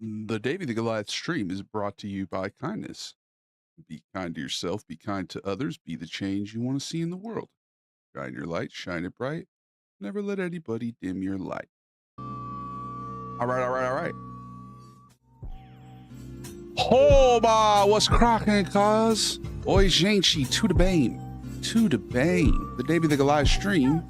The Davy the Goliath stream is brought to you by kindness. Be kind to yourself, be kind to others, be the change you want to see in the world. Shine your light, shine it bright. Never let anybody dim your light. All right. Hoba, what's cracking, cuz? Oi, gente, to the bane. To the bane. The Davy the Goliath stream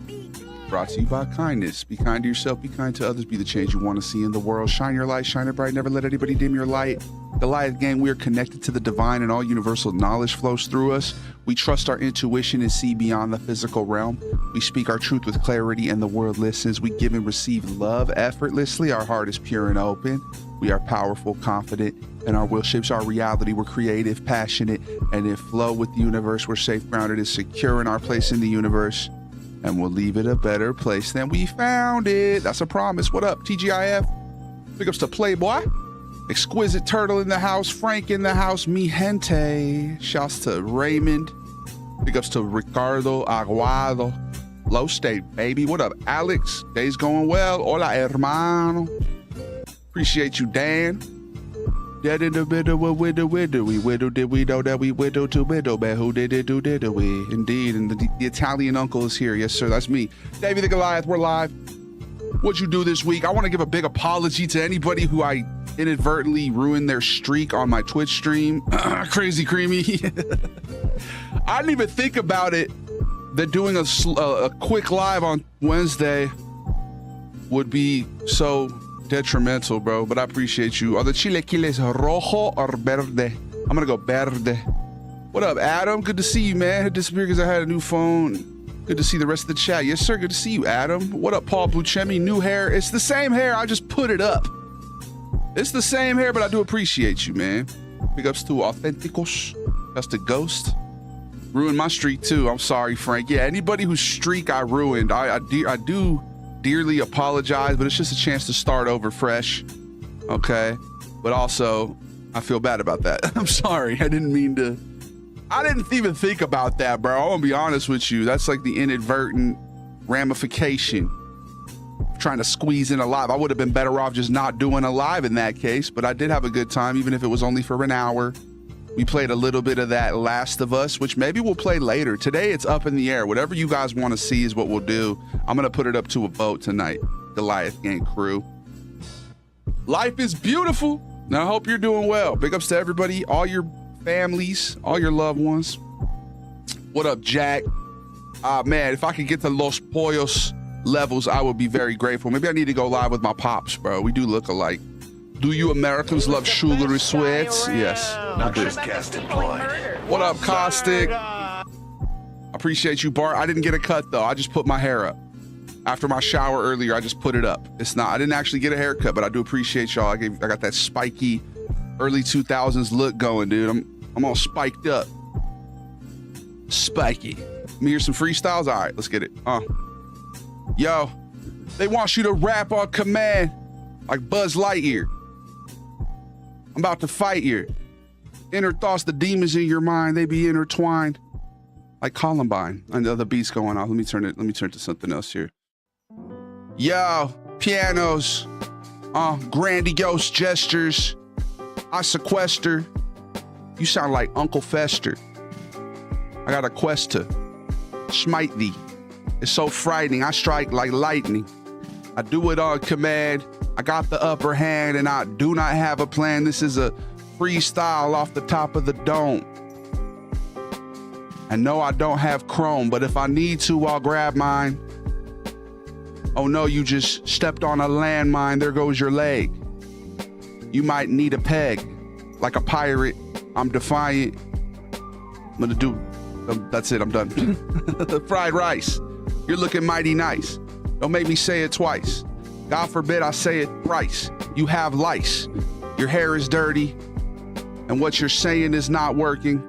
brought to you by kindness. Be kind to yourself, be kind to others, be the change you want to see in the world. Shine your light, shine it bright, never let anybody dim your light. Goliath gang, we are connected to the divine and all universal knowledge flows through us. We trust our intuition and see beyond the physical realm. We speak our truth with clarity and the world listens. We give and receive love effortlessly. Our heart is pure and open. We are powerful, confident, and our will shapes our reality. We're creative, passionate, and in flow with the universe. We're safe, grounded, and secure in our place in the universe. And we'll leave it a better place than we found it. That's a promise. What up, TGIF? Big ups to Playboy. Exquisite Turtle in the house. Frank in the house. Mi gente. Shouts to Raymond. Big ups to Ricardo Aguado. Low State, baby. What up, Alex? Day's going well. Hola, hermano. Appreciate you, Dan. Dead in the middle, widow. We widowed, did we know that we widowed to widow, man? Who did it, did we? Indeed, and the Italian uncle is here. Yes, sir, that's me. Davy the Goliath, we're live. What'd you do this week? I want to give a big apology to anybody who I inadvertently ruined their streak on my Twitch stream. Crazy Creamy. I didn't even think about it, that doing a quick live on Wednesday would be so detrimental, bro, but I appreciate you. Are the chilequiles rojo or verde? I'm gonna go verde. What up, Adam? Good to see you, man. Had disappeared because I had a new phone. Good to see the rest of the chat. Yes, sir. Good to see you, Adam. What up, Paul Buchemi? New hair. It's the same hair. I just put it up. It's the same hair, but I do appreciate you, man. Big ups to Authenticos. That's the ghost. Ruined my streak too. I'm sorry, Frank. Yeah, anybody whose streak I ruined, I do dearly apologize, but it's just a chance to start over fresh. Okay, but also I feel bad about that. I'm sorry. I didn't even think about that, bro. I'm gonna be honest with you. That's like the inadvertent ramification of trying to squeeze in a live. I would have been better off just not doing a live in that case, but I did have a good time, even if it was only for an hour. We played a little bit of that Last of Us, which maybe we'll play later. Today, it's up in the air. Whatever you guys want to see is what we'll do. I'm going to put it up to a vote tonight, Goliath Gang crew. Life is beautiful. Now, I hope you're doing well. Big ups to everybody, all your families, all your loved ones. What up, Jack? Man, if I could get to Los Pollos levels, I would be very grateful. Maybe I need to go live with my pops, bro. We do look alike. Do you Americans love jewelry sweats? Yes. Not just guest employed. What up, Caustic? Appreciate you, Bart. I didn't get a cut though. I just put my hair up. After my shower earlier, I just put it up. I didn't actually get a haircut, but I do appreciate y'all. I got that spiky early 2000s look going, dude. I'm all spiked up. Spiky. Let me hear some freestyles. All right, let's get it. Yo, they want you to rap on command like Buzz Lightyear. I'm about to fight you. Inner thoughts, the demons in your mind, they be intertwined like Columbine. I know the beat's going off. Let me turn it to something else here. Yo, pianos, grandiose gestures. I sequester. You sound like Uncle Fester. I got a quest to smite thee. It's so frightening. I strike like lightning. I do it on command. I got the upper hand and I do not have a plan. This is a freestyle off the top of the dome. And no, I don't have chrome, but if I need to, I'll grab mine. Oh no, you just stepped on a landmine. There goes your leg. You might need a peg. Like a pirate, I'm defiant. I'm gonna do, that's it, I'm done. Fried rice. You're looking mighty nice. Don't make me say it twice. God forbid I say it thrice. You have lice. Your hair is dirty. And what you're saying is not working.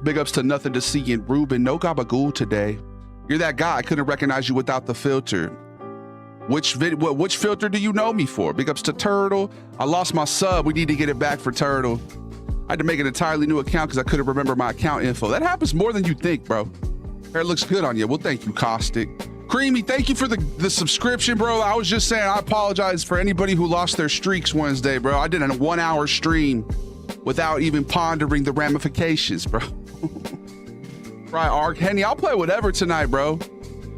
Big ups to Nothing to See in Ruben. No gabagool today. You're that guy. I couldn't recognize you without the filter. Which filter do you know me for? Big ups to Turtle. I lost my sub. We need to get it back for Turtle. I had to make an entirely new account because I couldn't remember my account info. That happens more than you think, bro. Hair looks good on you. Well, thank you, Caustic. Creamy, thank you for the subscription, bro. I was just saying, I apologize for anybody who lost their streaks Wednesday, bro. I did a 1 hour stream without even pondering the ramifications, bro. Right, Ark. Henny, I'll play whatever tonight, bro.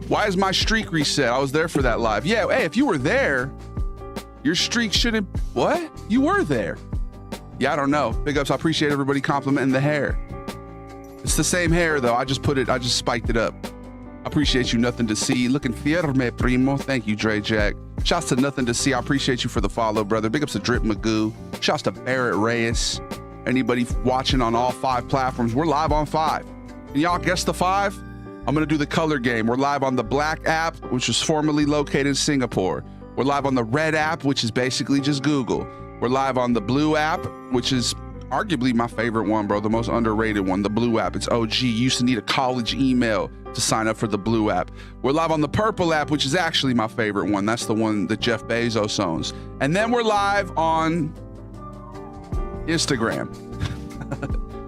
Why is my streak reset? I was there for that live. Yeah, hey, if you were there, your streak shouldn't... What? You were there. Yeah, I don't know. Big ups. I appreciate everybody complimenting the hair. It's the same hair, though. I just spiked it up. I appreciate you. Nothing to see. Looking firme, primo. Thank you, Dre Jack. Shouts to Nothing to See. I appreciate you for the follow, brother. Big ups to Drip Magoo. Shouts to Barrett Reyes. Anybody watching on all 5 platforms, we're live on 5. Can y'all guess the 5? I'm going to do the color game. We're live on the black app, which was formerly located in Singapore. We're live on the red app, which is basically just Google. We're live on the blue app, which is arguably my favorite one, bro. The most underrated one, the blue app. It's OG. You used to need a college email to sign up for the blue app. We're live on the purple app, which is actually my favorite one. That's the one that Jeff Bezos owns. And then we're live on Instagram.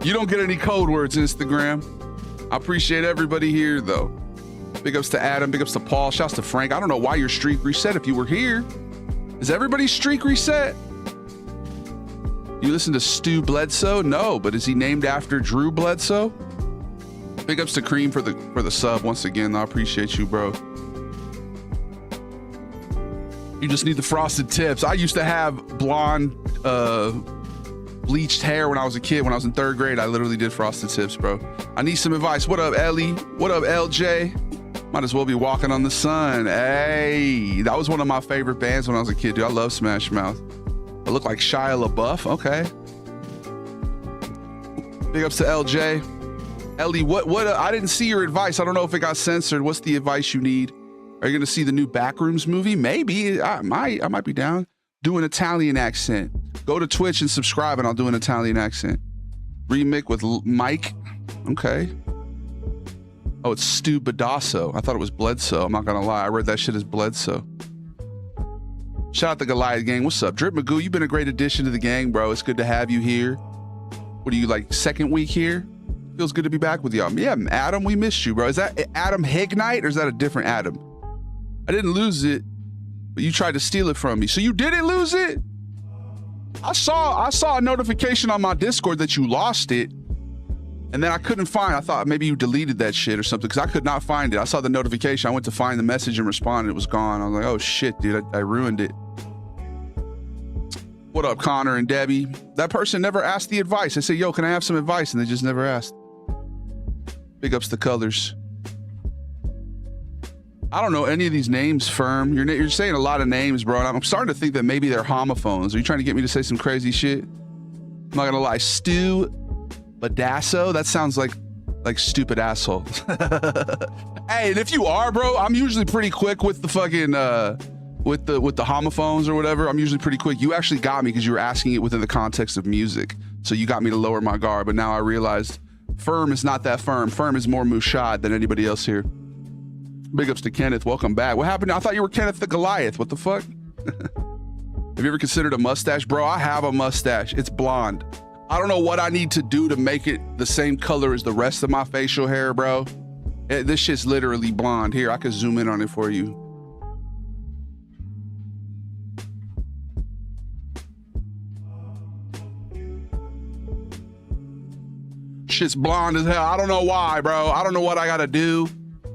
You don't get any code words, Instagram. I appreciate everybody here, though. Big ups to Adam. Big ups to Paul. Shouts to Frank. I don't know why your streak reset if you were here. Is everybody's streak reset? You listen to Stu Bledsoe? No, but is he named after Drew Bledsoe? Big ups to Cream for the sub once again. I appreciate you, bro. You just need the frosted tips. I used to have blonde, bleached hair when I was a kid. When I was in 3rd grade, I literally did frosted tips, bro. I need some advice. What up, Ellie? What up, LJ? Might as well be walking on the sun. Hey, that was one of my favorite bands when I was a kid, dude. I love Smash Mouth. I look like Shia LaBeouf. Okay. Big ups to LJ. Ellie, what? I didn't see your advice. I don't know if it got censored. What's the advice you need? Are you going to see the new Backrooms movie? Maybe. I might be down. Do an Italian accent. Go to Twitch and subscribe, and I'll do an Italian accent. Remix with Mike. Okay. Oh, it's Stu Badasso. I thought it was Bledsoe. I'm not going to lie. I read that shit as Bledsoe. Shout out to Goliath gang. What's up? Drip Magoo, you've been a great addition to the gang, bro. It's good to have you here. What are you, like, 2nd week here? Feels good to be back with y'all. Yeah, Adam, we missed you, bro. Is that Adam Hignite or is that a different Adam? I didn't lose it, but you tried to steal it from me. So you didn't lose it? I saw a notification on my Discord that you lost it, and then I couldn't find. I thought maybe you deleted that shit or something because I could not find it. I saw the notification. I went to find the message and respond, and it was gone. I was like, oh shit, dude, I ruined it. What up, Connor and Debbie? That person never asked the advice. I said, yo, can I have some advice? And they just never asked. Big ups to Colors. I don't know any of these names, Firm. You're saying a lot of names, bro. And I'm starting to think that maybe they're homophones. Are you trying to get me to say some crazy shit? I'm not gonna lie. Stu Badasso? That sounds like stupid asshole. Hey, and if you are, bro, I'm usually pretty quick with the fucking with the homophones or whatever. I'm usually pretty quick. You actually got me because you were asking it within the context of music. So you got me to lower my guard. But now I realized Firm is not that firm. Firm is more Mushad than anybody else here. Big ups to Kenneth. Welcome back. What happened? I thought you were Kenneth the Goliath. What the fuck? Have you ever considered a mustache? Bro, I have a mustache. It's blonde. I don't know what I need to do to make it the same color as the rest of my facial hair, bro. This shit's literally blonde. Here, I could zoom in on it for you. Shit's blonde as hell. I don't know why, bro. I don't know what I gotta do.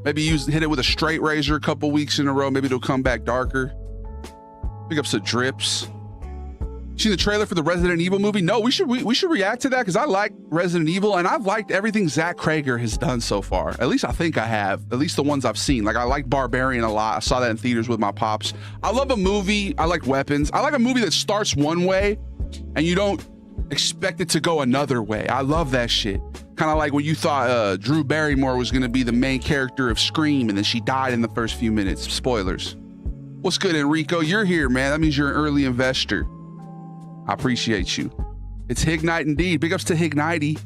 Maybe hit it with a straight razor a couple weeks in a row. Maybe it'll come back darker. Pick up some drips. See the trailer for the Resident Evil movie? No, we should react to that because I like Resident Evil and I've liked everything Zach Krager has done so far. At least I think I have. At least the ones I've seen. Like I like Barbarian a lot. I saw that in theaters with my pops. I love a movie. I like Weapons. I like a movie that starts one way and you don't expect it to go another way. I love that shit. Kind of like when you thought Drew Barrymore was going to be the main character of Scream and then she died in the first few minutes. Spoilers. What's good, Enrico? You're here, man. That means you're an early investor. I appreciate you. It's Hignite indeed. Big ups to Hignite.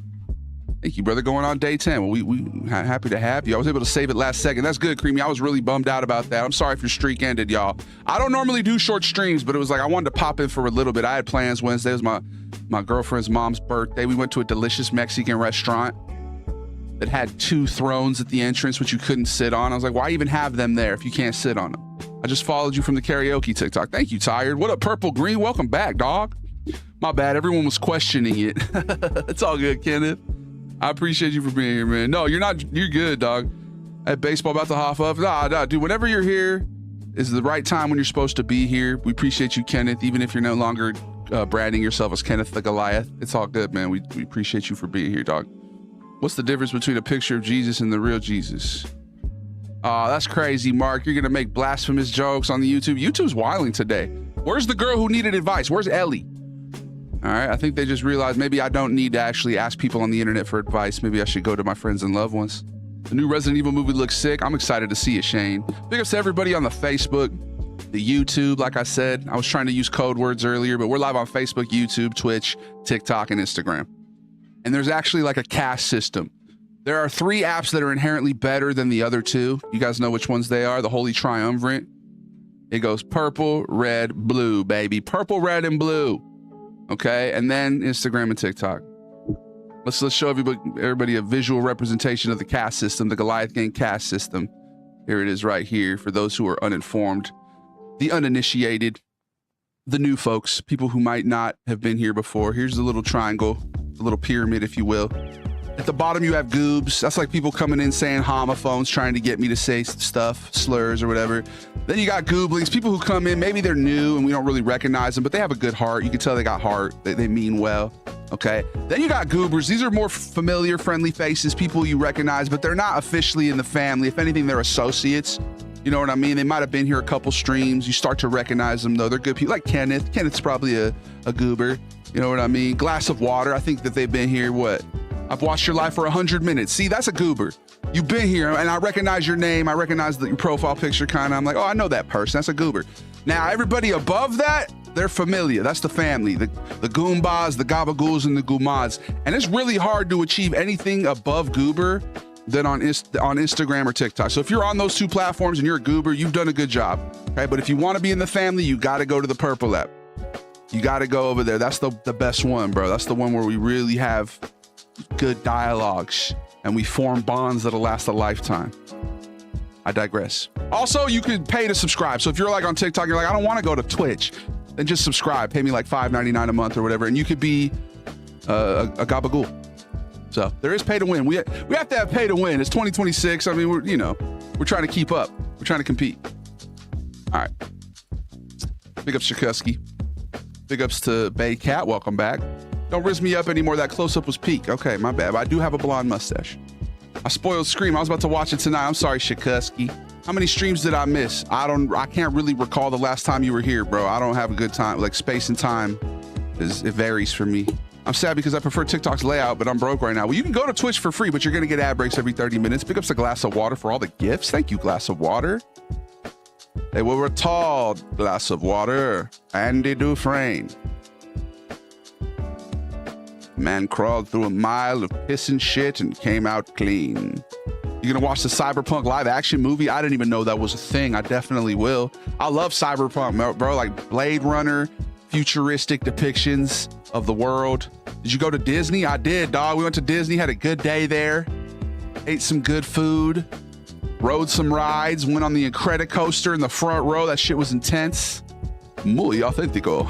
Thank you, brother. Going on day 10. Well, we happy to have you. I was able to save it last second. That's good, Creamy. I was really bummed out about that. I'm sorry if your streak ended, y'all. I don't normally do short streams, but it was like I wanted to pop in for a little bit. I had plans Wednesday. It was my girlfriend's mom's birthday. We went to a delicious Mexican restaurant. that had 2 thrones at the entrance, which you couldn't sit on. I was like, why even have them there if you can't sit on them? I just followed you from the karaoke TikTok. Thank you, Tired. What up, Purple Green? Welcome back, dog. My bad. Everyone was questioning it. It's all good, Kenneth. I appreciate you for being here, man. No, you're not. You're good, dog. At baseball about to hop up. Nah, dude. Whenever you're here is the right time when you're supposed to be here. We appreciate you, Kenneth, even if you're no longer branding yourself as Kenneth the Goliath. It's all good, man. We appreciate you for being here, dog. What's the difference between a picture of Jesus and the real Jesus? Oh, that's crazy, Mark. You're gonna make blasphemous jokes on the YouTube. YouTube's wilding today. Where's the girl who needed advice? Where's Ellie? All right, I think they just realized maybe I don't need to actually ask people on the internet for advice. Maybe I should go to my friends and loved ones. The new Resident Evil movie looks sick. I'm excited to see it, Shane. Big ups to everybody on the Facebook, the YouTube. Like I said, I was trying to use code words earlier, but we're live on Facebook, YouTube, Twitch, TikTok, and Instagram. And there's actually like a caste system. There are 3 apps that are inherently better than the other 2. You guys know which ones they are, the Holy Triumvirate. It goes purple, red, blue, baby. Purple, red, and blue. Okay, and then Instagram and TikTok. Let's show everybody a visual representation of the caste system, the Goliath Gang caste system. Here it is right here for those who are uninformed, the uninitiated, the new folks, people who might not have been here before. Here's the little triangle, the little pyramid, if you will. At the bottom, you have goobs. That's like people coming in saying homophones, trying to get me to say stuff, slurs or whatever. Then you got gooblings, people who come in, maybe they're new and we don't really recognize them, but they have a good heart. You can tell they got heart. They mean well. Okay. Then you got goobers. These are more familiar, friendly faces, people you recognize, but they're not officially in the family. If anything, they're associates. You know what I mean? They might have been here a couple streams. You start to recognize them, though. They're good people. Like Kenneth. Kenneth's probably a goober. You know what I mean? Glass of Water. I think that they've been here, what? I've watched your life for 100 minutes. See, that's a goober. You've been here, and I recognize your name. I recognize your profile picture, kind of. I'm like, oh, I know that person. That's a goober. Now, everybody above that, they're familiar. That's the family. The Goombas, the Gabagools, and the Goomads. And it's really hard to achieve anything above goober than on Instagram or TikTok. So if you're on those 2 platforms and you're a goober, you've done a good job. Okay, but if you want to be in the family, you got to go to the purple app. You got to go over there. That's the best one, bro. That's the one where we really have good dialogues and we form bonds that'll last a lifetime. I digress. Also, you could pay to subscribe. So if you're like on TikTok, you're like, I don't want to go to Twitch, then just subscribe. Pay me like $5.99 a month or whatever, and you could be a gabagool. So there is pay to win. We have to have pay to win. It's 2026. I mean, we're trying to keep up. We're trying to compete. All right. Big ups Shakusky. Big ups to Bay Cat. Welcome back. Don't risk me up anymore. That close-up was peak. Okay, my bad. But I do have a blonde mustache. I spoiled Scream. I was about to watch it tonight. I'm sorry, Shakusky. How many streams did I miss? I can't really recall the last time you were here, bro. I don't have a good time. Like, space and time it varies for me. I'm sad because I prefer TikTok's layout, but I'm broke right now. Well, you can go to Twitch for free, but you're going to get ad breaks every 30 minutes. Pick up a glass of water for all the gifts. Thank you, Glass of Water. They were a tall glass of water. Andy Dufresne. Man crawled through a mile of piss and shit and came out clean. You gonna watch the Cyberpunk live action movie? I didn't even know that was a thing. I definitely will. I love Cyberpunk, bro. Like Blade Runner, futuristic depictions of the world. Did you go to Disney? I did, dog. We went to Disney, had a good day there. Ate some good food. Rode some rides. Went on the Incredicoaster in the front row. That shit was intense. Muy auténtico.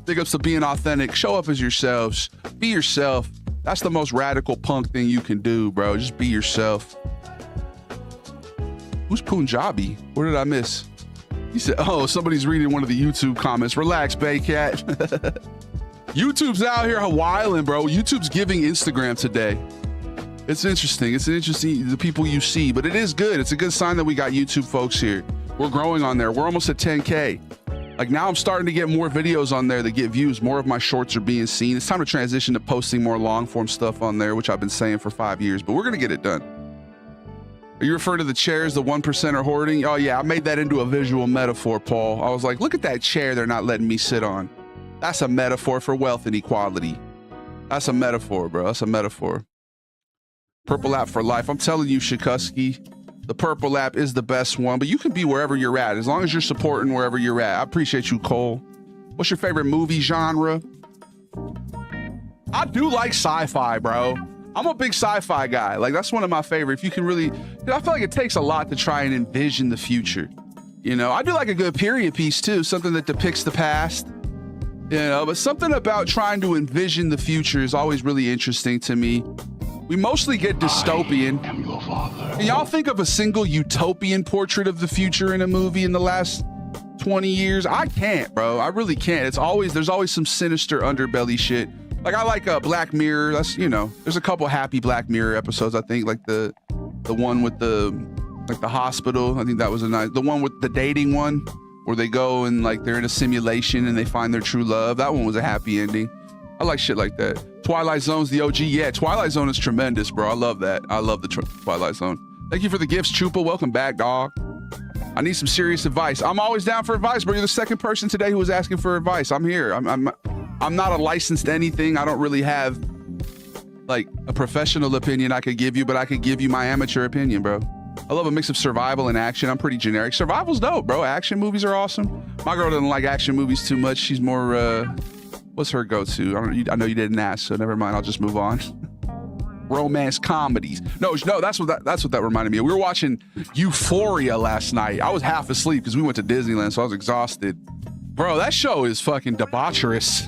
Big ups to being authentic. Show up as yourselves. Be yourself. That's the most radical punk thing you can do, bro. Just be yourself. Who's Punjabi? What did I miss? He said, oh, somebody's reading one of the YouTube comments. Relax, Baycat. YouTube's out here wilding, bro. YouTube's giving Instagram today. It's interesting. It's interesting, the people you see, but it is good. It's a good sign that we got YouTube folks here. We're growing on there. We're almost at 10K. Like now I'm starting to get more videos on there that get views. More of my shorts are being seen. It's time to transition to posting more long form stuff on there, which I've been saying for 5 years, but we're going to get it done. Are you referring to the chairs the 1% are hoarding? Oh yeah, I made that into a visual metaphor, Paul. I was like, look at that chair they're not letting me sit on. That's a metaphor for wealth inequality. That's a metaphor, bro. That's a metaphor. Purple app for life. I'm telling you, Shakusky, the purple app is the best one, but you can be wherever you're at as long as you're supporting wherever you're at. I appreciate you, Cole. What's your favorite movie genre? I do like sci-fi, bro. I'm a big sci-fi guy. Like, that's one of my favorite. If you can really, I feel like it takes a lot to try and envision the future. You know, I do like a good period piece too, something that depicts the past. You know, but something about trying to envision the future is always really interesting to me. We mostly get dystopian. I am your father. Can y'all think of a single utopian portrait of the future in a movie in the last 20 years? I can't, bro. I really can't. There's always some sinister underbelly shit. Like, I like Black Mirror. That's, you know, there's a couple happy Black Mirror episodes. I think like the one with the hospital. I think that was the one with the dating one where they go and like they're in a simulation and they find their true love. That one was a happy ending. I like shit like that. Twilight Zone's the OG. Yeah, Twilight Zone is tremendous, bro. I love that. I love the Twilight Zone. Thank you for the gifts, Chupa. Welcome back, dog. I need some serious advice. I'm always down for advice, bro. You're the second person today who was asking for advice. I'm here. I'm not a licensed anything. I don't really have like a professional opinion I could give you, but I could give you my amateur opinion, bro. I love a mix of survival and action. I'm pretty generic. Survival's dope, bro. Action movies are awesome. My girl doesn't like action movies too much. She's more, what's her go-to? I know you didn't ask, so never mind. I'll just move on. Romance comedies. No, that's what that reminded me of. We were watching Euphoria last night. I was half asleep because we went to Disneyland, so I was exhausted. Bro, that show is fucking debaucherous.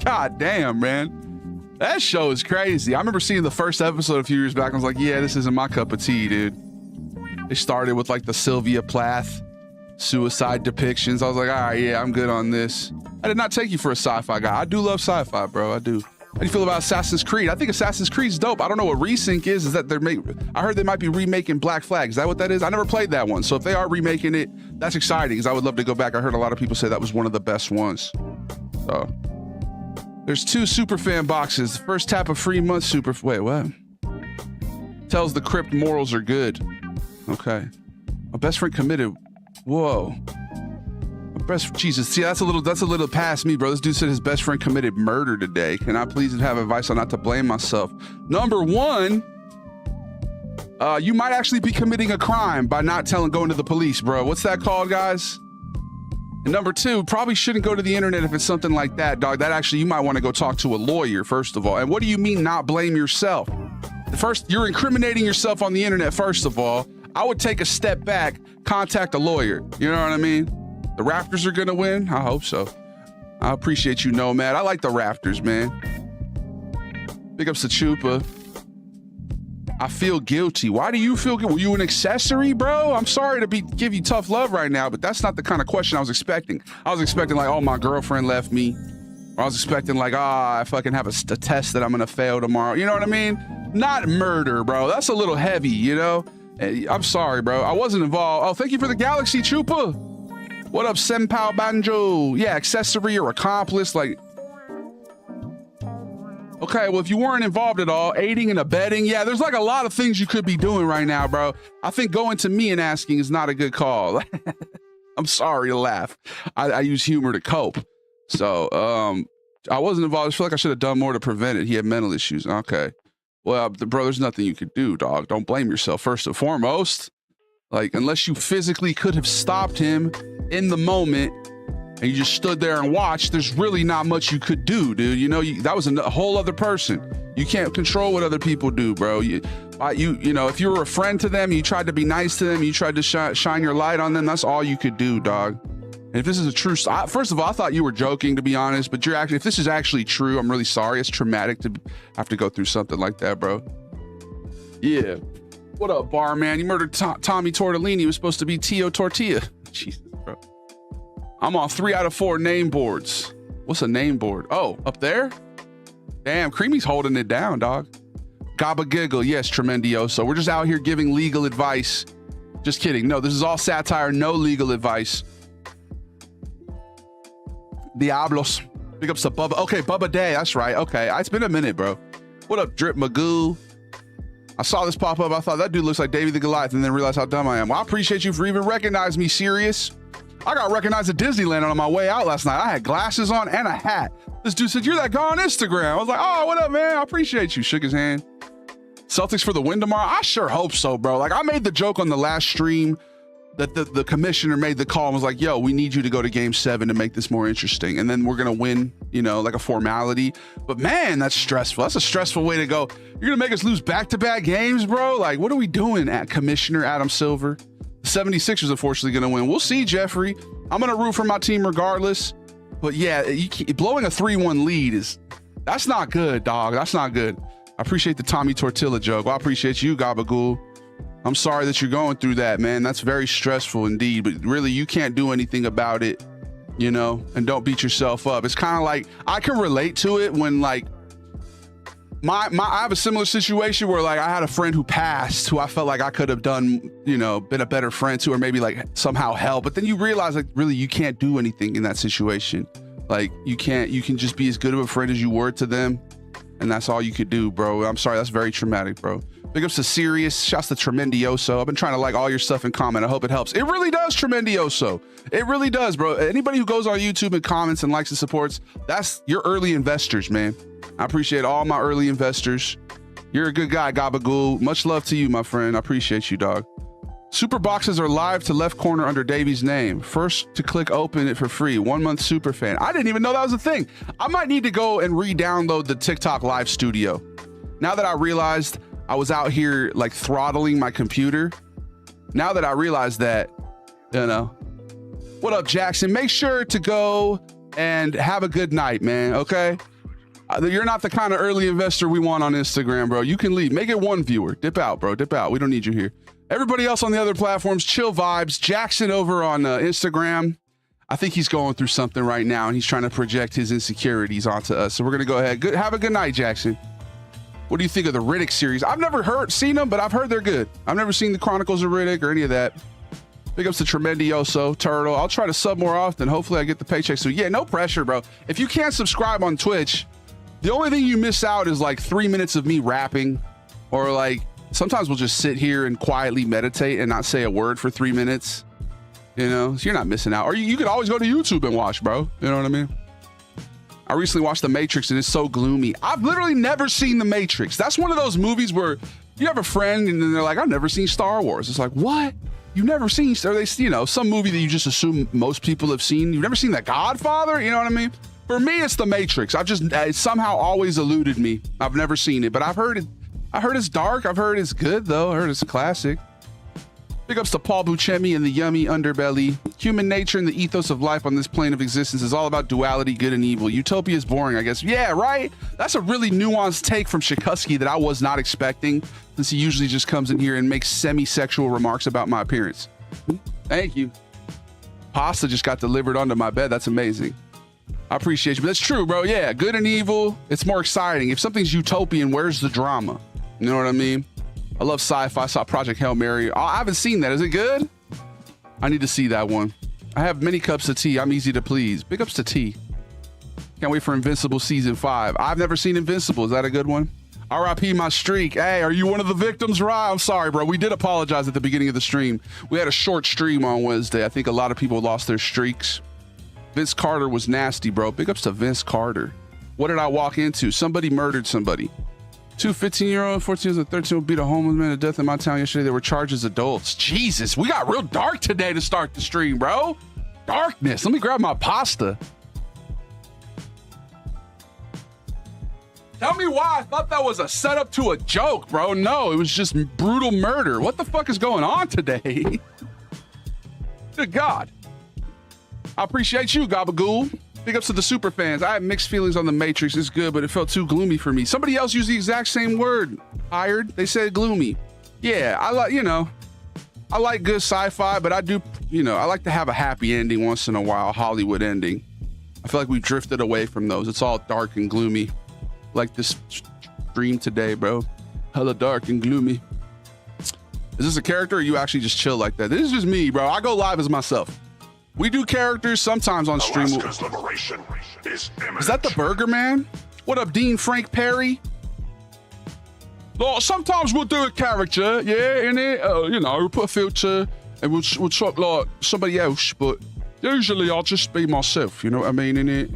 God damn, man. That show is crazy. I remember seeing the first episode a few years back. I was like, yeah, this isn't my cup of tea, dude. They started with like the Sylvia Plath suicide depictions. I was like, all right, yeah, I'm good on this. I did not take you for a sci-fi guy. I do love sci-fi, bro. I do. How do you feel about Assassin's Creed? I think Assassin's Creed's dope. I don't know what Resync is. Is that I heard they might be remaking Black Flag. Is that what that is? I never played that one. So if they are remaking it, that's exciting because I would love to go back. I heard a lot of people say that was one of the best ones. So there's 2 superfan boxes. The first tap of free month wait, what? Tells the crypt morals are good. Okay. My best friend committed. Whoa. Jesus, see, that's a little past me, bro. This dude said his best friend committed murder today. Can I please have advice on not to blame myself? Number 1, you might actually be committing a crime by not going to the police, bro. What's that called, guys? And number 2, probably shouldn't go to the internet if it's something like that, dog. That actually, you might want to go talk to a lawyer, first of all. And what do you mean not blame yourself? First, you're incriminating yourself on the internet, first of all. I would take a step back, contact a lawyer. You know what I mean? The Raptors are gonna win? I hope so. I appreciate you, Nomad. I like the Raptors, man. Big ups to Chupa. I feel guilty. Why do you feel guilty? Were you an accessory, bro? I'm sorry to give you tough love right now, but that's not the kind of question I was expecting. I was expecting like, oh, my girlfriend left me. Or I was expecting like, I fucking have a test that I'm gonna fail tomorrow. You know what I mean? Not murder, bro. That's a little heavy, you know? I'm sorry, bro. I wasn't involved. Oh, thank you for the Galaxy, Chupa. What up, Senpao Banjo? Yeah, accessory or accomplice, like. Okay, well, if you weren't involved at all, aiding and abetting, yeah, there's like a lot of things you could be doing right now, bro. I think going to me and asking is not a good call. I'm sorry to laugh. I use humor to cope. So, I wasn't involved. I feel like I should have done more to prevent it. He had mental issues. Okay. Well, bro, there's nothing you could do, dog. Don't blame yourself, first and foremost. Like, unless you physically could have stopped him in the moment and you just stood there and watched, there's really not much you could do, dude. You know, that was a whole other person. You can't control what other people do, bro. You know, if you were a friend to them, you tried to be nice to them, you tried to shine your light on them, that's all you could do, dog. And if this is a true, first of all, I thought you were joking, to be honest, but if this is actually true, I'm really sorry. It's traumatic to have to go through something like that, bro. Yeah. What up, barman? You murdered Tommy Tortellini. He was supposed to be Tio Tortilla. Jesus, bro. I'm on 3 out of 4 name boards. What's a name board? Oh, up there? Damn, Creamy's holding it down, dog. Gabba Giggle. Yes, Tremendioso. We're just out here giving legal advice. Just kidding. No, this is all satire. No legal advice. Diablos. Big ups to Bubba. Okay, Bubba Day. That's right. Okay. It's been a minute, bro. What up, Drip Magoo? I saw this pop up. I thought that dude looks like Davey the Goliath and then realized how dumb I am. Well, I appreciate you for even recognizing me, Sirius. I got recognized at Disneyland on my way out last night. I had glasses on and a hat. This dude said, you're that guy on Instagram. I was like, oh, what up, man? I appreciate you. Shook his hand. Celtics for the win tomorrow? I sure hope so, bro. Like, I made the joke on the last stream that the commissioner made the call and was like, yo, we need you to go to game 7 to make this more interesting. And then we're going to win, you know, like a formality. But man, that's stressful. That's a stressful way to go. You're going to make us lose back-to-back games, bro? Like, what are we doing at Commissioner Adam Silver? The 76ers, unfortunately, going to win. We'll see, Jeffrey. I'm going to root for my team regardless. But yeah, blowing a 3-1 lead that's not good, dog. That's not good. I appreciate the Tommy Tortilla joke. Well, I appreciate you, Gabagool. I'm sorry that you're going through that, man. That's very stressful indeed, but really you can't do anything about it, you know, and don't beat yourself up. It's kind of like, I can relate to it when like, I have a similar situation where like I had a friend who passed who I felt like I could have done, you know, been a better friend to, or maybe like somehow help. But then you realize like really you can't do anything in that situation. Like you can just be as good of a friend as you were to them. And that's all you could do, bro. I'm sorry. That's very traumatic, bro. Big ups to Sirius. Shouts to Tremendioso. I've been trying to like all your stuff and comment. I hope it helps. It really does, Tremendioso. It really does, bro. Anybody who goes on YouTube and comments and likes and supports, that's your early investors, man. I appreciate all my early investors. You're a good guy, Gabagool. Much love to you, my friend. I appreciate you, dog. Super boxes are live to left corner under Davy's name. First to click open it for free. 1 month super fan. I didn't even know that was a thing. I might need to go and re-download the TikTok live studio. Now that I realized I was out here like throttling my computer. Now that I realized that, you know. What up, Jackson? Make sure to go and have a good night, man. Okay. You're not the kind of early investor we want on Instagram, bro. You can leave. Make it one viewer. Dip out, bro. Dip out. We don't need you here. Everybody else on the other platforms, chill vibes. Jackson over on Instagram. I think he's going through something right now, and he's trying to project his insecurities onto us. So we're going to go ahead. Have a good night, Jackson. What do you think of the Riddick series? I've never seen them, but I've heard they're good. I've never seen the Chronicles of Riddick or any of that. Big ups to Tremendioso, Turtle. I'll try to sub more often. Hopefully I get the paycheck. So yeah, no pressure, bro. If you can't subscribe on Twitch, the only thing you miss out is like 3 minutes of me rapping, or like sometimes we'll just sit here and quietly meditate and not say a word for 3 minutes, you know, so you're not missing out. Or you could always go to YouTube and watch, bro. You know what I mean? I recently watched The Matrix and it's so gloomy. I've literally never seen The Matrix. That's one of those movies where you have a friend and then they're like, I've never seen Star Wars. It's like, what? You've never seen, or they, you know, some movie that you just assume most people have seen. You've never seen The Godfather? You know what I mean? For me, it's The Matrix. It somehow always eluded me. I've never seen it, but I've heard it. I heard it's dark. I've heard it's good though. I heard it's a classic. Big ups to Paul Buscemi and the yummy underbelly. Human nature and the ethos of life on this plane of existence is all about duality, good and evil. Utopia is boring, I guess. Yeah, right? That's a really nuanced take from Shakusky that I was not expecting, since he usually just comes in here and makes semi-sexual remarks about my appearance. Thank you. Pasta just got delivered onto my bed. That's amazing. I appreciate you. But that's true, bro. Yeah, good and evil. It's more exciting. If something's utopian, where's the drama? You know what I mean? I love sci-fi. I saw Project Hail Mary. I haven't seen that. Is it good? I need to see that one. I have many cups of tea. I'm easy to please. Big ups to tea. Can't wait for Invincible season 5. I've never seen Invincible. Is that a good one? RIP my streak. Hey, are you one of the victims, Rye? I'm sorry, bro. We did apologize at the beginning of the stream. We had a short stream on Wednesday. I think a lot of people lost their streaks. Vince Carter was nasty, bro. Big ups to Vince Carter. What did I walk into? Somebody murdered somebody. 2 15-year-olds, 14 and 13 will beat a homeless man to death in my town yesterday. They were charged as adults. Jesus, we got real dark today to start the stream, bro. Darkness. Let me grab my pasta. Tell me why I thought that was a setup to a joke, bro. No, it was just brutal murder. What the fuck is going on today? Good God. I appreciate you, Gabagool. Big ups to the super fans. I have mixed feelings on The Matrix. It's good, but it felt too gloomy for me. Somebody else used the exact same word. Tired. They said gloomy. Yeah, I like, you know, I like good sci-fi, but I do, you know, I like to have a happy ending once in a while, Hollywood ending. I feel like we've drifted away from those. It's all dark and gloomy. Like this stream today, bro. Hella dark and gloomy. Is this a character or you actually just chill like that? This is just me, bro. I go live as myself. We do characters sometimes on stream. Liberation is imminent. Is that the Burger Man? What up, Dean Frank Perry? No, sometimes we'll do a character, yeah, in it. You know, we'll put a filter and we'll talk like somebody else, but usually I'll just be myself, you know what I mean, in it?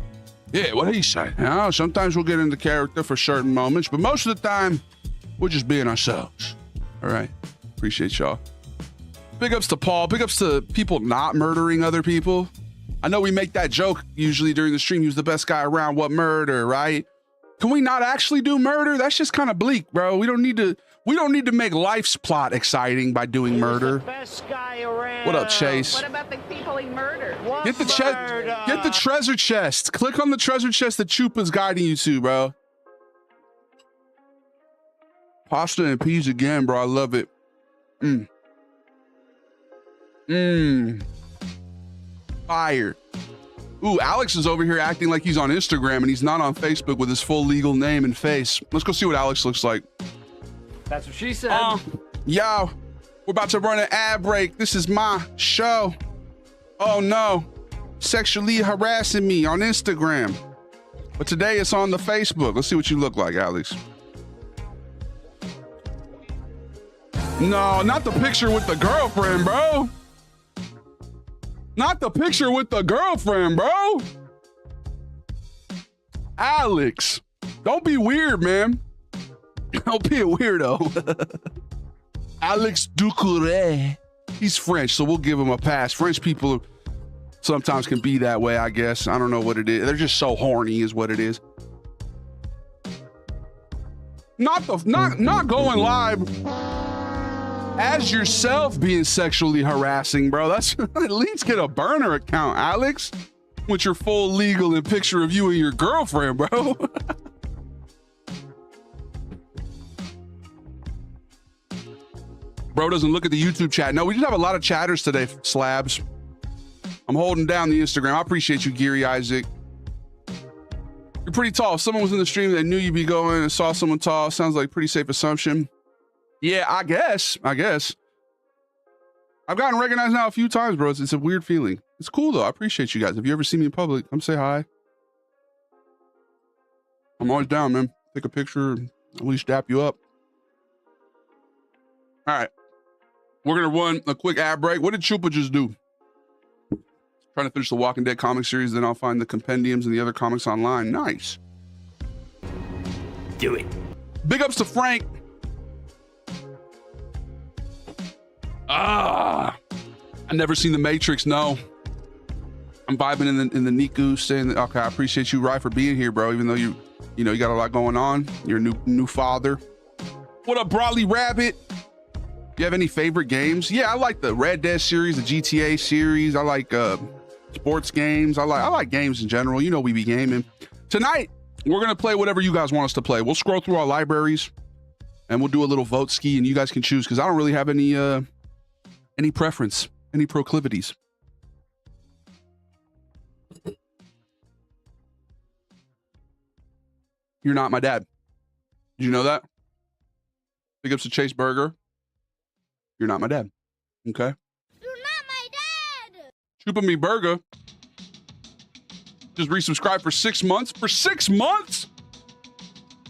Yeah, what he say? You know, sometimes we'll get into character for certain moments, but most of the time, we're just being ourselves. All right, appreciate y'all. Big ups to Paul. Big ups to people not murdering other people. I know we make that joke usually during the stream. He was the best guy around. What murder, right? Can we not actually do murder? That's just kind of bleak, bro. We don't need to make life's plot exciting by doing murder. Best guy around. What up, Chase? What about the people he murdered? Get the treasure chest. Click on the treasure chest that Chupa's guiding you to, bro. Pasta and peas again, bro. I love it. Fire. Ooh, Alex is over here acting like he's on Instagram and he's not on Facebook with his full legal name and face. Let's go see what Alex looks like. That's what she said. Yo, we're about to run an ad break. This is my show. Oh no, sexually harassing me on Instagram. But today it's on the Facebook. Let's see what you look like, Alex. No, not the picture with the girlfriend, bro. Not the picture with the girlfriend, bro. Alex, don't be weird, man. Don't be a weirdo. Alex Ducouré. He's French, so we'll give him a pass. French people sometimes can be that way, I guess. I don't know what it is. They're just so horny is what it is. Not going live as yourself being sexually harassing, bro. That's at least get a burner account, Alex, with your full legal and picture of you and your girlfriend, bro. Bro doesn't look at the YouTube chat. No, we just have a lot of chatters today, slabs. I'm holding down the Instagram. I appreciate you, Geary Isaac. You're pretty tall. If someone was in the stream that knew you'd be going and saw someone tall, sounds like a pretty safe assumption. Yeah, I guess. I've gotten recognized now a few times, bro. It's a weird feeling. It's cool, though. I appreciate you guys. If you ever see me in public, come say hi. I'm always down, man. Take a picture, at least dap you up. All right. We're going to run a quick ad break. What did Chupa just do? Trying to finish the Walking Dead comic series, then I'll find the compendiums and the other comics online. Nice. Do it. Big ups to Frank. I've never seen The Matrix. No, I'm vibing in the Niku, saying that, okay, I appreciate you, Rye, for being here, bro. Even though you got a lot going on. You're a new father. What up, Broadly Rabbit? You have any favorite games? Yeah, I like the Red Dead series, the GTA series. I like sports games. I like games in general. You know, we be gaming. Tonight, we're gonna play whatever you guys want us to play. We'll scroll through our libraries and we'll do a little vote ski, and you guys can choose because I don't really have any preference, any proclivities. You're not my dad. Did you know that? Big ups to Chase Burger. You're not my dad. Okay. You're not my dad. Chupa Me Burger just resubscribed for 6 months. For 6 months?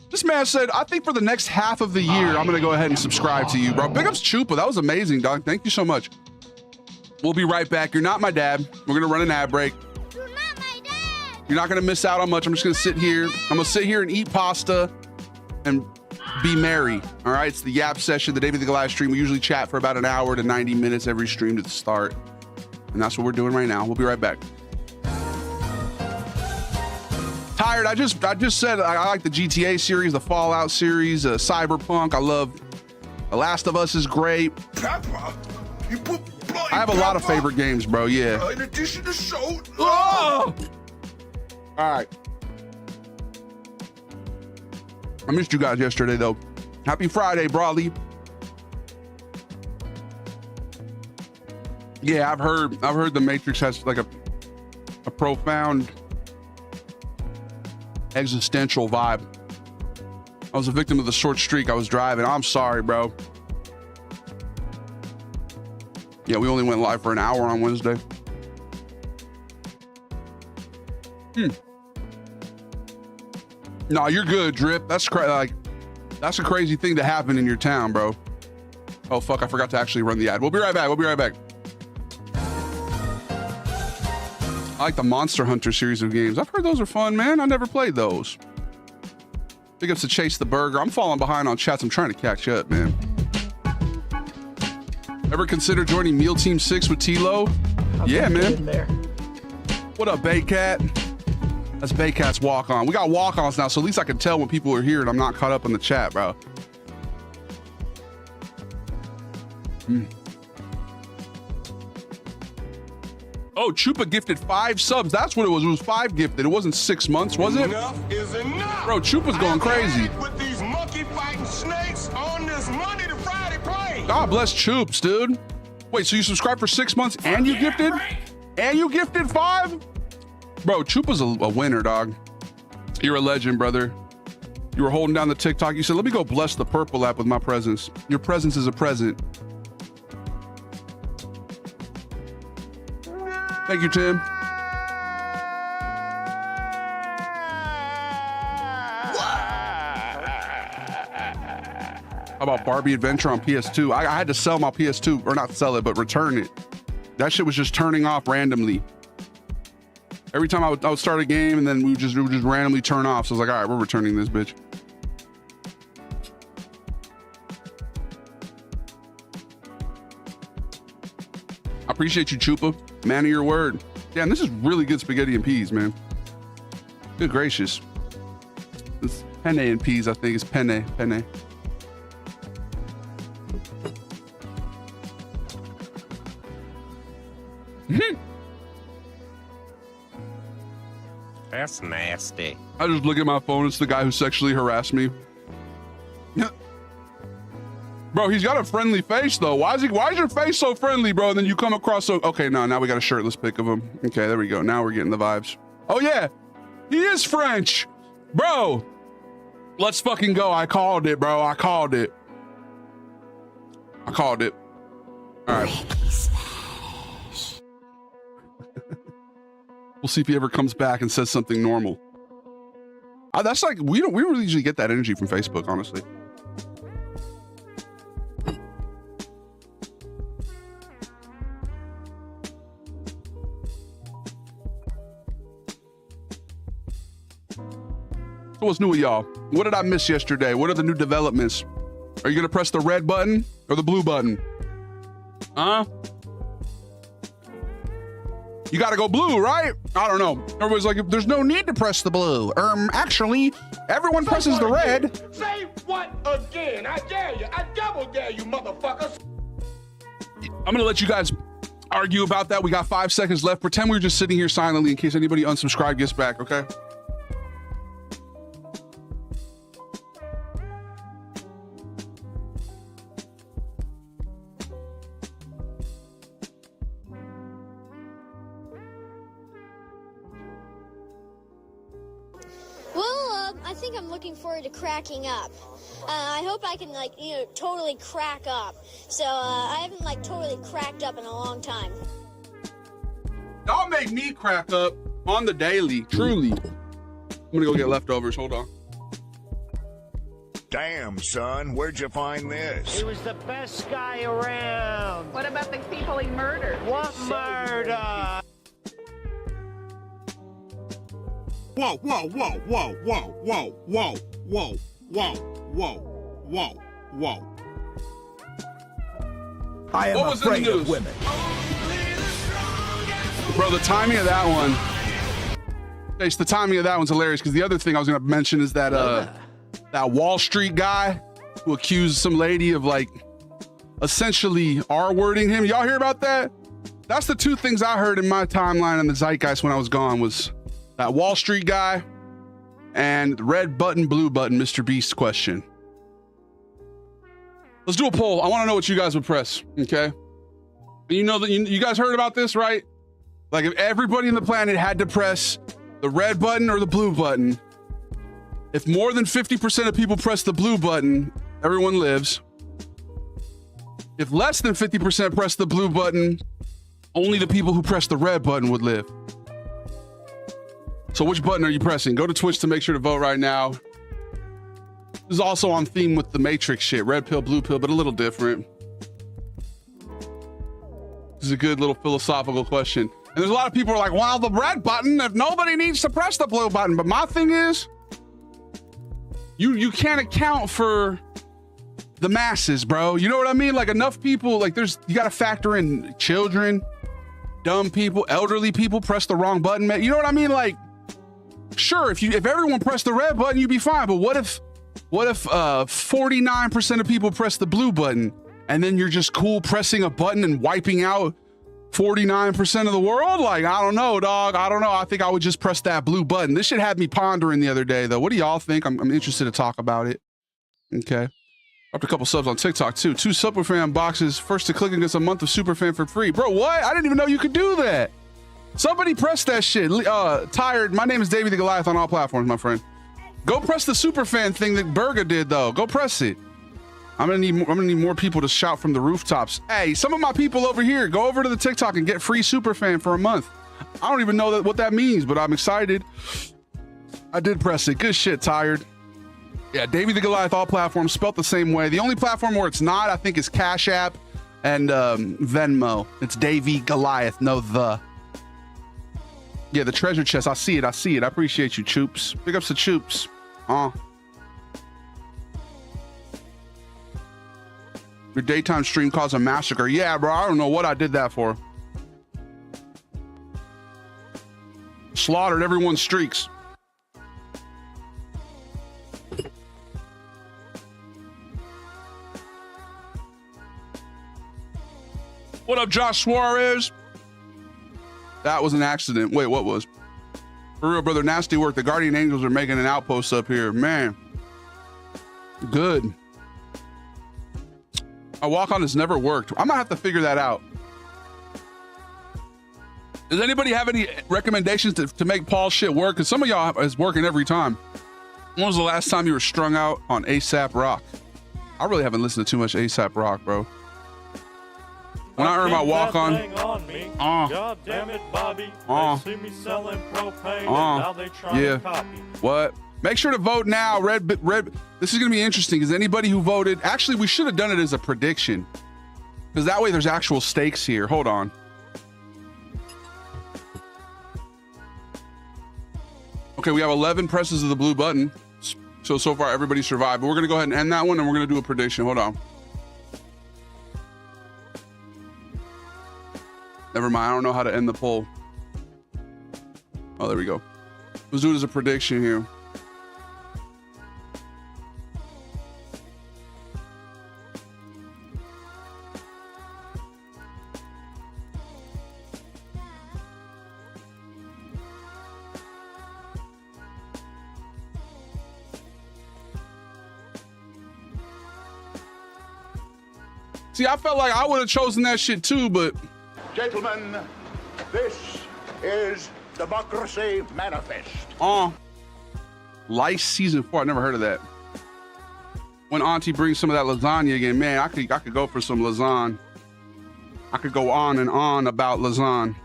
This man said, I think for the next half of the year, I'm going to go ahead and subscribe to you, bro. Big ups Chupa. That was amazing, dog. Thank you so much. We'll be right back. You're not my dad. We're going to run an ad break. You're not my dad. You're not going to miss out on much. I'm just going to sit here. I'm going to sit here and eat pasta and be merry. All right. It's the Yap session, the David the Goliath stream. We usually chat for about an hour to 90 minutes every stream to the start. And that's what we're doing right now. We'll be right back. Tired. I just said I like the GTA series, the Fallout series, Cyberpunk. I love The Last of Us is great. Pepper, you put bloody I have a lot of favorite games, bro. Yeah. In addition to salt. Oh! All right. I missed you guys yesterday, though. Happy Friday, Brawley. Yeah, I've heard The Matrix has like a profound existential vibe. I was a victim of the short streak I was driving. I'm sorry, bro. Yeah, we only went live for an hour on Wednesday. No, you're good, Drip. That's that's a crazy thing to happen in your town, bro. Oh, fuck, I forgot to actually run the ad. We'll be right back. I like the Monster Hunter series of games. I've heard those are fun, man. I never played those. Big ups to Chase the Burger. I'm falling behind on chats. I'm trying to catch up, man. Ever consider joining Meal Team 6 with T-Lo? Yeah, man. There. What up, Baycat? That's Baycat's walk-on. We got walk-ons now, so at least I can tell when people are here and I'm not caught up in the chat, bro. Oh, Chupa gifted 5 subs. That's what it was. It was 5 gifted. It wasn't 6 months, was it? Enough is enough. Bro, Chupa's going crazy. With these monkey fighting snakes on this Monday to Friday plane. God bless Choops, dude. Wait, so you subscribed for 6 months and you gifted? And you gifted 5? Bro, Chupa's a winner, dog. You're a legend, brother. You were holding down the TikTok. You said, let me go bless the purple app with my presence. Your presence is a present. Thank you, Tim. How about Barbie Adventure on PS2? I had to sell my PS2, or not sell it, but return it. That shit was just turning off randomly. Every time I would start a game and then it would just randomly turn off. So I was like, all right, we're returning this bitch. I appreciate you, Chupa. Man of your word. Damn, this is really good spaghetti and peas, man. Good gracious. It's penne and peas, I think. It's penne. That's nasty. I just look at my phone. It's the guy who sexually harassed me. Bro, he's got a friendly face though. Why is your face so friendly, bro? And then you come across so, okay, no, now we got a shirtless pic of him. Okay, there we go. Now we're getting the vibes. Oh yeah, he is French. Bro, let's fucking go. I called it, bro. I called it. All right. We'll see if he ever comes back and says something normal. That's like, we don't really usually get that energy from Facebook, honestly. So what's new with y'all? What did I miss yesterday? What are the new developments? Are you gonna press the red button or the blue button? Huh? You gotta go blue, right? I don't know. Everybody's like, there's no need to press the blue. Actually, everyone presses the red. Say what again? I dare you. I double dare you, motherfuckers. I'm gonna let you guys argue about that. We got 5 seconds left. Pretend we were just sitting here silently in case anybody unsubscribed gets back, okay? I think I'm looking forward to cracking up. I hope I can, like, totally crack up. So, I haven't, totally cracked up in a long time. Y'all make me crack up on the daily, truly. I'm gonna go get leftovers, hold on. Damn, son, where'd you find this? He was the best guy around. What about the people he murdered? What murder? Whoa, whoa, whoa, whoa, whoa, whoa, whoa, whoa, whoa, whoa, whoa, whoa. I am afraid of women. Bro, the timing of that one. Chase, the timing of that one's hilarious because the other thing I was gonna mention is that that Wall Street guy who accused some lady of essentially R-wording him. Y'all hear about that? That's the 2 things I heard in my timeline in the zeitgeist when I was gone was that Wall Street guy and red button, blue button, Mr. Beast question. Let's do a poll. I want to know what you guys would press, okay? You know that you guys heard about this, right? Like if everybody on the planet had to press the red button or the blue button, if more than 50% of people press the blue button, everyone lives. If less than 50% press the blue button, only the people who press the red button would live. So which button are you pressing? Go to Twitch to make sure to vote right now. This is also on theme with the Matrix shit. Red pill, blue pill, but a little different. This is a good little philosophical question. And there's a lot of people who are like, well, the red button, if nobody needs to press the blue button. But my thing is, you can't account for the masses, bro. You know what I mean? Like enough people, like you got to factor in children, dumb people, elderly people press the wrong button, man. You know what I mean? Like, sure, if everyone pressed the red button, you'd be fine. But what if 49% of people press the blue button and then you're just cool pressing a button and wiping out 49% of the world? Like, I don't know, dog. I don't know. I think I would just press that blue button. This shit had me pondering the other day, though. What do y'all think? I'm interested to talk about it. Okay. Up a couple subs on TikTok, too. 2 Superfan boxes. First to click and gets a month of Superfan for free. Bro, what? I didn't even know you could do that. Somebody press that shit. Tired. My name is Davey the Goliath on all platforms, my friend. Go press the Superfan thing that Berga did, though. Go press it. I'm gonna need more people to shout from the rooftops. Hey, some of my people over here, go over to the TikTok and get free Superfan for a month. I don't even know what that means, but I'm excited. I did press it. Good shit, Tired. Yeah, Davey the Goliath, all platforms, spelt the same way. The only platform where it's not, I think, is Cash App and Venmo. It's Davey Goliath, no the. Yeah, the treasure chest. I see it. I appreciate you, Choops. Big ups to Choops. Your daytime stream caused a massacre. Yeah, bro, I don't know what I did that for. Slaughtered everyone's streaks. What up, Josh Suarez? That was an accident. Wait, what was? For real, brother, nasty work. The Guardian Angels are making an outpost up here. Man. Good. A walk-on has never worked. I might have to figure that out. Does anybody have any recommendations to make Paul's shit work? Because some of y'all is working every time. When was the last time you were strung out on ASAP Rock? I really haven't listened to too much ASAP Rock, bro. When I earn my walk-on. God damn it, Bobby. They see me selling propane and now they try to copy. What? Make sure to vote now. Red. This is going to be interesting because anybody who voted, actually, we should have done it as a prediction because that way there's actual stakes here. Hold on. Okay, we have 11 presses of the blue button. So far, everybody survived. But we're going to go ahead and end that one and we're going to do a prediction. Hold on. Never mind. I don't know how to end the poll. Oh, there we go. Let's do it as a prediction here. See, I felt like I would have chosen that shit too, but... Gentlemen, this is Democracy Manifest. Lice Season 4, I never heard of that. When Auntie brings some of that lasagna again, man, I could go for some lasagna. I could go on and on about lasagna.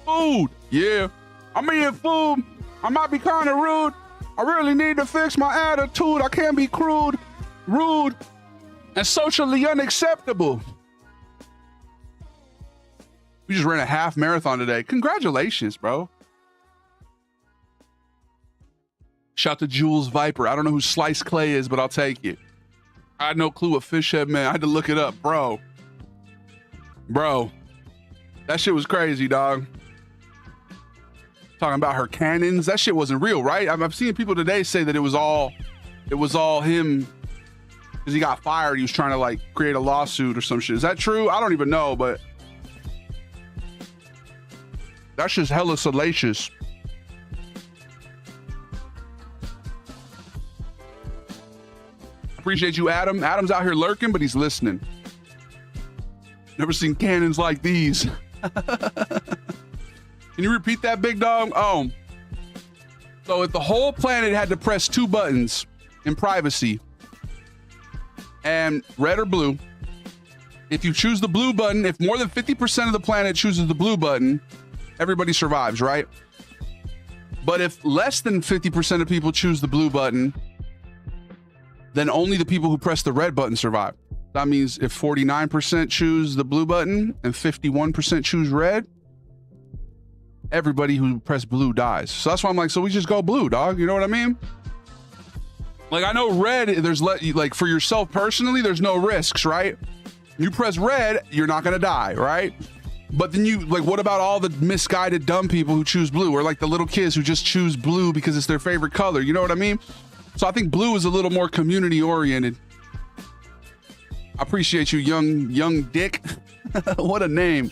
Food. Yeah. I'm eating food. I might be kind of rude. I really need to fix my attitude. I can't be crude, rude, and socially unacceptable. We just ran a half marathon today. Congratulations, bro. Shout to Jules Viper. I don't know who Slice Clay is, but I'll take it. I had no clue what fish head meant. I had to look it up, bro. Bro. That shit was crazy, dog. Talking about her cannons. That shit wasn't real, right? I've seen people today say that it was all him because he got fired. He was trying to like create a lawsuit or some shit. Is that true? I don't even know, but that's just hella salacious. Appreciate you, Adam. Adam's out here lurking, but he's listening. Never seen cannons like these. Can you repeat that, big dog? Oh. So if the whole planet had to press 2 buttons in privacy, and red or blue, if you choose the blue button, if more than 50% of the planet chooses the blue button, everybody survives, right? But if less than 50% of people choose the blue button, then only the people who press the red button survive. That means if 49% choose the blue button and 51% choose red, everybody who pressed blue dies. So that's why I'm like, so we just go blue, dog. You know what I mean? Like, I know red, there's like for yourself personally, there's no risks, right? You press red, you're not gonna die, right? But then you, like, what about all the misguided dumb people who choose blue, or like the little kids who just choose blue because it's their favorite color? You know what I mean? So I think blue is a little more community oriented. I appreciate you, young Dick. What a name.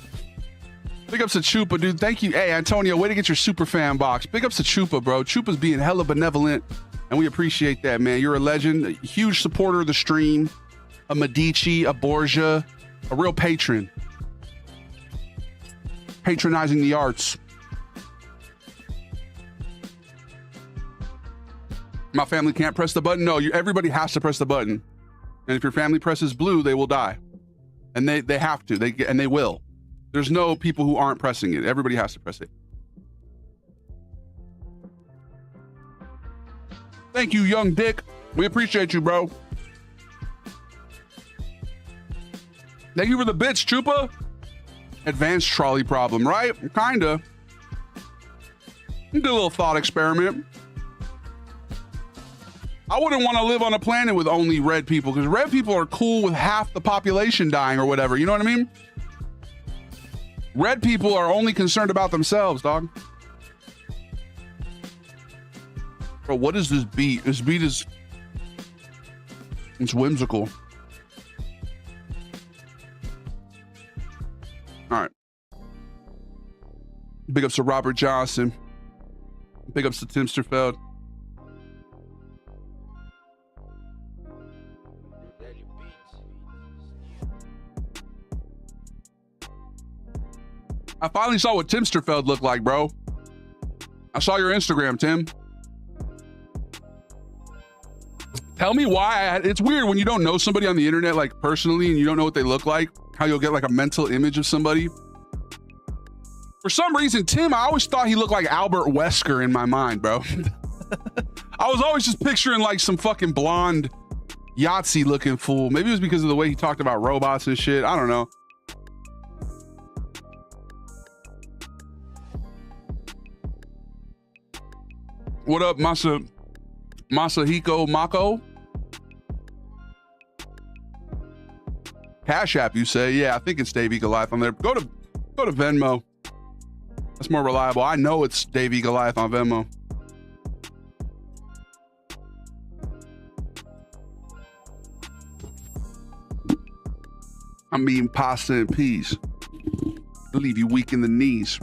Big ups to Chupa, dude. Thank you. Hey, Antonio, way to get your super fan box. Big ups to Chupa, bro. Chupa's being hella benevolent, and we appreciate that, man. You're a legend, a huge supporter of the stream, a Medici, a Borgia, a real patron. Patronizing the arts. My family can't press the button. No, everybody has to press the button. And if your family presses blue, they will die. And they have to. They will. There's no people who aren't pressing it. Everybody has to press it. Thank you, young Dick. We appreciate you, bro. Thank you for the bits, Chupa. Advanced trolley problem, right? Kinda. Do a little thought experiment. I wouldn't want to live on a planet with only red people, because red people are cool with half the population dying or whatever. You know what I mean? Red people are only concerned about themselves, dog. Bro, what is this beat? This beat is... it's whimsical. All right. Big ups to Robert Johnson. Big ups to Timsterfeld. I finally saw what Timsterfeld looked like, bro. I saw your Instagram, Tim. Tell me why. It's weird when you don't know somebody on the internet, like personally, and you don't know what they look like, how you'll get like a mental image of somebody. For some reason, Tim, I always thought he looked like Albert Wesker in my mind, bro. I was always just picturing like some fucking blonde Yahtzee looking fool. Maybe it was because of the way he talked about robots and shit. I don't know. What up, Masahiko Mako? Cash App, you say? Yeah, I think it's Davey Goliath on there. Go to Venmo. That's more reliable. I know it's Davey Goliath on Venmo. I'm eating pasta and peas. It'll leave you weak in the knees.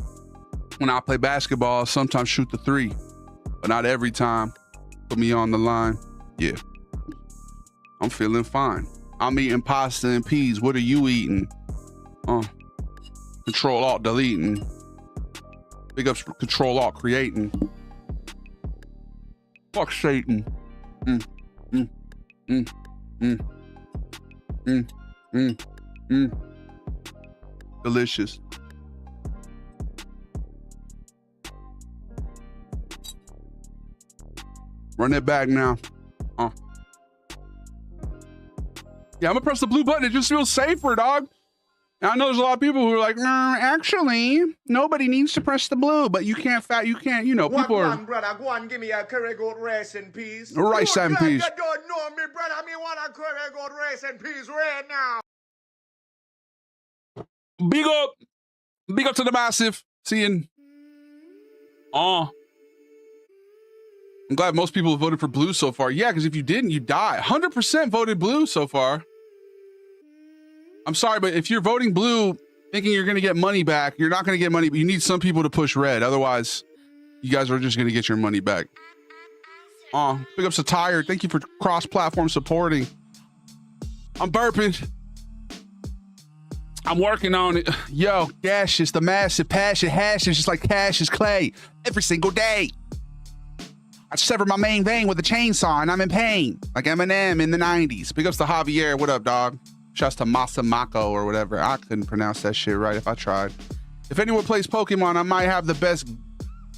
When I play basketball, I sometimes shoot the three, but not every time. Put me on the line. Yeah. I'm feeling fine. I'm eating pasta and peas. What are you eating? Control Alt deleting. Big ups for Control Alt creating. Fuck Satan. Delicious. Run it back now. Yeah, I'm gonna press the blue button. It just feels safer, dog. And I know there's a lot of people who are like, actually, nobody needs to press the blue, but you can't, you know, people are. Brother, go and give me a curry goat rice and peas. Rice and peas. You don't know me, brother. Me want a curry goat rice and peas right now. Big up to the massive. Seeing. I'm glad most people have voted for blue so far. Yeah, because if you didn't, you die. 100% voted blue so far. I'm sorry, but if you're voting blue thinking you're going to get money back, you're not going to get money, but you need some people to push red. Otherwise, you guys are just going to get your money back. Big ups to Tired. Thank you for cross-platform supporting. I'm burping. I'm working on it. Yo, Dash is the massive passion. Hash is just like cash is clay. Every single day. I severed my main vein with a chainsaw and I'm in pain. Like Eminem in the 90s. Big ups to Javier. What up, dog? Shouts to Masamako or whatever. I couldn't pronounce that shit right if I tried. If anyone plays Pokemon, I might have the best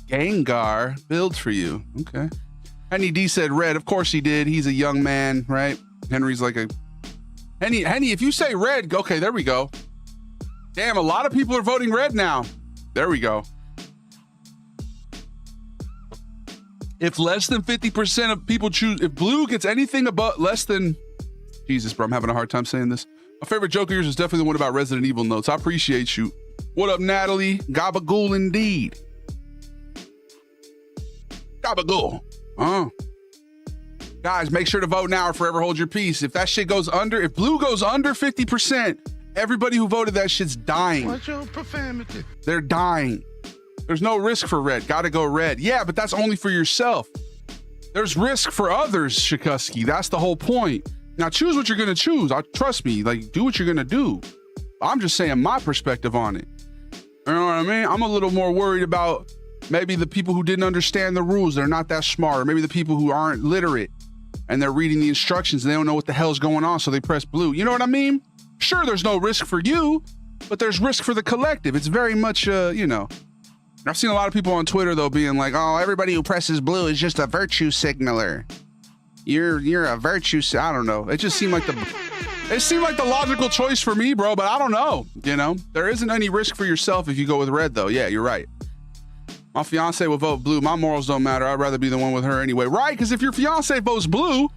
Gengar build for you. Okay. Henry D said red. Of course he did. He's a young man, right? Henry's like a Henny, if you say red, okay, there we go. Damn, a lot of people are voting red now. There we go. If less than 50% of people choose, if blue gets anything about less than, Jesus, bro, I'm having a hard time saying this. My favorite joke of yours is definitely the one about Resident Evil notes. I appreciate you. What up, Natalie? Gabagool indeed. Gabagool. Guys, make sure to vote now or forever hold your peace. If that shit goes under, if blue goes under 50%, everybody who voted that shit's dying. What's your profanity? They're dying. There's no risk for red. Gotta go red. Yeah, but that's only for yourself. There's risk for others, Shikuski. That's the whole point. Now choose what you're gonna choose. Trust me, like do what you're gonna do. I'm just saying my perspective on it. You know what I mean? I'm a little more worried about maybe the people who didn't understand the rules. They're not that smart. Or maybe the people who aren't literate and they're reading the instructions and they don't know what the hell's going on, so they press blue. You know what I mean? Sure, there's no risk for you, but there's risk for the collective. It's very much, you know. I've seen a lot of people on Twitter, though, being like, oh, everybody who presses blue is just a virtue signaler. You're a virtue, I don't know. It just seemed like the logical choice for me, bro, but I don't know, you know? There isn't any risk for yourself if you go with red, though. Yeah, you're right. My fiance will vote blue. My morals don't matter. I'd rather be the one with her anyway. Right, because if your fiance votes blue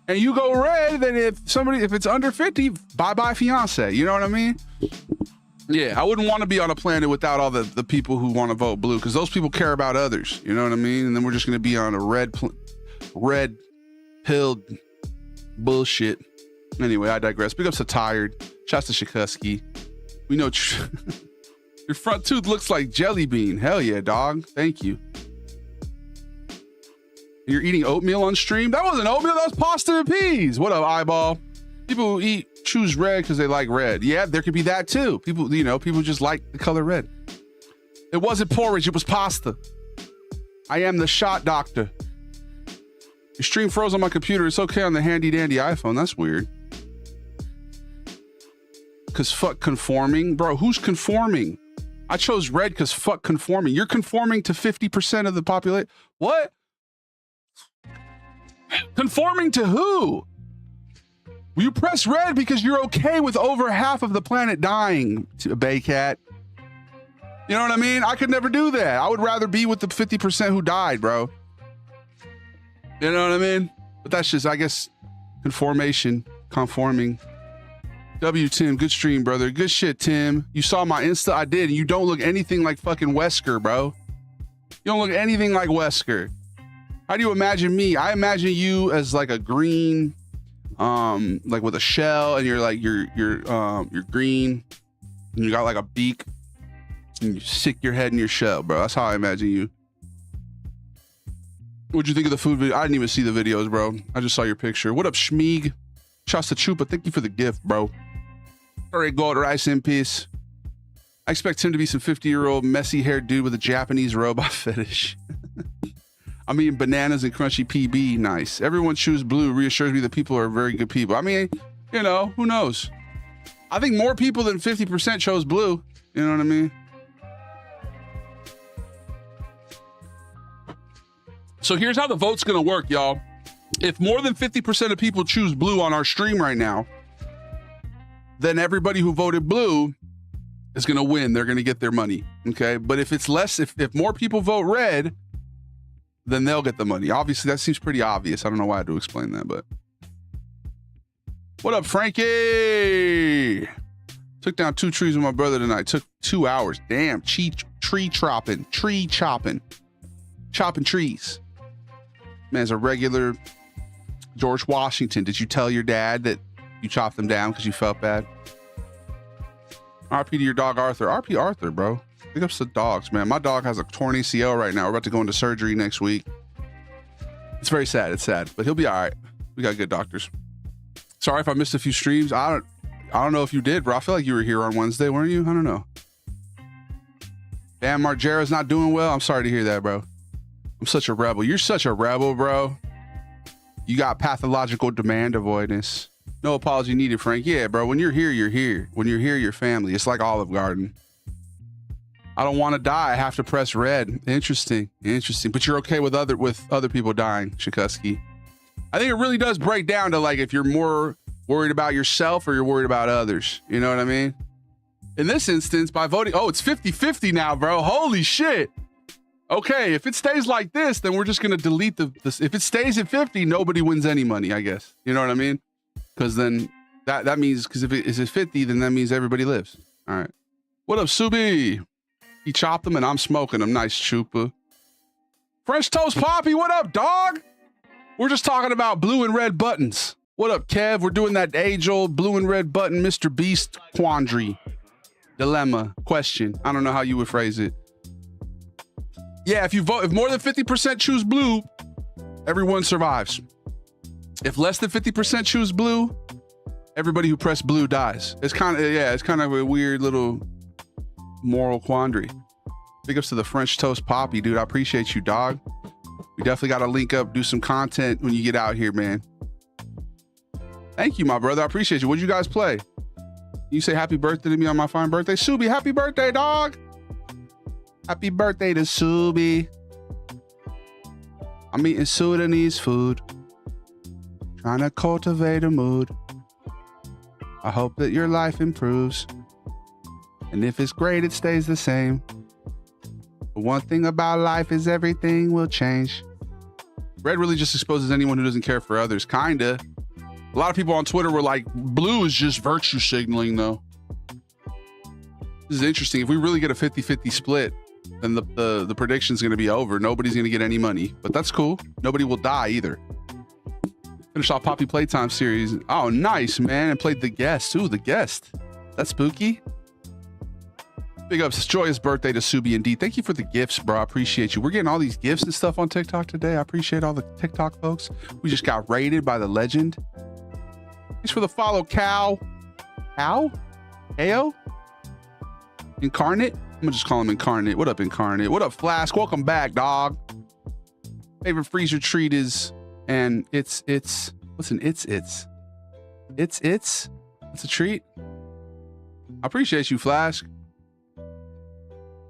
and you go red, then if it's under 50, bye-bye fiance. You know what I mean? Yeah, I wouldn't want to be on a planet without all the people who want to vote blue, because those people care about others. You know what I mean? And then we're just going to be on a red-pilled bullshit. Anyway, I digress. Big ups to Tired. Shouts to Shikuski. We know your front tooth looks like jelly bean. Hell yeah, dog. Thank you. You're eating oatmeal on stream? That wasn't oatmeal. That was pasta and peas. What up, eyeball? People who choose red because they like red. Yeah, there could be that too. People, you know, people just like the color red. It wasn't porridge, it was pasta. I am the shot doctor. Your stream froze on my computer. It's okay on the handy dandy iPhone. That's weird. Cause fuck conforming. Bro, who's conforming? I chose red because fuck conforming. You're conforming to 50% of the population. What? Conforming to who? Will you press red because you're okay with over half of the planet dying, Baycat? You know what I mean? I could never do that. I would rather be with the 50% who died, bro. You know what I mean? But that's just, I guess, conforming. W, Tim, good stream, brother. Good shit, Tim. You saw my Insta? I did. And you don't look anything like fucking Wesker, bro. You don't look anything like Wesker. How do you imagine me? I imagine you as like a green, like with a shell, and you're like you're green, and you got like a beak, and you stick your head in your shell, bro. That's how I imagine you. What'd you think of the food video? I didn't even see the videos, bro. I just saw your picture. What up, Schmeeg? Shouts to Chupa. Thank you for the gift, bro. All right, gold rice in peace. I expect him to be some 50-year-old messy haired dude with a Japanese robot fetish. I'm eating bananas and crunchy PB. Nice. Everyone choose blue reassures me that people are very good people. I mean, you know, who knows? I think more people than 50% chose blue. You know what I mean? So here's how the vote's going to work, y'all. If more than 50% of people choose blue on our stream right now, then everybody who voted blue is going to win. They're going to get their money. Okay. But if it's less, if more people vote red, then they'll get the money. Obviously, that seems pretty obvious. I don't know why I had to explain that, but. What up, Frankie? Took down 2 trees with my brother tonight. Took 2 hours. Damn, tree chopping. Chopping trees. Man's a regular George Washington. Did you tell your dad that you chopped them down because you felt bad? RP to your dog, Arthur. RP Arthur, bro. Pick up some dogs, man. My dog has a torn ACL right now. We're about to go into surgery next week. It's very sad. It's sad, but he'll be all right. We got good doctors. Sorry if I missed a few streams. I don't know if you did, bro. I feel like you were here on Wednesday, weren't you? I don't know. Damn, Margera's not doing well. I'm sorry to hear that, bro. I'm such a rebel. You're such a rebel, bro. You got pathological demand avoidance. No apology needed, Frank. Yeah, bro. When you're here, you're here. When you're here, you're family. It's like Olive Garden. I don't want to die. I have to press red. Interesting. But you're okay with other people dying, Shikuski. I think it really does break down to like if you're more Worried about yourself or you're worried about others? You know what I mean? In this instance, by voting, oh, it's 50-50 now, bro. Holy shit. Okay, if it stays like this, then we're just going to delete this. If it stays at 50, nobody wins any money, I guess. You know what I mean? Because then that means, because if it is at 50, then that means everybody lives. All right. What up, Subi? He chopped them and I'm smoking them. Nice chupa. French Toast Poppy, what up, dog? We're just talking about blue and red buttons. What up, Kev? We're doing that age-old blue and red button Mr. Beast quandary. Dilemma. Question. I don't know how you would phrase it. Yeah, if more than 50% choose blue, everyone survives. If less than 50% choose blue, everybody who pressed blue dies. It's kind of a weird little moral quandary. Big ups to the French Toast Poppy, dude. I appreciate you, dog. We definitely got to link up, do some content when you get out here, man. Thank you, my brother. I appreciate you. What'd you guys play? You say happy birthday to me on my fine birthday. Subi, happy birthday, dog. Happy birthday to Subi. I'm eating Sudanese food. Trying to cultivate a mood. I hope that your life improves. And if it's great, it stays the same. The one thing about life is everything will change. Red really just exposes anyone who doesn't care for others. Kinda. A lot of people on Twitter were like, blue is just virtue signaling, though. This is interesting. If we really get a 50-50 split, then the prediction's going to be over. Nobody's going to get any money. But that's cool. Nobody will die either. Finished off Poppy Playtime series. Oh, nice, man. And played The Guest. Ooh, The Guest. That's spooky. Big ups. Joyous birthday to Subi and D. Thank you for the gifts, bro. I appreciate you. We're getting all these gifts and stuff on TikTok today. I appreciate all the TikTok folks. We just got raided by the legend. Thanks for the follow, Cal. Cal? Ayo? Incarnate? I'm gonna just call him Incarnate. What up, Incarnate? What up, Flask? Welcome back, dog. Favorite freezer treat is, and it's what's an it's a treat. I appreciate you, Flask.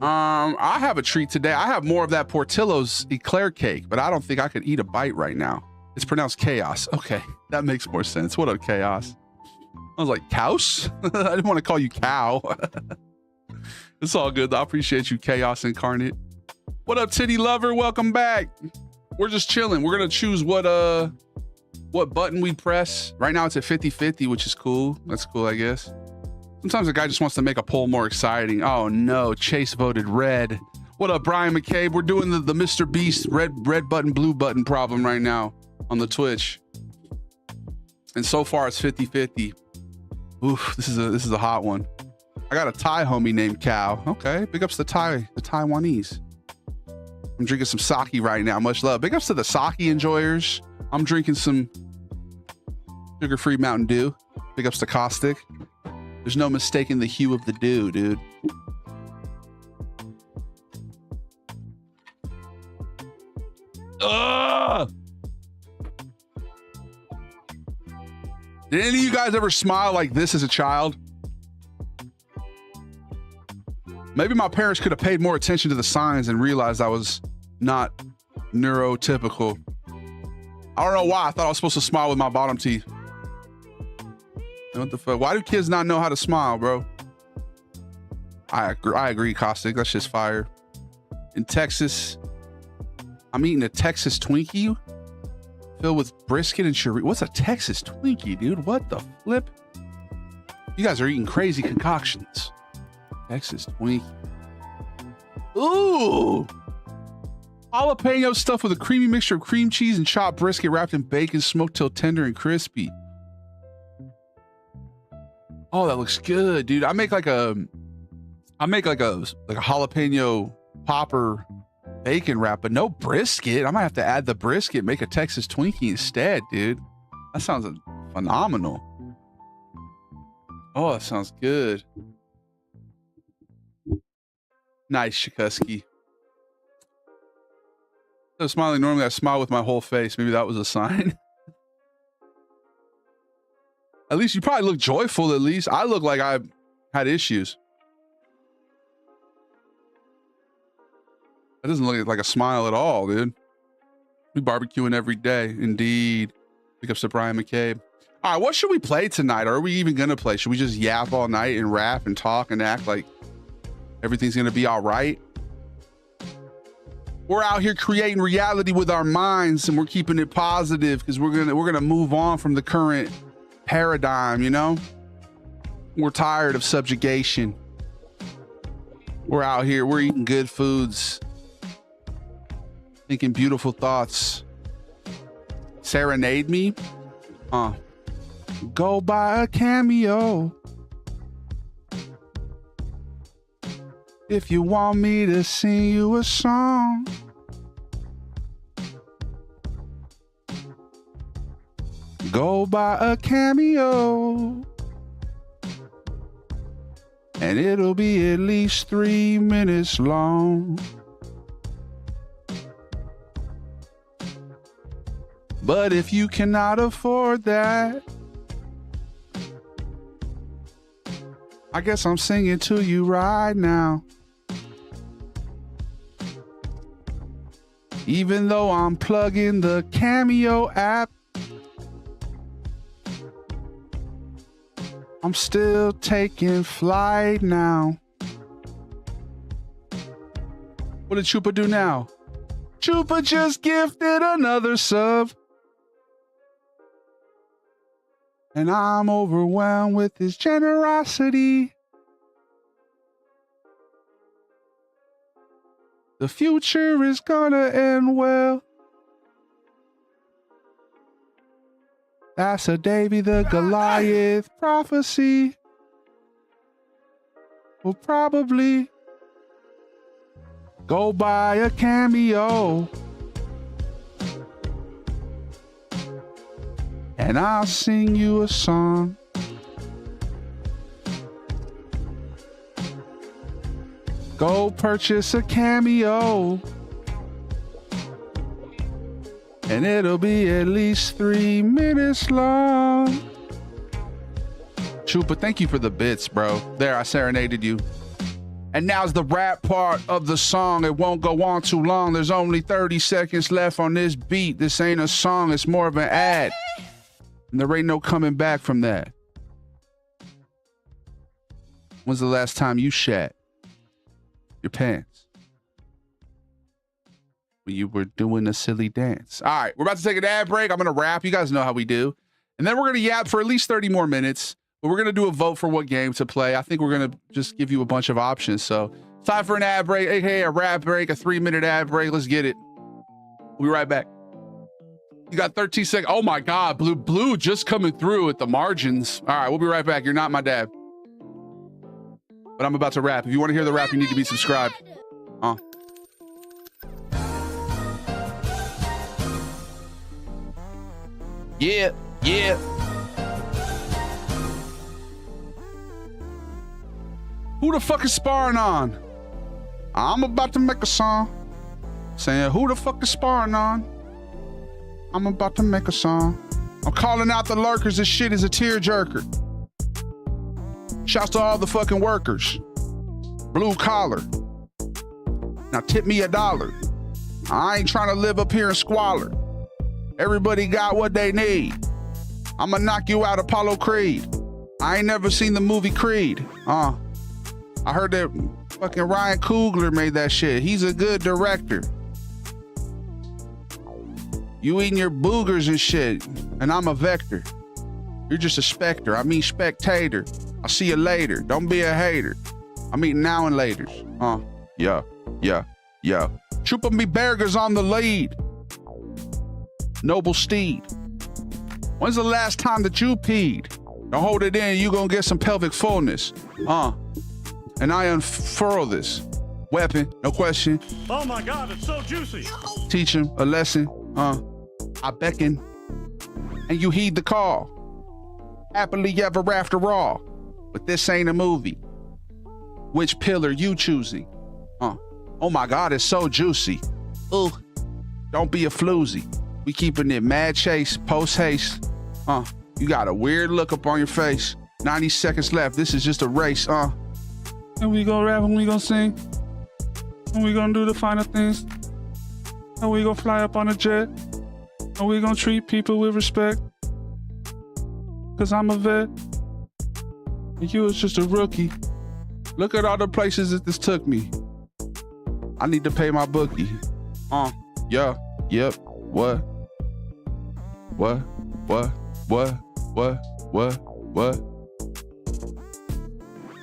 I have a treat today. I have more of that Portillo's eclair cake, but I don't think I could eat a bite right now. It's pronounced chaos. Okay, that makes more sense. What up, chaos? I was like, cows? I didn't want to call you cow. It's all good. I appreciate you, Chaos Incarnate. What up, Titty Lover? Welcome back. We're just chilling. We're gonna choose what button we press. Right now it's at 50-50, which is cool. That's cool, I guess. Sometimes a guy just wants to make a poll more exciting. Oh no, Chase voted red. What up, Brian McCabe? We're doing the Mr. Beast red button, blue button problem right now on the Twitch. And so far it's 50-50. Oof, this is a hot one. I got a Thai homie named Cal. Okay, big ups to the Taiwanese. I'm drinking some sake right now. Much love. Big ups to the sake enjoyers. I'm drinking some sugar-free Mountain Dew. Big ups to Caustic. There's no mistaking the hue of the dew, dude. Ugh! Did any of you guys ever smile like this as a child? Maybe my parents could have paid more attention to the signs and realized I was not neurotypical. I don't know why. I thought I was supposed to smile with my bottom teeth. What the fuck? Why do kids not know how to smile, bro? I agree, Caustic. That's just fire. In Texas, I'm eating a Texas Twinkie filled with brisket and chorizo. What's a Texas Twinkie, dude? What the flip? You guys are eating crazy concoctions. Texas Twinkie. Ooh! Jalapeno stuffed with a creamy mixture of cream cheese and chopped brisket wrapped in bacon, smoked till tender and crispy. Oh, that looks good, dude. I make like a jalapeno popper bacon wrap, but no brisket. I might have to add the brisket, make a Texas Twinkie instead, dude. That sounds phenomenal. Oh, that sounds good. Nice, Shikuski. So smiling, normally I smile with my whole face. Maybe that was a sign. At least you probably look joyful, at least. I look like I had issues. That doesn't look like a smile at all, dude. We barbecuing every day. Indeed. Pick up to Brian McCabe. All right, what should we play tonight? Or are we even gonna play? Should we just yap all night and rap and talk and act like everything's gonna be all right? We're out here creating reality with our minds, and we're keeping it positive because we're gonna move on from the current paradigm, you know? We're tired of subjugation. We're out here, we're eating good foods, thinking beautiful thoughts. Serenade me? Go buy a cameo if you want me to sing you a song. Go buy a cameo and it'll be at least 3 minutes long. But if you cannot afford that, I guess I'm singing to you right now. Even though I'm plugging the Cameo app, I'm still taking flight now. What did Chupa do now? Chupa just gifted another sub. And I'm overwhelmed with his generosity. The future is gonna end well. That's a Davy the Goliath prophecy. We'll probably go buy a cameo. And I'll sing you a song. Go purchase a cameo. And it'll be at least 3 minutes long. Chupa, thank you for the bits, bro. There, I serenaded you. And now's the rap part of the song. It won't go on too long. There's only 30 seconds left on this beat. This ain't a song, it's more of an ad. And there ain't no coming back from that. When's the last time you shat your pants? When you were doing a silly dance. All right, we're about to take an ad break. I'm going to rap. You guys know how we do. And then we're going to yap for at least 30 more minutes. But we're going to do a vote for what game to play. I think we're going to just give you a bunch of options. So time for an ad break, aka a rap break, a 3-minute ad break. Let's get it. We'll be right back. You got 13 seconds. Oh my God, blue just coming through at the margins. All right, we'll be right back. You're not my dad. But I'm about to rap. If you want to hear the rap, you need to be subscribed. Yeah. Who the fuck is sparring on? I'm about to make a song. Saying, who the fuck is sparring on? I'm about to make a song. I'm calling out the lurkers. This shit is a tearjerker. Shouts to all the fucking workers. Blue collar. Now tip me $1. I ain't trying to live up here in squalor. Everybody got what they need. I'ma knock you out, Apollo Creed. I ain't never seen the movie Creed. I heard that fucking Ryan Coogler made that shit. He's a good director. You eating your boogers and shit, and I'm a vector. You're just a specter. I mean spectator. I'll see you later. Don't be a hater. I'm eating now and laters. Yeah. Chupa me burgers on the lead. Noble steed. When's the last time that you peed? Don't hold it in, you gonna get some pelvic fullness. And I unfurl this weapon, no question. Oh my God, it's so juicy. Teach him a lesson. I beckon, and you heed the call. Happily ever after all. But this ain't a movie. Which pill are you choosing? Oh my God, it's so juicy. Ooh, don't be a floozy. We keeping it mad chase, post haste. You got a weird look up on your face. 90 seconds left. This is just a race. And we gonna rap and we gonna sing. And we gonna do the final things. And we gonna fly up on a jet. And we gonna treat people with respect. because I'm a vet. And you was just a rookie. Look at all the places that this took me. I need to pay my bookie. Yeah, yep, what?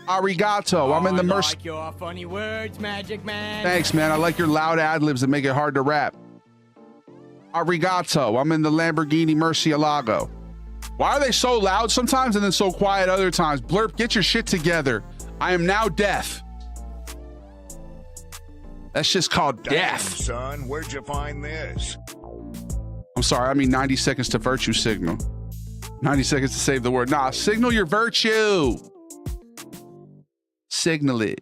Arigato, I'm in the mercy. Like your funny words, Magic Man. Thanks, man. I like your loud ad-libs that make it hard to rap. Arigato, I'm in the Lamborghini Murcielago. Why are they so loud sometimes and then so quiet other times? Blurp, get your shit together. I am now deaf. That's just called deaf. Damn, son, where'd you find this? I'm sorry, I mean 90 seconds to virtue signal. 90 seconds to save the word. Nah, signal your virtue. Signal it.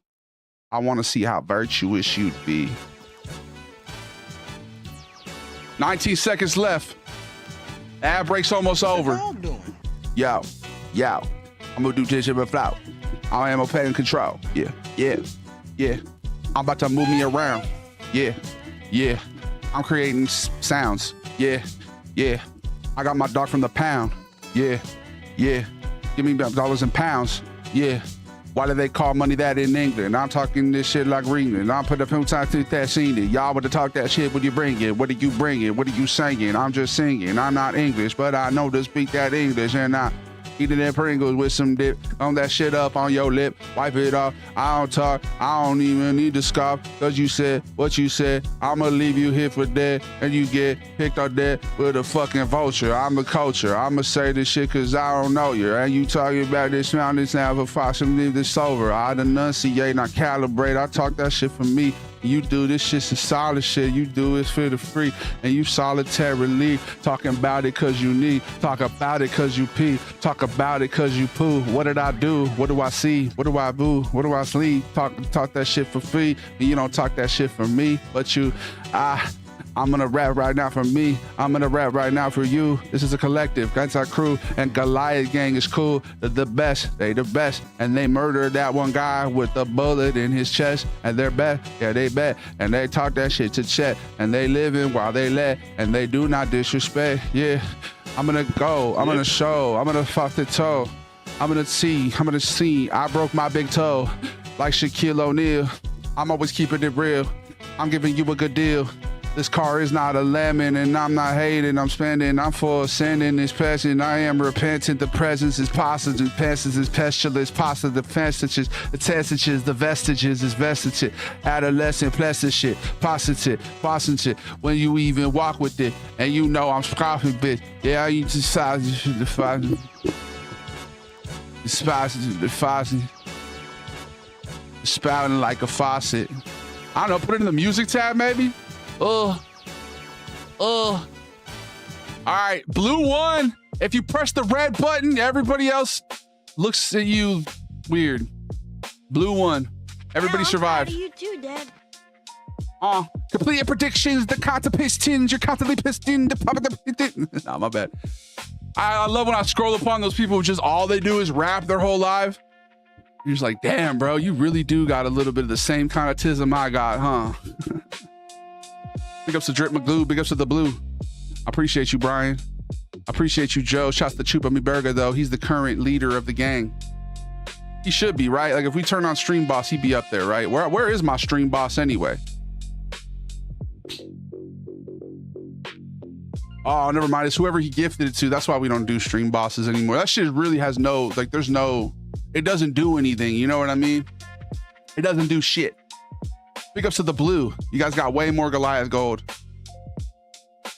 I want to see how virtuous you'd be. 19 seconds left. Ad break's almost over. Yo. I'm gonna do this shit with flow. I am a pain control. Yeah. I'm about to move me around. Yeah. I'm creating sounds. Yeah. I got my dog from the pound. Yeah. Give me dollars and pounds. Yeah. Why do they call money that in England? I'm talking this shit like Greenland. I'm put a few times to that scene. Y'all want to talk that shit when you bring it. What are you bringing? What are you singing? I'm just singing. I'm not English, but I know to speak that English, and I eating them Pringles with some dip. On that shit up on your lip. Wipe it off. I don't talk. I don't even need to scoff. Cause you said what you said. I'ma leave you here for dead. And you get picked up dead with a fucking vulture. I'm a culture. I'ma say this shit cause I don't know you. And you talking about this round this now for Fox and leave this over. I enunciate and I calibrate. I talk that shit for me. You do this shit some solid shit. You do it for the free. And you solitarily talking about it cause you need. Talk about it cause you pee. Talk about it cause you poo. What did I do? What do I see? What do I boo? What do I sleep? Talk that shit for free. And you don't talk that shit for me. But I'm gonna rap right now for me. I'm gonna rap right now for you. This is a collective. That's our crew. And Goliath gang is cool. They're the best. They the best. And they murdered that one guy with a bullet in his chest. And they're bad. Yeah, they bad. And they talk that shit to Chet. And they living while they let. And they do not disrespect. Yeah. I'm gonna go. I'm gonna show. I'm gonna fuck the toe. I'm gonna see. I'm gonna see. I broke my big toe. Like Shaquille O'Neal. I'm always keeping it real. I'm giving you a good deal. This car is not a lemon, and I'm not hating. I'm spending. I'm for sending this passion. I am repentant. The presence is positive. Passes is pestilence. Positive defenses. The testages. The vestiges is vestige. Adolescent plastic shit. Positive. When you even walk with it, and you know I'm scoffing, bitch. Yeah, I use the size. The faucet. Spouting like a faucet. I don't know. Put it in the music tab, maybe. All right, blue won. If you press the red button, everybody else looks at you weird. Blue won. Everybody survived. You too, Dad. Complete your predictions. The counter pistons. You're constantly piston. The pop of the. Nah, my bad. I love when I scroll upon those people who just all they do is rap their whole life. You're just like, damn, bro, you really do got a little bit of the same kind of tism I got, huh? Big ups to Drip McGlue. Big ups to the blue. I appreciate you, Brian. I appreciate you, Joe. Shouts to Chupa Mi Burger, though. He's the current leader of the gang. He should be, right? Like, if we turn on Stream Boss, he'd be up there, right? Where is my Stream Boss anyway? Oh, never mind. It's whoever he gifted it to. That's why we don't do Stream Bosses anymore. That shit really has no, like, there's no, it doesn't do anything. You know what I mean? It doesn't do shit. Big ups to the blue. You guys got way more Goliath gold.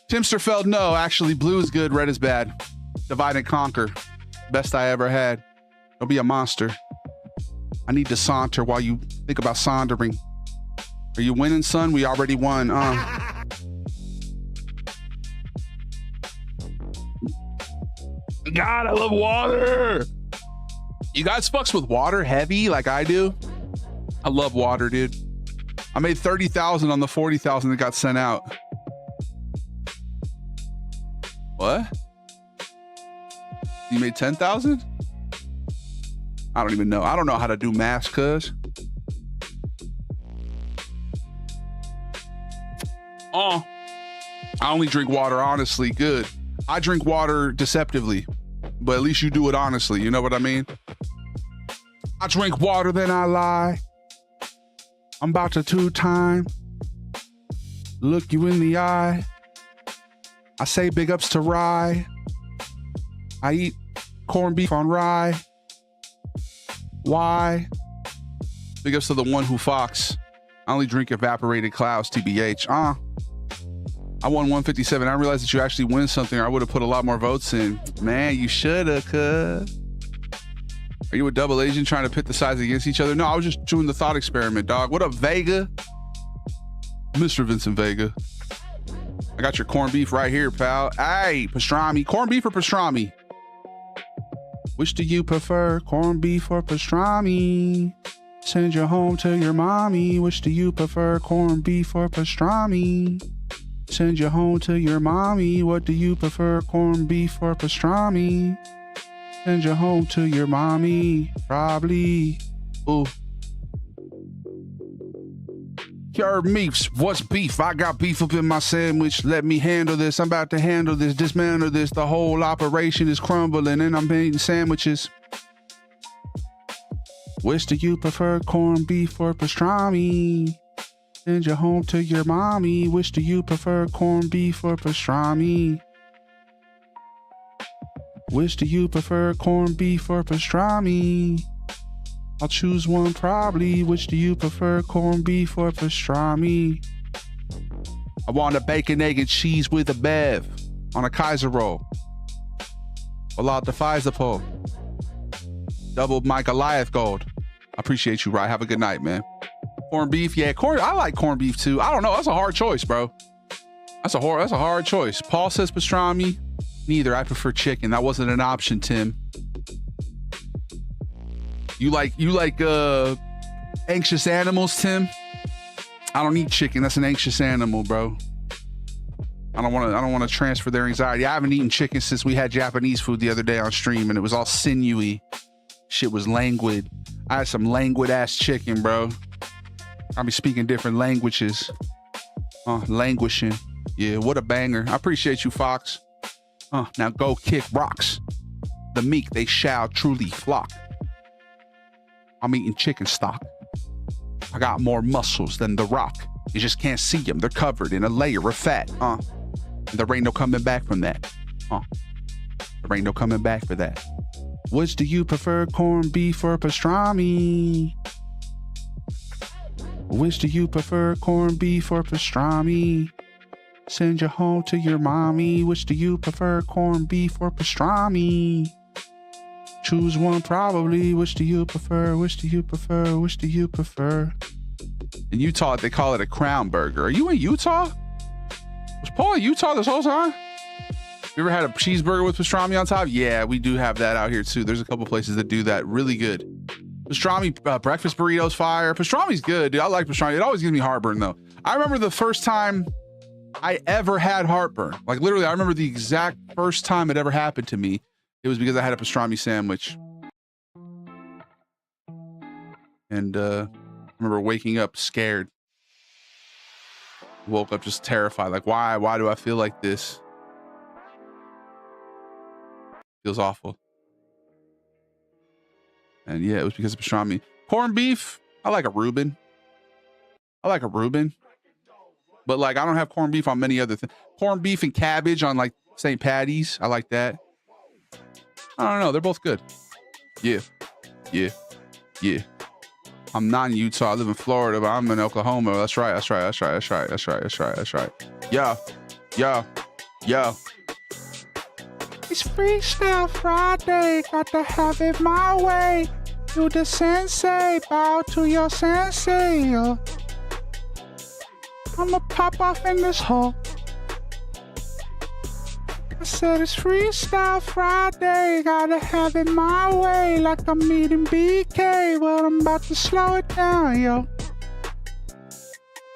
Timsterfeld, no, actually, blue is good, red is bad. Divide and conquer. Best I ever had. Don't be a monster. I need to saunter while you think about saundering. Are you winning, son? We already won. God, I love water. You guys fucks with water heavy like I do? I love water, dude. I made 30,000 on the 40,000 that got sent out. What? You made 10,000? I don't even know. I don't know how to do math, cuz. Oh, I only drink water honestly. Good. I drink water deceptively, but at least you do it honestly. You know what I mean? I drink water, then I lie. I'm about to two-time look you in the eye. I say big ups to rye. I eat corned beef on rye. Why? Big ups to the one who fox. I only drink evaporated clouds, TBH. I won 157. I realized that you actually win something, or I would have put a lot more votes in. Man, you shoulda, cuz. Are you a double agent trying to pit the sides against each other? No, I was just doing the thought experiment, dog. What up, Vega? Mr. Vincent Vega. I got your corned beef right here, pal. Hey, pastrami. Corned beef or pastrami? Which do you prefer, corned beef or pastrami? Send you home to your mommy. Which do you prefer, corned beef or pastrami? Send you home to your mommy. What do you prefer, corned beef or pastrami? Send you home to your mommy. Probably. Ooh. Your meats, what's beef? I got beef up in my sandwich. Let me handle this. I'm about to handle this, dismantle this. The whole operation is crumbling and I'm eating sandwiches. Which do you prefer, corned beef or pastrami? Send you home to your mommy. Which do you prefer, corned beef or pastrami? Which do you prefer, corned beef or pastrami? I'll choose one probably. Which do you prefer, corned beef or pastrami? I want a bacon, egg, and cheese with a bev on a Kaiser roll. Pull out the Pfizer pull. Double my Goliath gold. I appreciate you, Rye. Have a good night, man. Corned beef, yeah, I like corned beef too. I don't know, that's a hard choice, bro. That's a hard choice. Paul says pastrami. Neither. I prefer chicken. That wasn't an option, Tim. You like anxious animals, Tim? I don't eat chicken. That's an anxious animal, bro. I don't want to transfer their anxiety. I haven't eaten chicken since we had Japanese food the other day on stream, and it was all sinewy. Shit was languid. I had some languid ass chicken, bro. I be speaking different languages. Languishing. Yeah, what a banger. I appreciate you, Fox. Now go kick rocks. The meek, they shall truly flock. I'm eating chicken stock. I got more muscles than The Rock. You just can't see them. They're covered in a layer of fat. And there ain't no coming back from that. There ain't no coming back for that. Which do you prefer, corned beef or pastrami? Which do you prefer, corned beef or pastrami? Send you home to your mommy. Which do you prefer, corned beef or pastrami? Choose one probably. Which do you prefer? Which do you prefer? Which do you prefer? In Utah, they call it a crown burger. Are you in Utah? Was Paul in Utah this whole time? You ever had a cheeseburger with pastrami on top? Yeah, we do have that out here too. There's a couple places that do that. Really good. Pastrami breakfast burritos fire. Pastrami's good, dude. I like pastrami. It always gives me heartburn though. I remember the first time I ever had heartburn. Like literally, I remember the exact first time it ever happened to me. It was because I had a pastrami sandwich. And I remember waking up scared. Woke up just terrified. Like, why do I feel like this? Feels awful. And yeah, it was because of pastrami. Corned beef, I like a Reuben. But like, I don't have corned beef on many other things. Corned beef and cabbage on like St. Patty's. I like that. I don't know. They're both good. Yeah. I'm not in Utah. I live in Florida, but I'm in Oklahoma. That's right. Yo. It's Freestyle Friday. Got to have it my way. You the sensei. Bow to your sensei. Yo. I'ma pop off in this hole. I said it's Freestyle Friday, gotta have it my way, like I'm eating BK, but I'm about to slow it down, yo.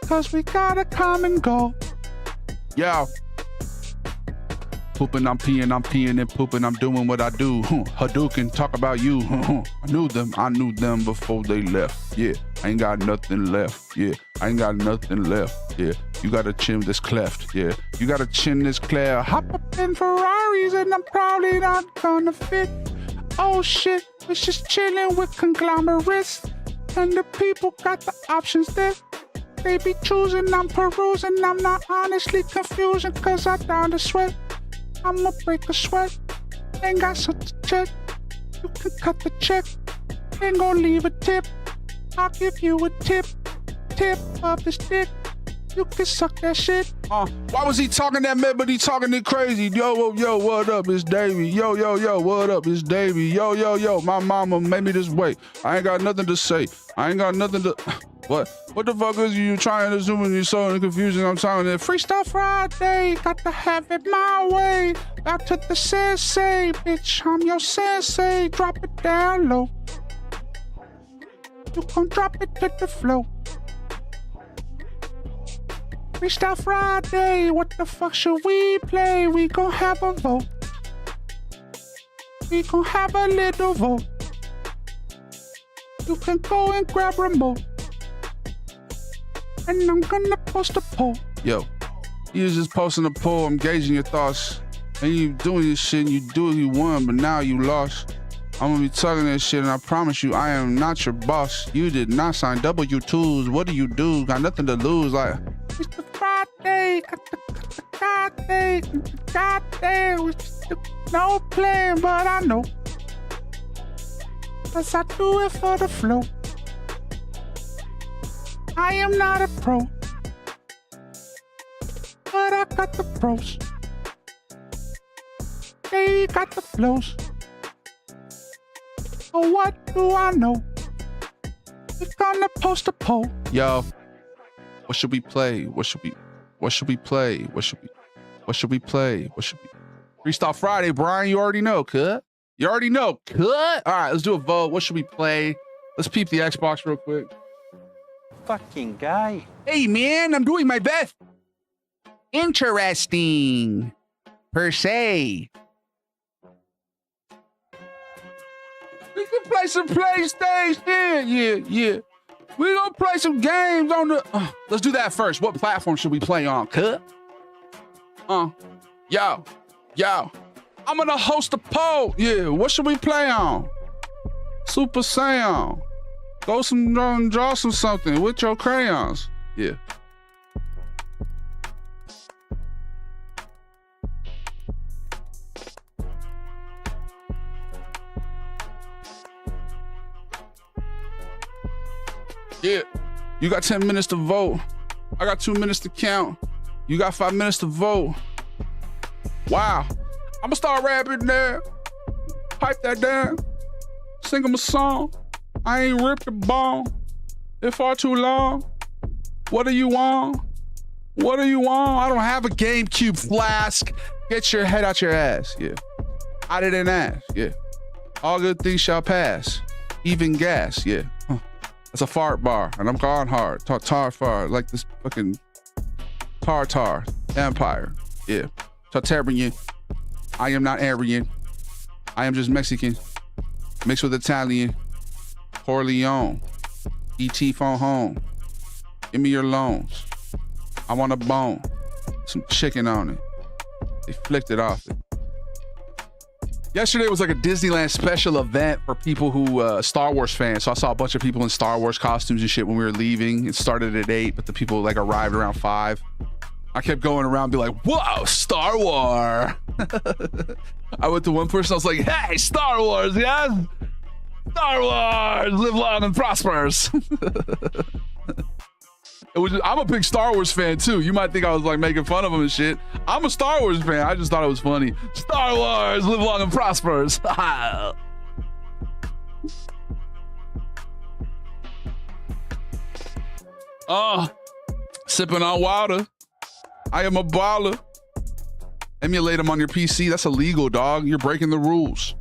Cause we gotta come and go. Yo. Pooping, I'm peeing and pooping, I'm doing what I do. Hadouken, talk about you. I knew them before they left. Yeah, I ain't got nothing left. Yeah, You gotta chin this cleft, yeah. You gotta chin this cleft. Hop up in Ferraris and I'm probably not gonna fit. Oh shit, it's just chilling with conglomerates. And the people got the options there. They be choosing, I'm perusing. I'm not honestly confusing, cause I down to sweat. I'ma break a sweat. Ain't got such a check. You can cut the check. Ain't gonna leave a tip. I'll give you a tip. Tip of this dick. You can suck that shit. Why was he talking that mad, but he talking it crazy? Yo, what up? It's Davey. Yo, what up? It's Davey. Yo, my mama made me this way. I ain't got nothing to say. I ain't got nothing to... What the fuck is you trying to zoom in? You're so confusing. I'm telling you. Freestyle Friday. Got to have it my way. Back to the sensei. Bitch, I'm your sensei. Drop it down low. You gon' drop it to the flow. Freestyle Friday, what the fuck should we play? We gon' have a vote. We gon' have a little vote. You can go and grab remote. And I'm gonna post a poll. Yo, you was just posting a poll. I'm gauging your thoughts. And you doing this shit and you do it, you won, but now you lost. I'm gonna be talking that shit, and I promise you, I am not your boss. You did not sign W-2s. What do you do? Got nothing to lose. Like, it's the Friday, no plan, but I know. Cause I do it for the flow. I am not a pro, but I got the pros. They got the flows. Oh, what do I know? We're gonna post a poll. Yo, what should we play? What should we play? Freestyle Friday, Brian, you already know, cut. You already know, cut. All right, let's do a vote. What should we play? Let's peep the Xbox real quick. Fucking guy. Hey, man, I'm doing my best. Interesting, per se. We can play some PlayStation. Yeah. We gonna play some games on the... let's do that first. What platform should we play on, cut? Yo. I'm gonna host a poll. Yeah, what should we play on? Super Saiyan. Go draw something with your crayons. Yeah. Yeah, you got 10 minutes to vote. I got 2 minutes to count. You got 5 minutes to vote. Wow. I'm gonna start rapping there. Pipe that down. Sing them a song. I ain't ripped the bone. It far too long. What do you want? I don't have a GameCube flask. Get your head out your ass. Yeah. I didn't ask. Yeah. All good things shall pass. Even gas. Yeah. It's a fart bar, and I'm gone hard. Tar like this fucking Tartar Empire. Yeah. Tartarian. I am not Aryan. I am just Mexican. Mixed with Italian. Corleone. ET phone home. Give me your loans. I want a bone. Some chicken on it. They flicked it off it. Yesterday was like a Disneyland special event for people who, Star Wars fans. So I saw a bunch of people in Star Wars costumes and shit when we were leaving. It started at 8, but the people like arrived around 5. I kept going around and be like, whoa, Star Wars. I went to one person, I was like, hey, Star Wars, yes? Star Wars, live long and prospers. I'm a big Star Wars fan too. You might think I was like making fun of him and shit. I'm a Star Wars fan. I just thought it was funny. Star Wars, live long and prospers. Sipping on water. I am a baller. Emulate them on your PC. That's illegal, dog. You're breaking the rules.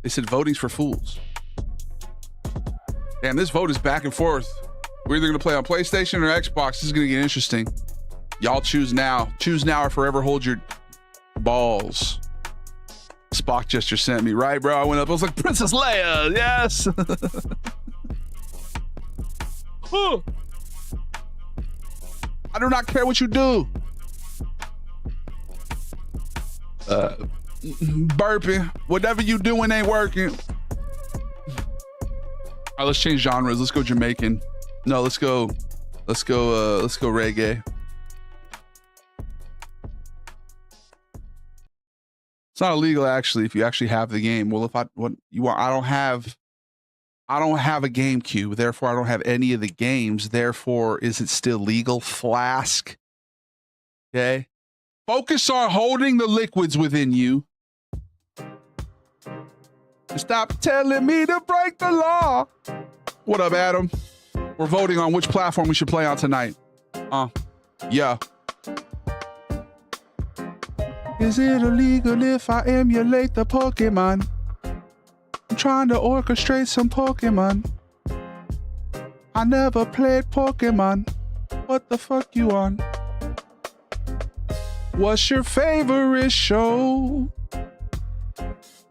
They said voting's for fools. Damn, this vote is back and forth. We're either gonna play on PlayStation or Xbox. This is gonna get interesting. Y'all choose now. Choose now or forever hold your balls. Spock gesture sent me, right, bro? I went up, I was like, Princess Leia, yes. I do not care what you do. Burping. Whatever you doing ain't working. All right, let's change genres. Let's go Jamaican. No, let's go reggae. It's not illegal actually if you actually have the game. Well, if I don't have a GameCube, therefore I don't have any of the games. Therefore, is it still legal? Flask. Okay. Focus on holding the liquids within you. Stop telling me to break the law. What up, Adam? We're voting on which platform we should play on tonight. Yeah. Is it illegal if I emulate the Pokemon? I'm trying to orchestrate some Pokemon. I never played Pokemon. What the fuck you on? What's your favorite show?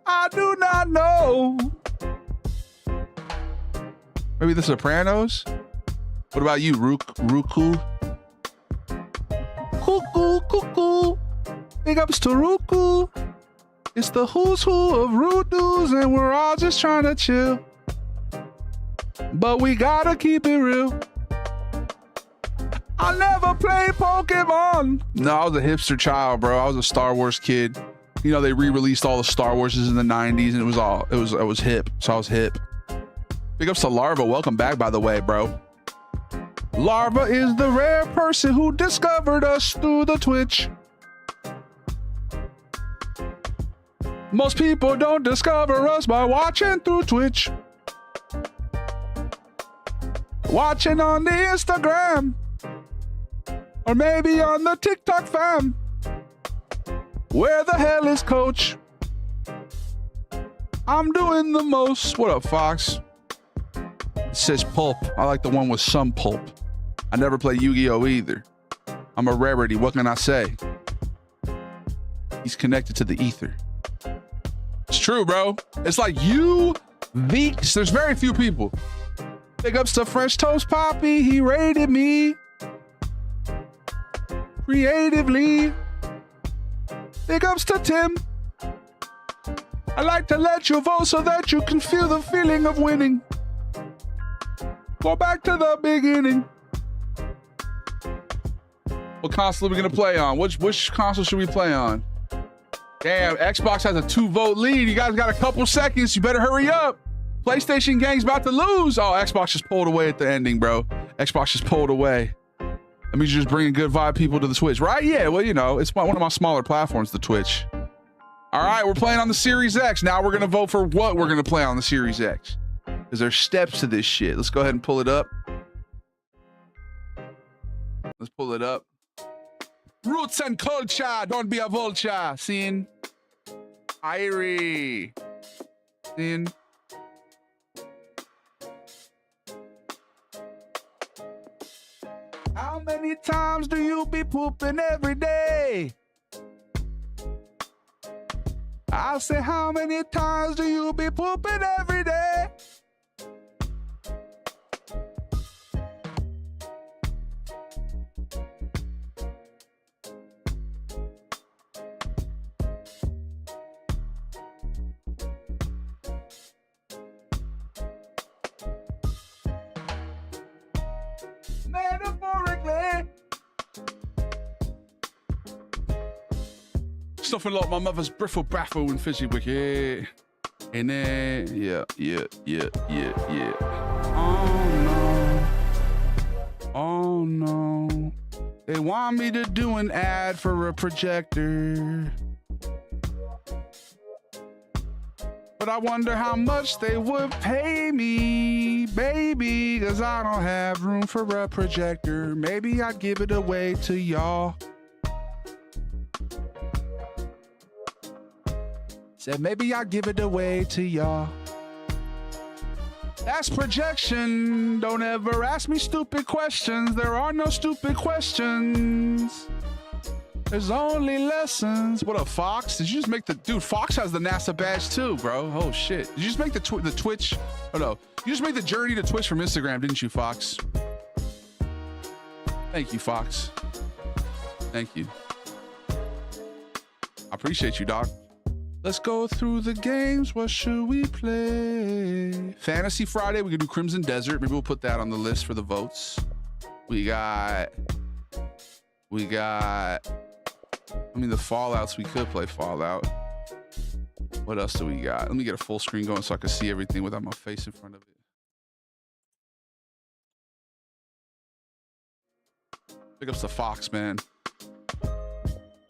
I do not know. Maybe The Sopranos? What about you, Ruku? Cuckoo. Big ups to Ruku. It's the who's who of rude dudes, and we're all just trying to chill. But we gotta keep it real. I never played Pokemon. No, I was a hipster child, bro. I was a Star Wars kid. You know, they re-released all the Star Warses in the 90s, and I was hip, so I was hip. Big ups to Larva. Welcome back, by the way, bro. Larva is the rare person who discovered us through the Twitch. Most people don't discover us by watching through Twitch. Watching on the Instagram. Or maybe on the TikTok fam. Where the hell is Coach? I'm doing the most. What up, Fox? It says pulp. I like the one with some pulp. I never played Yu-Gi-Oh! Either. I'm a rarity. What can I say? He's connected to the ether. It's true, bro. It's like there's very few people. Big ups to Fresh Toast Poppy. He rated me. Creatively. Big ups to Tim. I like to let you vote so that you can feel the feeling of winning. Go back to the beginning. What console are we gonna play on? Which console should we play on? Damn, Xbox has a 2-vote lead. You guys got a couple seconds. You better hurry up. PlayStation gang's about to lose. Oh, Xbox just pulled away at the ending, bro. Xbox just pulled away. That means you're just bringing good vibe people to the Twitch, right? Yeah, well, you know, it's one of my smaller platforms, the Twitch. All right, we're playing on the Series X. Now we're going to vote for what we're going to play on the Series X. Because there's steps to this shit. Let's go ahead and pull it up. Let's pull it up. Roots and culture, don't be a vulture. Seeing? Irie. Seeing? How many times do you be pooping every day? I say, how many times do you be pooping every day? Metaphorically. Stuffing like my mother's briffle braffle and fizzy wicket. In there, yeah. Oh no. They want me to do an ad for a projector. But I wonder how much they would pay me, baby, cause I don't have room for a projector. Maybe I'd give it away to y'all. Said maybe I'll give it away to y'all. That's projection. Don't ever ask me stupid questions. There are no stupid questions. There's only lessons. What up, Fox? Did you just make the... Dude, Fox has the NASA badge too, bro. Oh, shit. Did you just make the Twitch... Oh, no. You just made the journey to Twitch from Instagram, didn't you, Fox? Thank you, Fox. Thank you. I appreciate you, dog. Let's go through the games. What should we play? Fantasy Friday. We could do Crimson Desert. Maybe we'll put that on the list for the votes. We got, I mean, the Fallouts. We could play Fallout. What else do we got? Let me get a full screen going so I can see everything without my face in front of it. Pick up the Fox, man.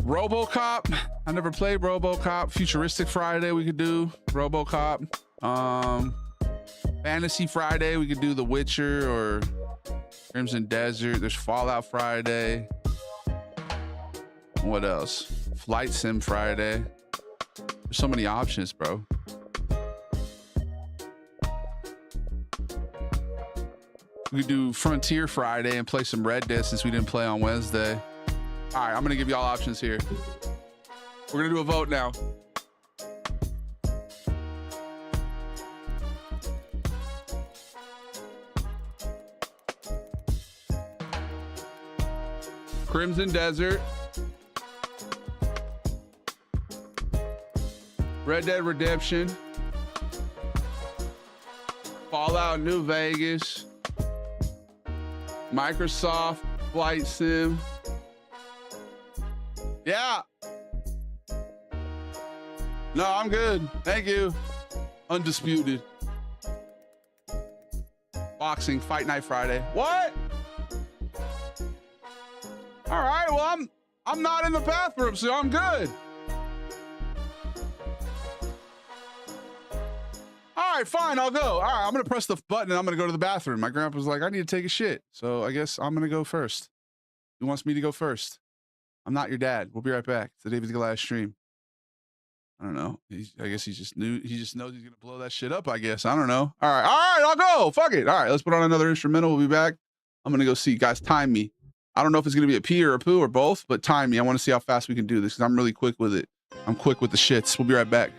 RoboCop. I never played RoboCop. Futuristic Friday we could do RoboCop. Fantasy Friday we could do The Witcher or Crimson Desert. There's Fallout Friday. What else? Flight Sim Friday. There's so many options, bro. We could do Frontier Friday and play some Red Dead since we didn't play on Wednesday. All right, I'm gonna give y'all options here. We're gonna do a vote now. Crimson Desert. Red Dead Redemption. Fallout New Vegas. Microsoft Flight Sim. Yeah. No, I'm good. Thank you. Undisputed. Boxing Fight Night Friday. What? All right. Well, I'm not in the bathroom, so I'm good. All right, fine. I'll go. All right, I'm gonna press the button and I'm gonna go to the bathroom. My grandpa's like, I need to take a shit, so I guess I'm gonna go first. He wants me to go first. I'm not your dad. We'll be right back. It's the David the Goliath stream. I don't know. I guess he just knows he's gonna blow that shit up. I guess I don't know. All right, I'll go. Fuck it. All right, let's put on another instrumental. We'll be back. I'm gonna go see. Guys, time me. I don't know if it's gonna be a pee or a poo or both, but time me. I want to see how fast we can do this because I'm really quick with it. I'm quick with the shits. We'll be right back.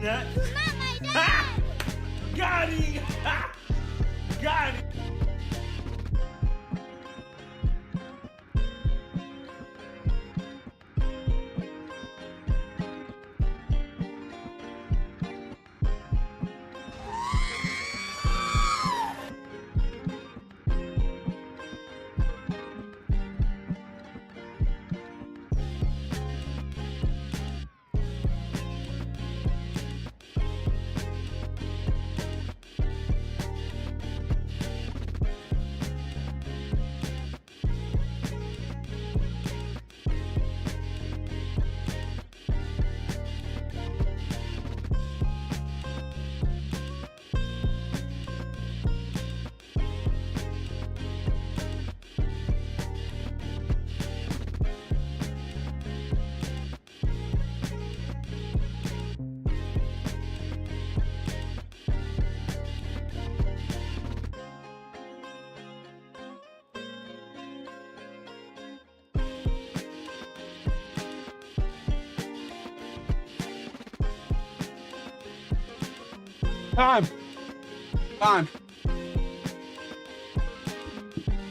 Nuts. Not my dad! Got him! Got him!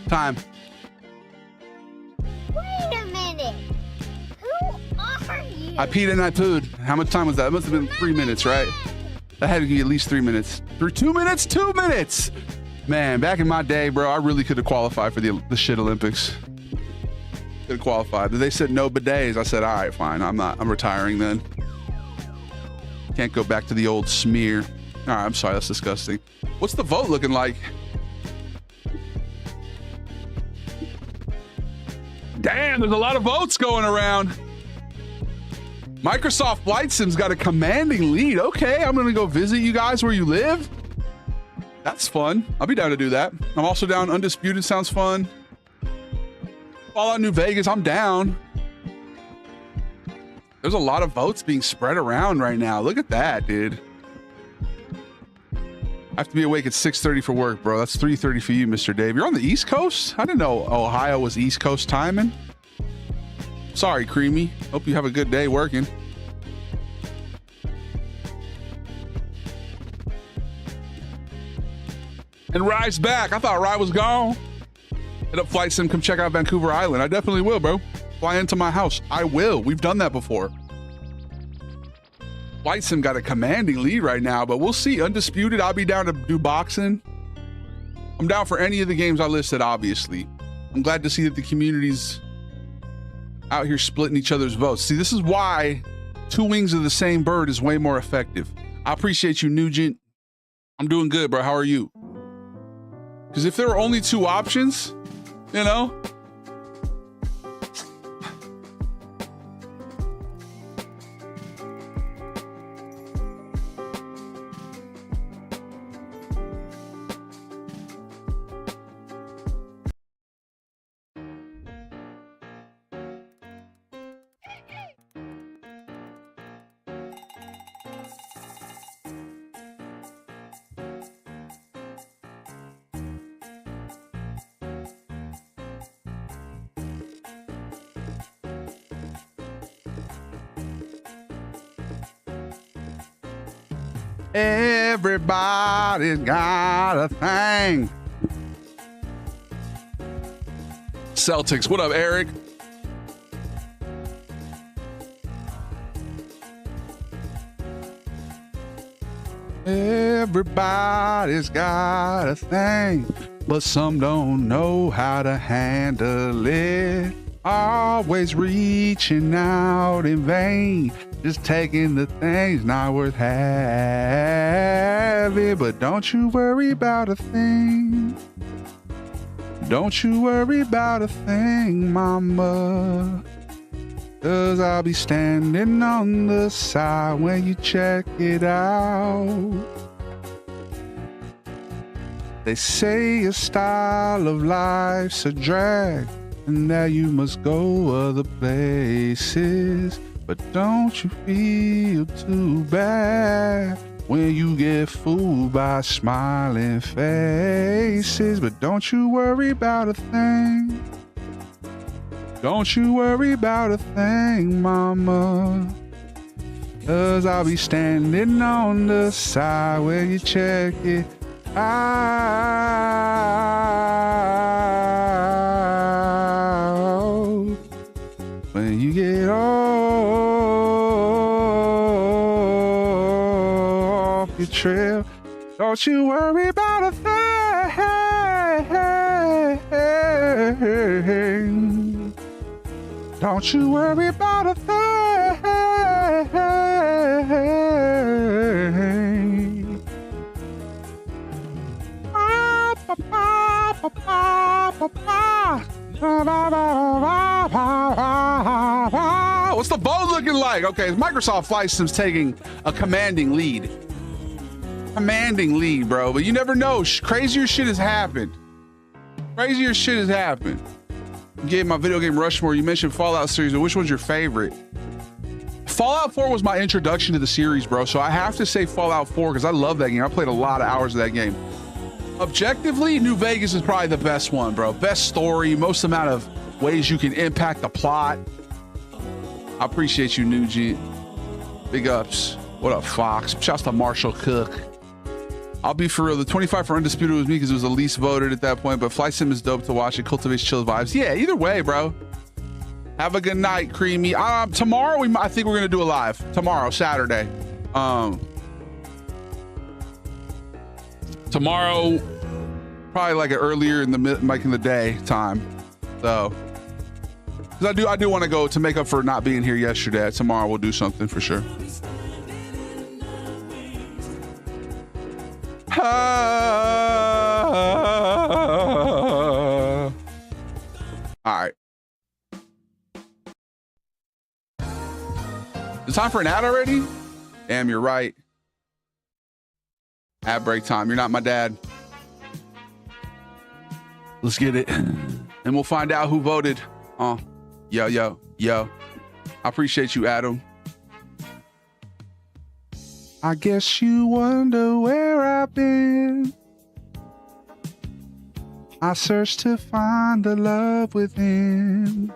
Time. Wait a minute. Who are you? I peed and I pooed. How much time was that? It must have been 3 minutes, right? That had to be at least 3 minutes. 2 minutes? 2 minutes! Man, back in my day, bro, I really could have qualified for the shit Olympics. Could have qualified. They said no bidets. I said, all right, fine. I'm retiring then. Can't go back to the old smear. All right, I'm sorry, that's disgusting. What's the vote looking like? Damn, there's a lot of votes going around. Microsoft Flight Sim's got a commanding lead. Okay, I'm gonna go visit you guys where you live. That's fun. I'll be down to do that. I'm also down. Undisputed sounds fun. Fallout New Vegas, I'm down. There's a lot of votes being spread around right now. Look at that, dude. I have to be awake at 6:30 for work, bro. That's 3:30 for you, Mr. Dave. You're on the East Coast? I didn't know Ohio was East Coast timing. Sorry, Creamy. Hope you have a good day working. And Rye's back. I thought Rye was gone. Hit up Flight Sim. Come check out Vancouver Island. I definitely will, bro. Fly into my house. I will. We've done that before. Flight Sim got a commanding lead right now, but we'll see. Undisputed, I'll be down to do boxing. I'm down for any of the games I listed, obviously. I'm glad to see that the community's out here splitting each other's votes. See, this is why two wings of the same bird is way more effective. I appreciate you, Nugent. I'm doing good, bro. How are you? Because if there were only two options, you know? Everybody's got a thing. Celtics, what up, Eric? Everybody's got a thing, but some don't know how to handle it. Always reaching out in vain, just taking the things not worth having. But don't you worry about a thing. Don't you worry about a thing, mama. 'Cause I'll be standing on the side when you check it out. They say a style of life's a drag, and that you must go other places. But don't you feel too bad when you get fooled by smiling faces. But don't you worry about a thing. Don't you worry about a thing, mama. 'Cause I'll be standing on the side where you check it out. When you get off your trail, don't you worry about a thing. Don't you worry about a thing. What's the boat looking like? Okay, Microsoft Flight Sim's taking a commanding lead. Commanding lead, bro. But you never know. Crazier shit has happened. Crazier shit has happened. You gave my video game Rushmore. You mentioned Fallout series, but which one's your favorite? Fallout 4 was my introduction to the series, bro. So I have to say Fallout 4 because I love that game. I played a lot of hours of that game. Objectively, New Vegas is probably the best one, bro. Best story, most amount of ways you can impact the plot. I appreciate you, Nugent. Big ups. What up, Fox? Shouts to Marshall Cook. I'll be for real. The 25 for Undisputed was me because it was the least voted at that point, but Flight Sim is dope to watch. It cultivates chill vibes. Yeah, either way, bro. Have a good night, Creamy. Tomorrow, I think we're going to do a live. Tomorrow, Saturday. Tomorrow, probably like earlier in the day time. So, because I do want to go to make up for not being here yesterday. Tomorrow we'll do something for sure. All right. It's time for an ad already? Damn, you're right. Ad break time. You're not my dad. Let's get it. And we'll find out who voted. Yo. I appreciate you, Adam. I guess you wonder where I've been. I searched to find the love within.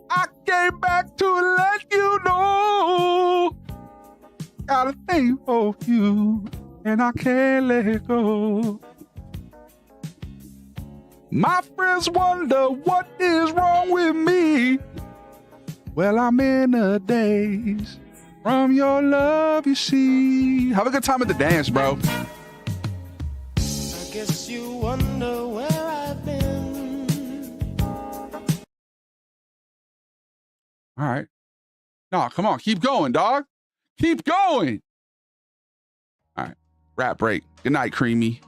I came back to let you know. Got a thing for you, and I can't let it go. My friends wonder what is wrong with me. Well, I'm in a daze from your love, you see. Have a good time at the dance, bro. I guess you wonder where I've been. All right. No, come on. Keep going, dog. Keep going. All right. Rap break. Good night, Creamy.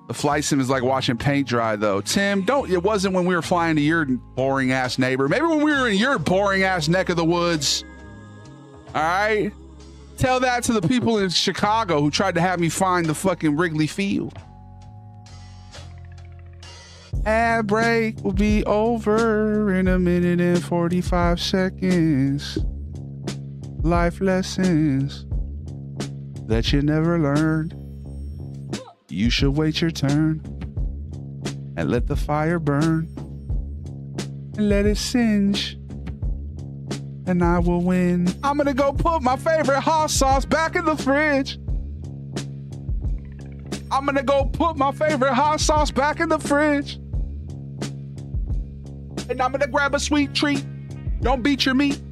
The flight sim is like watching paint dry, though. Tim, it wasn't when we were flying to your boring ass neighbor. Maybe when we were in your boring ass neck of the woods. All right. Tell that to the people in Chicago who tried to have me find the fucking Wrigley Field. Ad break will be over in a minute and 45 seconds. Life lessons that you never learned. You should wait your turn and let the fire burn and let it singe, and I will win. I'm gonna go put my favorite hot sauce back in the fridge. I'm gonna go put my favorite hot sauce back in the fridge, and I'm gonna grab a sweet treat. Don't beat your meat.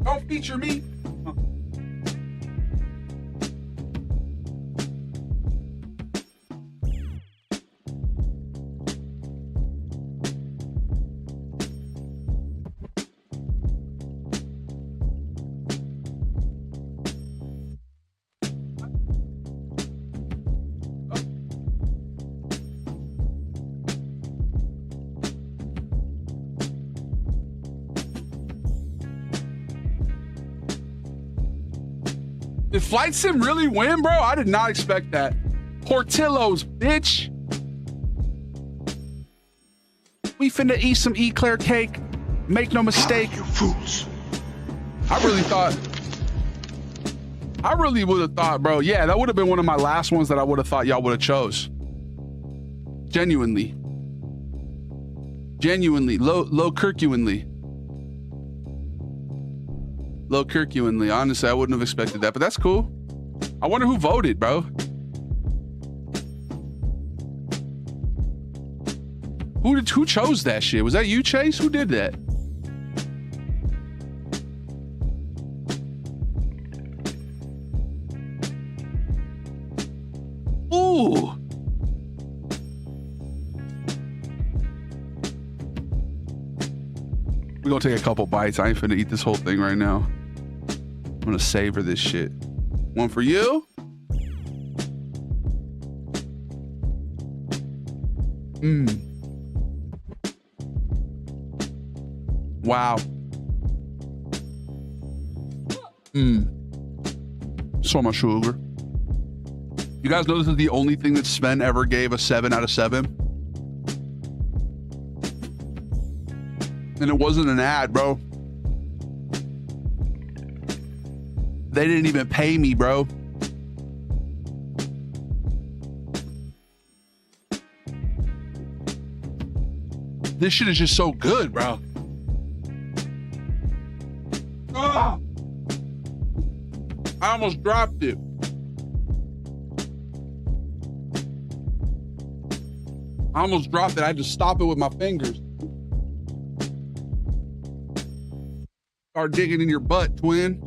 Don't beat your meat. Did Flight Sim really win, bro? I did not expect that. Portillo's, bitch. We finna eat some eclair cake. Make no mistake. You fools. I really would have thought, bro. Yeah, that would have been one of my last ones that I would have thought y'all would have chose. Genuinely. Low Kirkuinly. Honestly, I wouldn't have expected that, but that's cool. I wonder who voted, bro. Who chose that shit? Was that you, Chase? Who did that? Ooh. We're gonna take a couple bites. I ain't finna eat this whole thing right now. I'm gonna savor this shit. One for you. Wow. So much sugar. You guys know this is the only thing that Sven ever gave a 7 out of 7? And it wasn't an ad, bro. They didn't even pay me, bro. This shit is just so good, bro. Ah! I almost dropped it. I had to stop it with my fingers. Start digging in your butt, twin.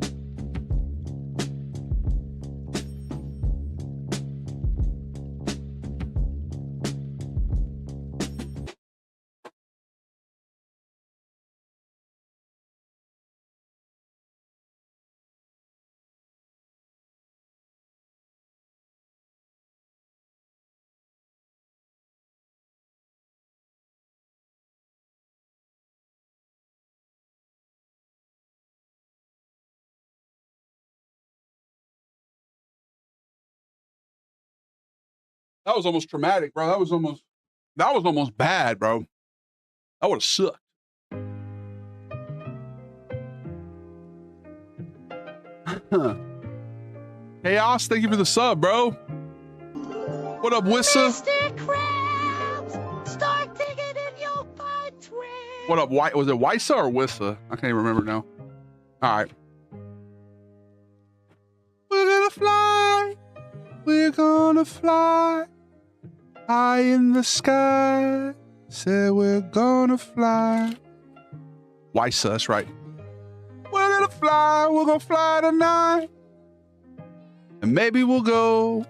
That was almost traumatic, bro. That was almost bad, bro. That would have sucked. Chaos, thank you for the sub, bro. What up, Wissa? Start digging in your fine twin. What up, White? Was it Wissa or Wissa? I can't even remember now. All right. We're gonna fly. We're gonna fly high in the sky. Said we're gonna fly. Wissa, that's right. We're gonna fly. We're gonna fly tonight. And maybe we'll go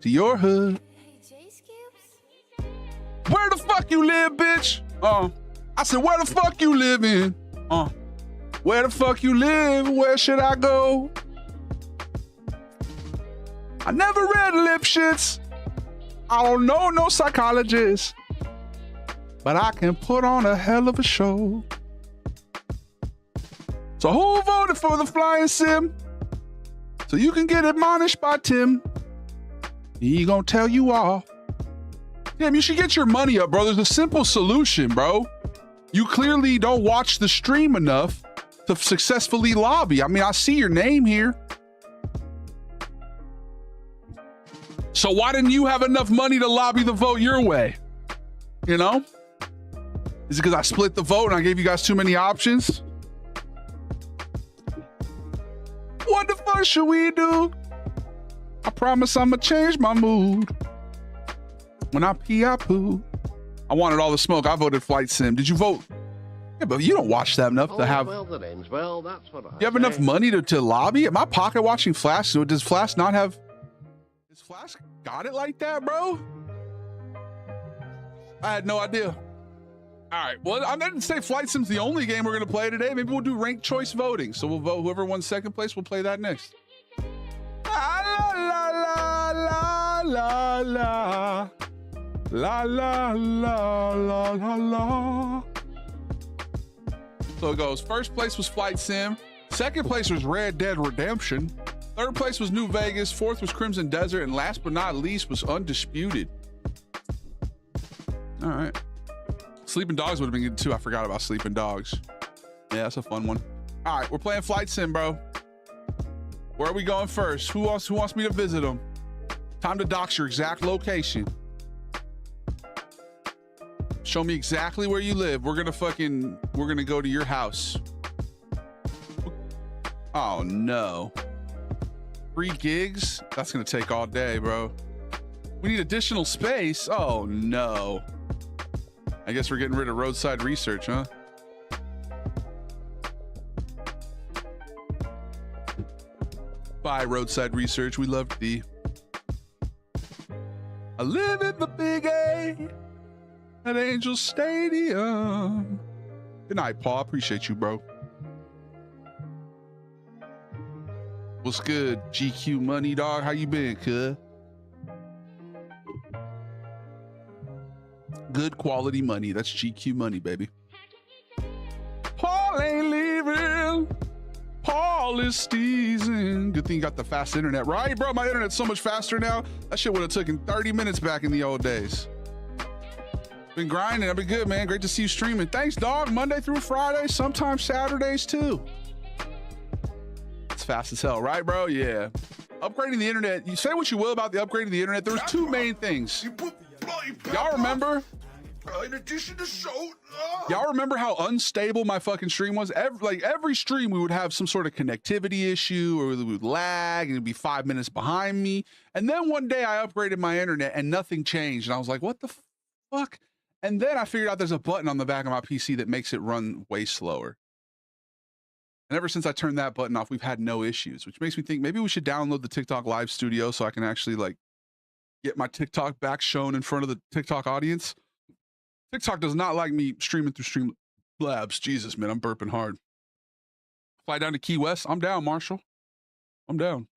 to your hood. Where the fuck you live, bitch? I said, where the fuck you live in? Where the fuck you live? Where should I go? I never read Lipschitz. I don't know no psychologist. But I can put on a hell of a show. So who voted for the flying sim? So you can get admonished by Tim. He gonna tell you all. Tim, you should get your money up, bro. There's a simple solution, bro. You clearly don't watch the stream enough to successfully lobby. I mean, I see your name here. So why didn't you have enough money to lobby the vote your way? You know? Is it because I split the vote and I gave you guys too many options? What the fuck should we do? I promise I'ma change my mood. When I pee, I poo. I wanted all the smoke. I voted Flight Sim. Did you vote? Yeah, but you don't watch that enough to have. Well, that ends well. That's what I You have enough money to lobby? Am I pocket watching Flash? So does Flash not have? Does Flash got it like that, bro? I had no idea. All right. Well, I didn't say Flight Sim's the only game we're gonna play today. Maybe we'll do ranked choice voting. So we'll vote whoever won second place. We'll play that next. La la la la la la. La la la la la la. So it goes. First place was Flight Sim. Second place was Red Dead Redemption. Third place was New Vegas. Fourth was Crimson Desert. And last but not least was Undisputed. All right. Sleeping Dogs would have been good too. I forgot about Sleeping Dogs. Yeah, that's a fun one. All right, we're playing Flight Sim, bro. Where are we going first? Who wants me to visit them? Time to dox your exact location. Show me exactly where you live. We're gonna go to your house. Oh no. 3 gigs? That's gonna take all day, bro. We need additional space. Oh no. I guess we're getting rid of roadside research, huh? Bye, roadside research. We loved thee. I live in the Big A at Angel Stadium. Good night, Paul. Appreciate you, bro. What's good, GQ Money Dog? How you been, cuz? Good quality money. That's GQ money, baby. Paul ain't leaving. Paul is steezing. Good thing you got the fast internet, right, bro? My internet's so much faster now. That shit would have taken 30 minutes back in the old days. Been grinding. I've been good, man. Great to see you streaming. Thanks, dog. Monday through Friday, sometimes Saturdays too. It's fast as hell, right, bro? Yeah. Upgrading the internet. You say what you will about the upgrading the internet. There's two main things. Y'all remember? In addition to show, y'all remember how unstable my fucking stream was? Every stream we would have some sort of connectivity issue or it would lag and it'd be 5 minutes behind me. And then one day I upgraded my internet and nothing changed. And I was like, what the fuck? And then I figured out there's a button on the back of my PC that makes it run way slower. And ever since I turned that button off, we've had no issues, which makes me think maybe we should download the TikTok live studio so I can actually like get my TikTok back shown in front of the TikTok audience. TikTok does not like me streaming through Streamlabs. Jesus, man, I'm burping hard. Fly down to Key West. I'm down, Marshall. I'm down.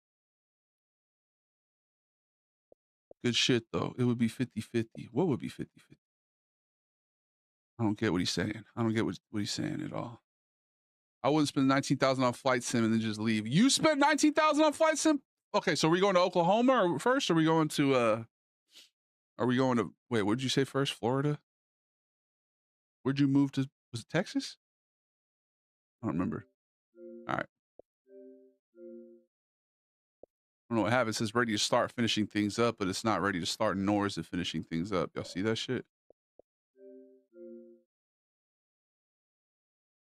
Good shit, though. It would be 50-50. What would be 50-50? I don't get what he's saying. I don't get what he's saying at all. I wouldn't spend $19,000 on Flight Sim and then just leave. You spent $19,000 on Flight Sim? okay, so are we going to Oklahoma first? Or are we going to wait, what did you say first? Florida? Where'd you move to? Was it Texas? I don't remember. All right. I don't know what happened. It says ready to start finishing things up, but it's not ready to start, nor is it finishing things up. Y'all see that shit?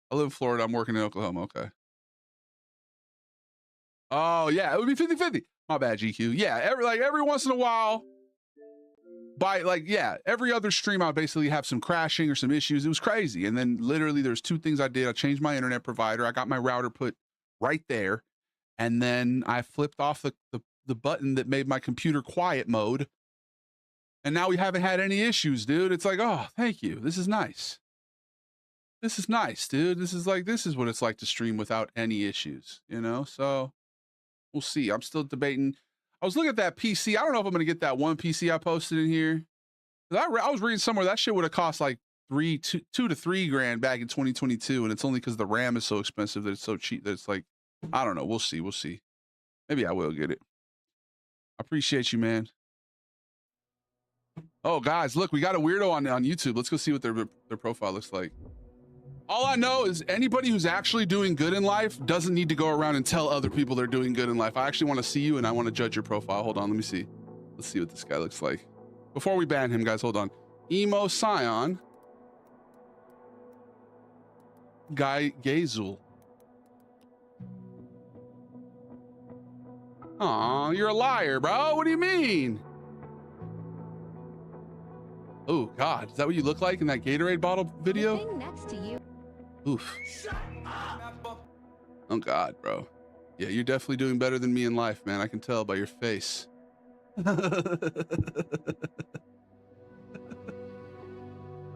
I live in Florida. I'm working in Oklahoma. Okay. Oh, yeah. It would be 50-50. My bad, GQ. Yeah, every once in a while, every other stream, I would basically have some crashing or some issues. It was crazy. And then literally there's two things I did. I changed my internet provider. I got my router put right there. And then I flipped off the button that made my computer quiet mode. And now we haven't had any issues, dude. It's like, oh, thank you. This is nice. This is nice, dude. This is what it's like to stream without any issues, you know? So we'll see. I'm still debating. I was looking at that PC. I don't know if I'm going to get that one PC I posted in here. I was reading somewhere that shit would have cost like $2 to $3 grand back in 2022. And it's only because the RAM is so expensive that it's so cheap that it's like, I don't know. We'll see. We'll see. Maybe I will get it. I appreciate you, man. Oh, guys, look, we got a weirdo on YouTube. Let's go see what their profile looks like. All I know is anybody who's actually doing good in life doesn't need to go around and tell other people they're doing good in life. I actually want to see you and I want to judge your profile. Hold on, let me see. Let's see what this guy looks like. Before we ban him, guys, hold on. Emo Scion. Guy Gazul. Aw, you're a liar, bro. What do you mean? Oh, God. Is that what you look like in that Gatorade bottle video? The thing next to you. Oof. Oh, God, bro. Yeah, you're definitely doing better than me in life, man. I can tell by your face.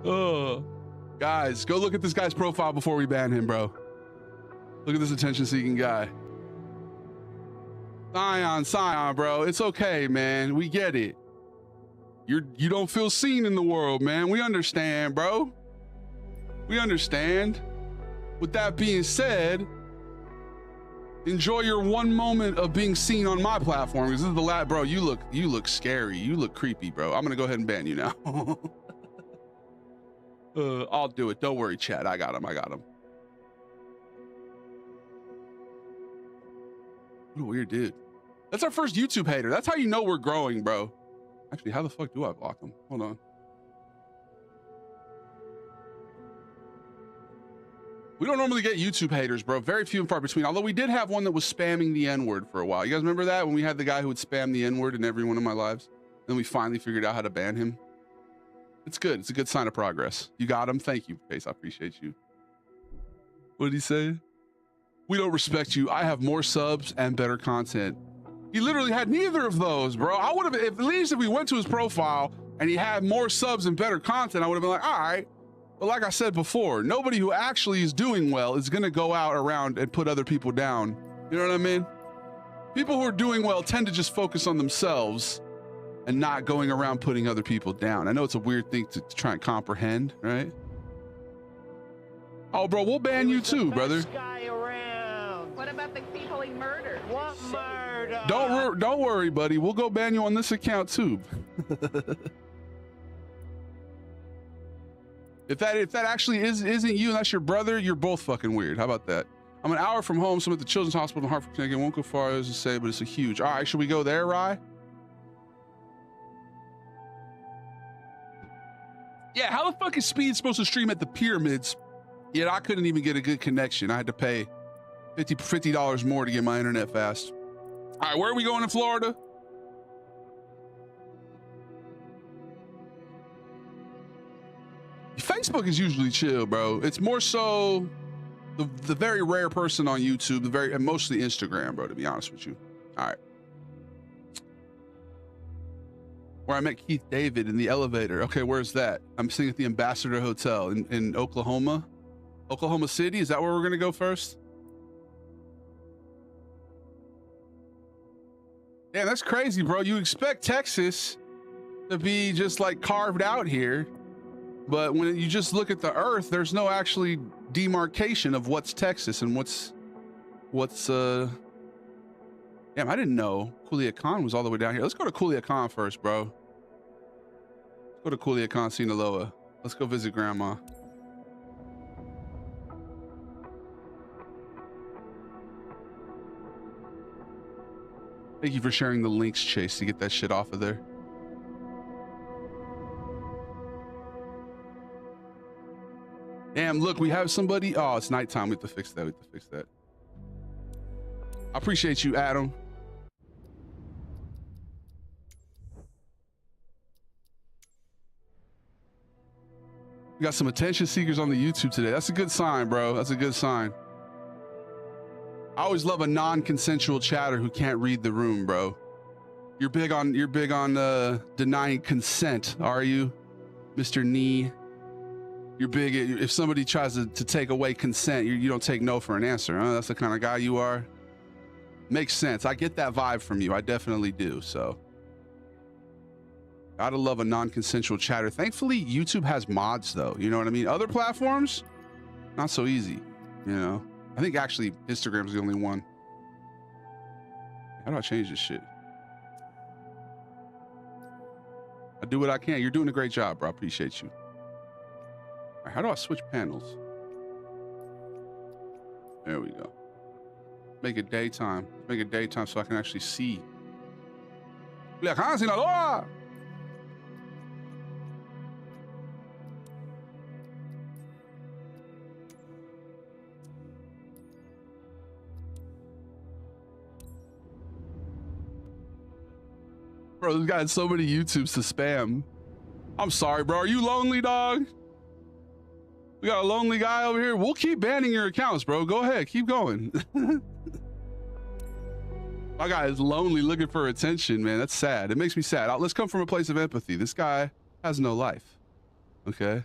Oh, guys, go look at this guy's profile before we ban him, bro. Look at this attention-seeking guy. Scion, bro. It's okay, man. We get it. You don't feel seen in the world, man. We understand, bro. We understand. With that being said, enjoy your one moment of being seen on my platform. Because this is the last, bro. You look scary. You look creepy, bro. I'm gonna go ahead and ban you now. I'll do it. Don't worry, chat. I got him. What a weird dude. That's our first YouTube hater. That's how you know we're growing, bro. Actually, how the fuck do I block him? Hold on. We don't normally get YouTube haters, bro. Very few and far between. Although we did have one that was spamming the N-word for a while. You guys remember that? When we had the guy who would spam the N-word in every one of my lives? Then we finally figured out how to ban him. It's good. It's a good sign of progress. You got him. Thank you, Pace. I appreciate you. What did he say? We don't respect you. I have more subs and better content. He literally had neither of those, bro. I would have, at least if we went to his profile and he had more subs and better content, I would have been like, all right. But like I said before, nobody who actually is doing well is going to go out around and put other people down. You know what I mean? People who are doing well tend to just focus on themselves and not going around putting other people down. I know it's a weird thing to try and comprehend, right? Oh, bro, we'll ban you too, brother. What about the people he murdered? What murder? Don't worry, buddy. We'll go ban you on this account too. If that actually isn't you and that's your brother, you're both fucking weird. How about that? I'm an hour from home, so I'm at the Children's Hospital in Hartford, Connecticut. Won't go far as to say, but it's a huge. All right, should we go there, Rye? Yeah, how the fuck is Speed supposed to stream at the pyramids? Yet I couldn't even get a good connection. I had to pay $50 more to get my internet fast. All right, where are we going in Florida? Facebook is usually chill, bro. It's more so the very rare person on YouTube, and mostly Instagram, bro, to be honest with you. All right. Where I met Keith David in the elevator. Okay, where's that? I'm sitting at the Ambassador Hotel in Oklahoma. Oklahoma City, is that where we're gonna go first? Yeah, that's crazy, bro. You expect Texas to be just like carved out here. But when you just look at the earth, there's no actually demarcation of what's Texas and what's yeah, Damn, I didn't know Culiacan was all the way down here. Let's go to Culiacan first, bro. Let's go to Culiacan, Sinaloa. Let's go visit Grandma. Thank you for sharing the links, Chase, to get that shit off of there. Damn, look, we have somebody. Oh, it's nighttime. We have to fix that. We have to fix that. I appreciate you, Adam. We got some attention seekers on the YouTube today. That's a good sign, bro. That's a good sign. I always love a non-consensual chatter who can't read the room, bro. You're big on denying consent, are you, Mr. Nee? You're big if somebody tries to take away consent, you don't take no for an answer, huh? That's the kind of guy you are. Makes sense. I get that vibe from you. I definitely do. So gotta love a non-consensual chatter. Thankfully, YouTube has mods though. You know what I mean? Other platforms, not so easy. You know, I think actually Instagram's the only one. How do I change this shit? I do what I can. You're doing a great job, bro. I appreciate you. All right, how do I switch panels? There we go. Make it daytime. Make it daytime so I can actually see. Sinaloa! Bro, this guy had so many YouTubes to spam. I'm sorry, bro. Are you lonely, dog? We got a lonely guy over here. We'll keep banning your accounts, bro. Go ahead. Keep going. My guy is lonely looking for attention, man. That's sad. It makes me sad. Let's come from a place of empathy. This guy has no life. Okay?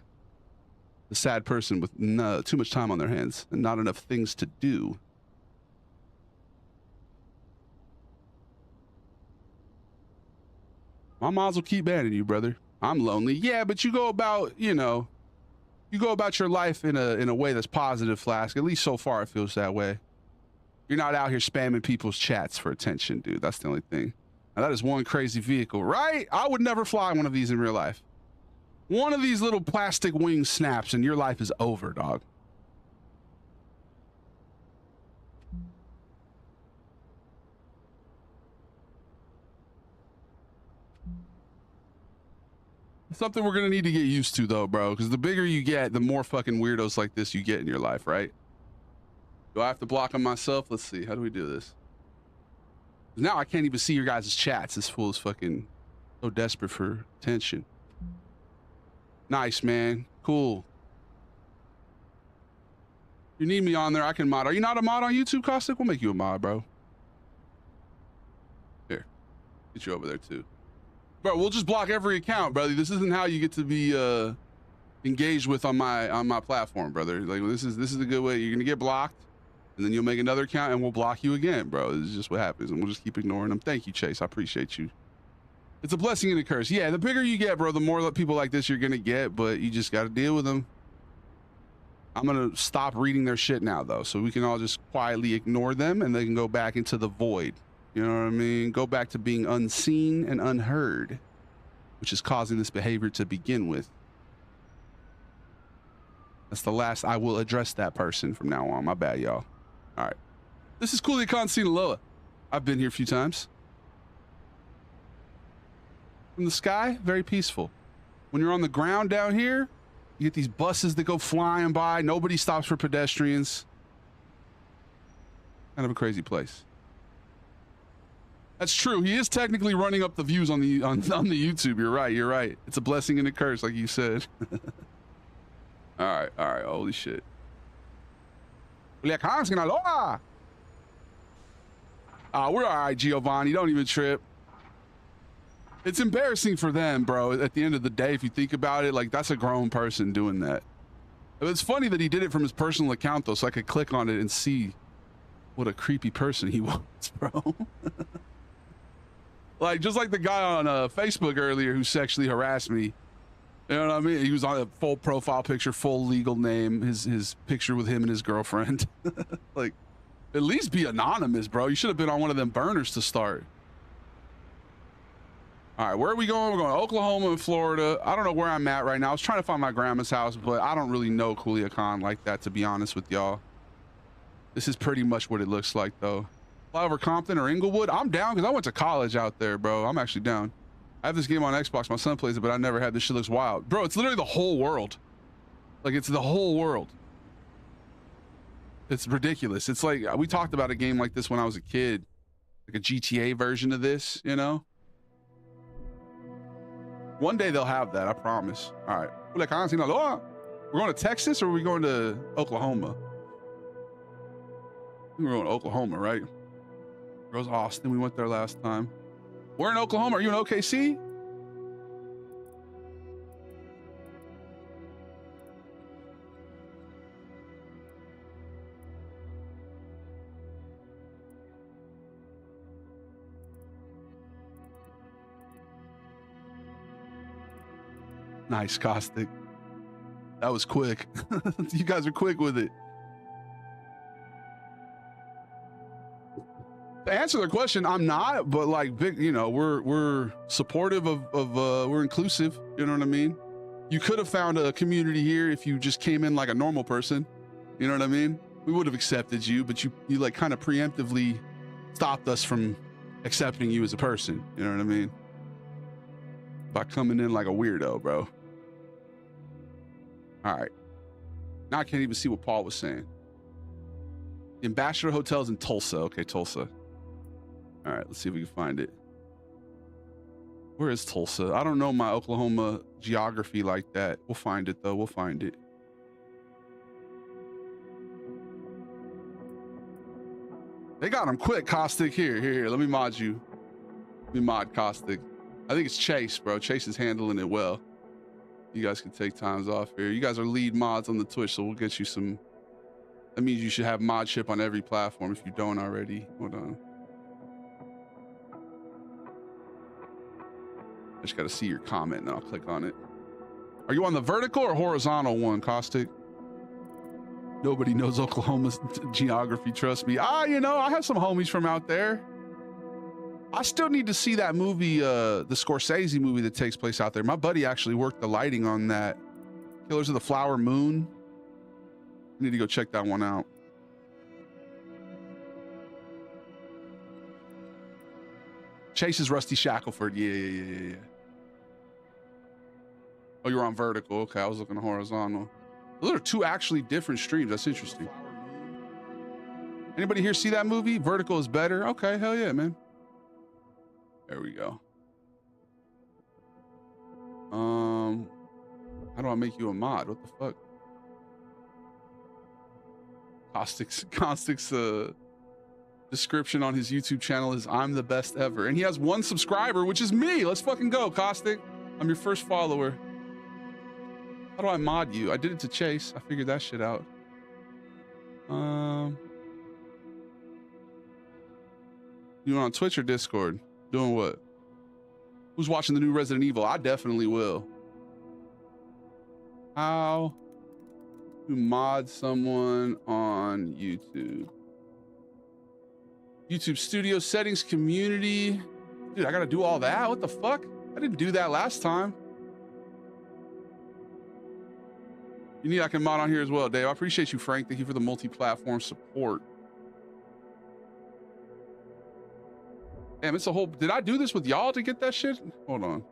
A sad person with too much time on their hands and not enough things to do. My mods will keep banning you, brother. I'm lonely. Yeah, but you go about, you know, you go about your life in a way that's positive, Flask. At least so far it feels that way. You're not out here spamming people's chats for attention, dude. That's the only thing. Now, that is one crazy vehicle, right? I would never fly one of these in real life. One of these little plastic wings snaps and your life is over, dog. Something we're gonna need to get used to though, bro, because the bigger you get, the more fucking weirdos like this you get in your life, right? Do I have to block them myself? Let's see. How do we do this? Now I can't even see your guys' chats. This fool is fucking so desperate for attention. Nice, man. Cool. You need me on there, I can mod. Are you not a mod on YouTube, Caustic? We'll make you a mod, bro. Here. Get you over there too. Bro, we'll just block every account, brother. This isn't how you get to be engaged with on my platform, brother. Like this is a good way. You're gonna get blocked, and then you'll make another account, and we'll block you again, bro. This is just what happens, and we'll just keep ignoring them. Thank you, Chase. I appreciate you. It's a blessing and a curse. Yeah, the bigger you get, bro, the more people like this you're gonna get, but you just gotta deal with them. I'm gonna stop reading their shit now, though, so we can all just quietly ignore them, and they can go back into the void. You know what I mean? Go back to being unseen and unheard, which is causing this behavior to begin with. That's the last I will address that person from now on. My bad, y'all. All right. This is Culiacan, Sinaloa. I've been here a few times. From the sky, very peaceful. When you're on the ground down here, you get these buses that go flying by. Nobody stops for pedestrians. Kind of a crazy place. That's true. He is technically running up the views on the YouTube. You're right. You're right. It's a blessing and a curse, like you said. All right. All right. Holy shit. Culiacan, Sinaloa. We're all right, Giovanni. Don't even trip. It's embarrassing for them, bro. At the end of the day, if you think about it, like that's a grown person doing that. It's funny that he did it from his personal account, though, so I could click on it and see what a creepy person he was, bro. Like, just like the guy on Facebook earlier who sexually harassed me. You know what I mean? He was on a full profile picture, full legal name, his picture with him and his girlfriend. Like, At least be anonymous, bro. You should have been on one of them burners to start. All right, where are we going? We're going to Oklahoma and Florida. I don't know where I'm at right now. I was trying to find my grandma's house, but I don't really know Culiacan like that, to be honest with y'all. This is pretty much what it looks like, though. Flyover Compton or Inglewood. I'm down because I went to college out there, bro. I'm actually down. I have this game on Xbox. My son plays it, but I never had. This shit looks wild. Bro, it's literally the whole world. Like, it's the whole world. It's ridiculous. It's like, we talked about a game like this when I was a kid. Like a GTA version of this, you know? One day they'll have that, I promise. All right. We're going to Texas or are we going to Oklahoma? We're going to Oklahoma, right? Rose Austin, we went there last time. We're in Oklahoma. Are you in OKC? Nice, Caustic. That was quick. You guys are quick with it. To answer the question, I'm not, but like, big, you know, we're supportive of we're inclusive. You know what I mean? You could have found a community here if you just came in like a normal person. You know what I mean? We would have accepted you, but you like kind of preemptively stopped us from accepting you as a person. You know what I mean? By coming in like a weirdo, bro. All right. Now I can't even see what Paul was saying. The Ambassador Hotel's in Tulsa. Okay, Tulsa. All right, let's see if we can find it. Where is Tulsa? I don't know my Oklahoma geography like that. We'll find it, though. We'll find it. They got him quick, Caustic. Here. Let me mod you. Let me mod Caustic. I think it's Chase, bro. Chase is handling it well. You guys can take times off here. You guys are lead mods on the Twitch, so we'll get you some. That means you should have modship on every platform if you don't already. Hold on. I just got to see your comment and then I'll click on it. Are you on the vertical or horizontal one, Caustic? Nobody knows Oklahoma's geography, trust me. You know, I have some homies from out there. I still need to see that movie, the Scorsese movie that takes place out there. My buddy actually worked the lighting on that. Killers of the Flower Moon. I need to go check that one out. Chase is Rusty Shackelford. Yeah. Oh, you're on vertical. Okay, I was looking horizontal. Those are two actually different streams. That's interesting. Anybody here see that movie? Vertical is better. Okay, hell yeah, man. There we go. How do I make you a mod? What the fuck? Caustic's description on his YouTube channel is I'm the best ever. And he has 1 subscriber, which is me. Let's fucking go, Caustic. I'm your first follower. How do I mod you? I did it to Chase. I figured that shit out. You on Twitch or Discord? Doing what? Who's watching the new Resident Evil? I definitely will. How to mod someone on YouTube? YouTube studio settings, community. Dude, I gotta do all that? What the fuck? I didn't do that last time. You need I can mod on here as well, Dave. I appreciate you, Frank. Thank you for the multi-platform support. Damn, it's a whole. Did I do this with y'all to get that shit? Hold on.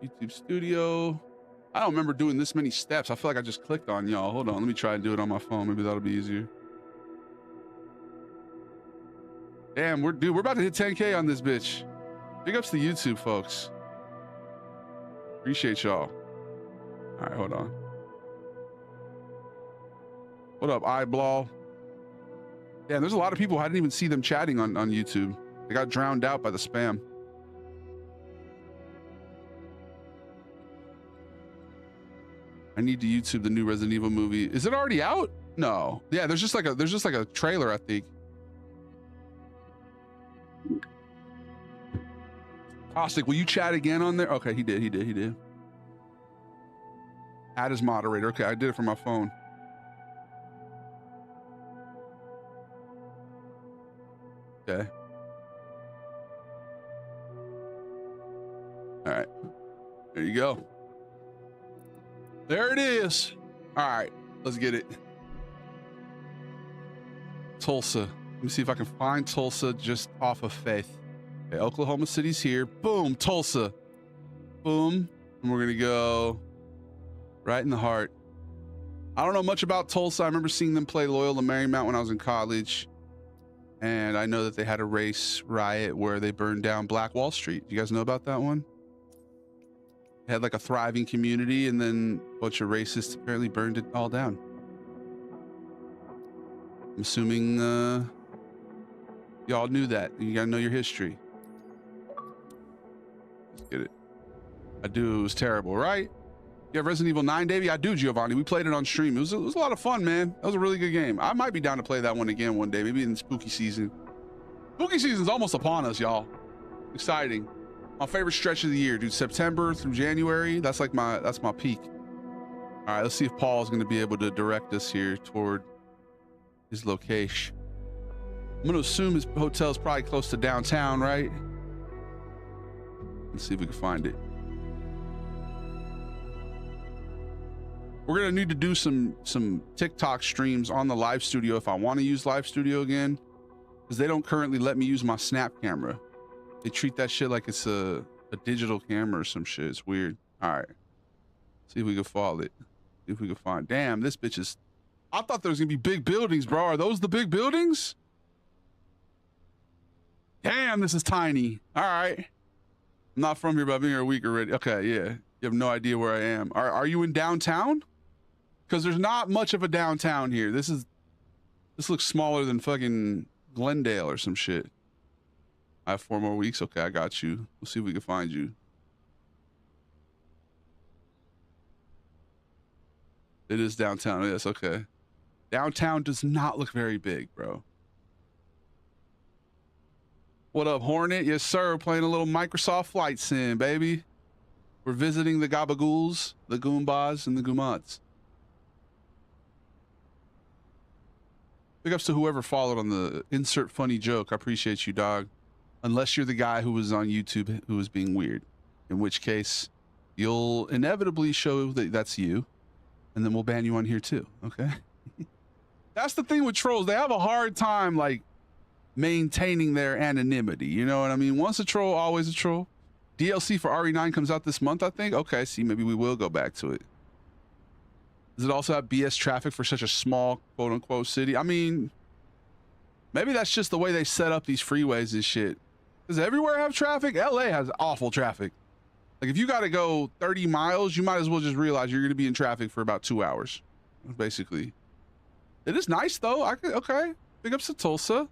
YouTube studio. I don't remember doing this many steps. I feel like I just clicked on y'all. Hold on. Let me try and do it on my phone. Maybe that'll be easier. Damn, we're about to hit 10K on this bitch. Big ups to YouTube, folks. Appreciate y'all. All right, hold on. What up, Eyeblaw? Yeah, there's a lot of people. I didn't even see them chatting on YouTube. They got drowned out by the spam. I need to YouTube the new Resident Evil movie. Is it already out? No. Yeah, there's just like a trailer, I think. Caustic, will you chat again on there? Okay, he did. Add as moderator. Okay, I did it from my phone. Okay. All right. There you go. There it is. All right. Let's get it. Tulsa. Let me see if I can find Tulsa just off of Faith. Okay, Oklahoma City's here. Boom. Tulsa. Boom. And we're going to go right in the heart. I don't know much about Tulsa. I remember seeing them play Loyola Marymount when I was in college. And I know that they had a race riot where they burned down Black Wall Street. You guys know about that one? They had like a thriving community, and then a bunch of racists apparently burned it all down. I'm assuming y'all knew that. You gotta know your history. Let's get it. I do. It was terrible, right? You have Resident Evil 9, Davey? I do, Giovanni. We played it on stream. It was a lot of fun, man. That was a really good game. I might be down to play that one again one day, maybe in spooky season. Spooky season's almost upon us, y'all. Exciting. My favorite stretch of the year, dude. September through January. That's like that's my peak. All right, let's see if Paul's gonna be able to direct us here toward his location. I'm gonna assume his hotel is probably close to downtown, right? Let's see if we can find it. We're gonna need to do some TikTok streams on the live studio if I want to use live studio again, because they don't currently let me use my snap camera. They treat that shit like it's a digital camera or some shit. It's weird. All right, see if we can follow it. See if we can find. Damn, this bitch is. I thought there was gonna be big buildings, bro. Are those the big buildings? Damn, this is tiny. All right. I'm not from here, but I've been here a week already. Okay, yeah. You have no idea where I am. Are you in downtown? Because there's not much of a downtown here. This looks smaller than fucking Glendale or some shit. I have 4 more weeks. Okay, I got you. We'll see if we can find you. It is downtown. Yes, okay. Downtown does not look very big, bro. What up, Hornet? Yes, sir. Playing a little Microsoft Flight Sim, baby. We're visiting the Gabagools, the Goombas, and the Goomats. Big ups to whoever followed on the insert funny joke. I appreciate you, dog. Unless you're the guy who was on YouTube who was being weird, in which case you'll inevitably show that that's you, and then we'll ban you on here too. Okay. That's the thing with trolls. They have a hard time like maintaining their anonymity. You know what I mean? Once a troll, always a troll. DLC for RE9 comes out this month, I think. Okay, see, maybe we will go back to it. Does it also have BS traffic for such a small quote unquote city? I mean, maybe that's just the way they set up these freeways and shit. Does everywhere have traffic? LA has awful traffic. Like if you got to go 30 miles, you might as well just realize you're going to be in traffic for about 2 hours. Basically. It is nice though. Okay. Big ups to Tulsa.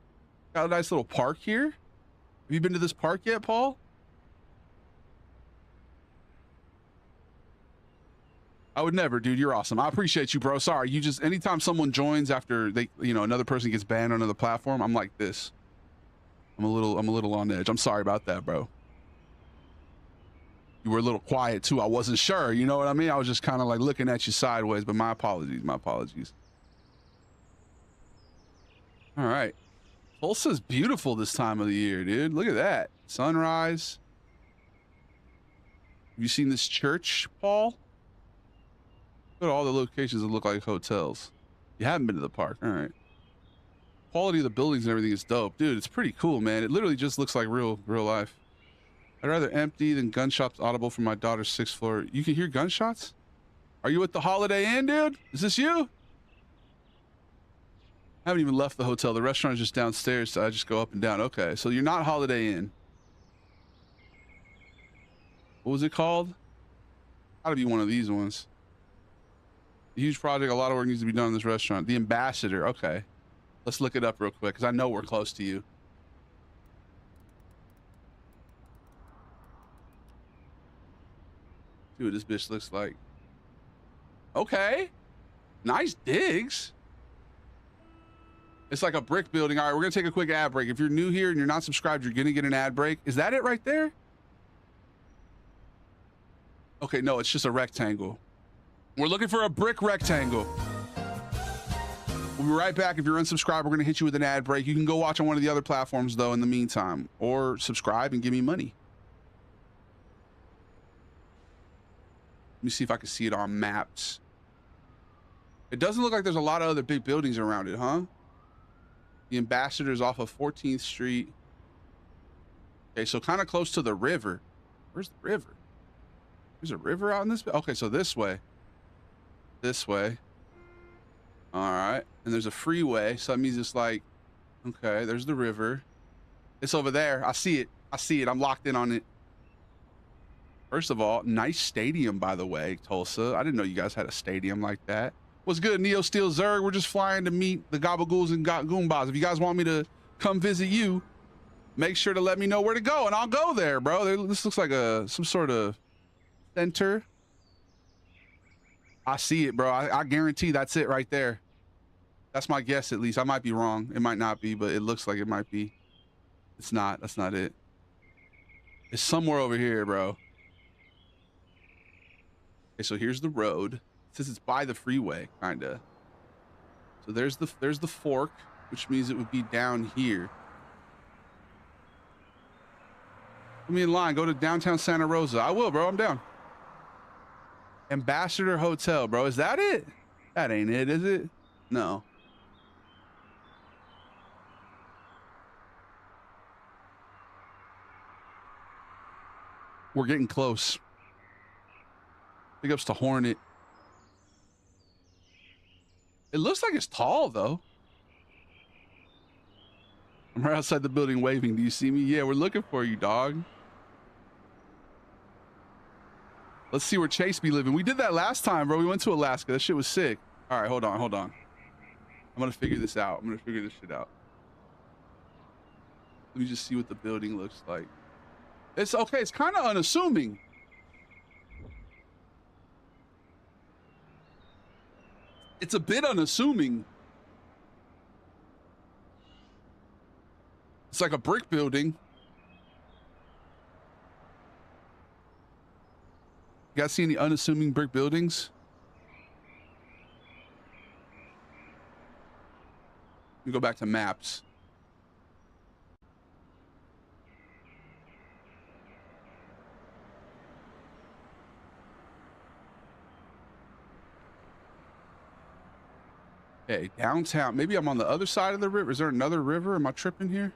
Got a nice little park here. Have you been to this park yet, Paul? I would never, dude. You're awesome. I appreciate you, bro. Sorry. You just, anytime someone joins after they, another person gets banned on another platform, I'm like this. I'm a little on edge. I'm sorry about that, bro. You were a little quiet too. I wasn't sure. You know what I mean? I was just kind of like looking at you sideways, but my apologies. My apologies. All right. Tulsa's beautiful this time of the year, dude. Look at that. Sunrise. Have you seen this church, Paul? Look at all the locations that look like hotels. You haven't been to the park. All right. Quality of the buildings and everything is dope. Dude, it's pretty cool, man. It literally just looks like real life. I'd rather empty than gunshots audible from my daughter's 6th floor. You can hear gunshots? Are you at the Holiday Inn, dude? Is this you? I haven't even left the hotel. The restaurant is just downstairs, so I just go up and down. Okay, so you're not Holiday Inn. What was it called? Gotta be one of these ones. A huge project. A lot of work needs to be done in this restaurant. The Ambassador. Okay. Let's look it up real quick, because I know we're close to you. See what this bitch looks like. Okay. Nice digs. It's like a brick building. All right, we're going to take a quick ad break. If you're new here and you're not subscribed, you're going to get an ad break. Is that it right there? Okay, no, it's just a rectangle. We're looking for a brick rectangle. We'll be right back. If you're unsubscribed, we're going to hit you with an ad break. You can go watch on one of the other platforms, though, in the meantime, or subscribe and give me money. Let me see if I can see it on maps. It doesn't look like there's a lot of other big buildings around it, huh? The Ambassador's off of 14th Street. Okay, so kind of close to the river. Where's the river? There's a river out in this. Okay, so this way. This way. All right. And there's a freeway. So that means it's like, okay, there's the river. It's over there. I see it. I see it. I'm locked in on it. First of all, nice stadium, by the way, Tulsa. I didn't know you guys had a stadium like that. What's good, Neo Steel Zerg? We're just flying to meet the Gabagools and Goombas. If you guys want me to come visit you, make sure to let me know where to go, and I'll go there, bro. This looks like some sort of center. I see it, bro. I guarantee that's it right there. That's my guess, at least. I might be wrong. It might not be, but it looks like it might be. It's not. That's not it. It's somewhere over here, bro. Okay, so here's the road. It says it's by the freeway, kinda. So there's the fork, which means it would be down here. Put me in line. Go to downtown Santa Rosa. I will, bro. I'm down. Ambassador Hotel, bro. Is that it? That ain't it, is it? No. We're getting close. Big ups to Hornet. It looks like it's tall, though. I'm right outside the building waving. Do you see me? Yeah, we're looking for you, dog. Let's see where Chase be living. We did that last time, bro. We went to Alaska. That shit was sick. All right, hold on. I'm gonna figure this out. I'm gonna figure this shit out. Let me just see what the building looks like. It's okay. It's kind of unassuming. It's a bit unassuming. It's like a brick building. You guys see any unassuming brick buildings? Let me go back to maps. Okay, downtown. Maybe I'm on the other side of the river. Is there another river? Am I tripping here?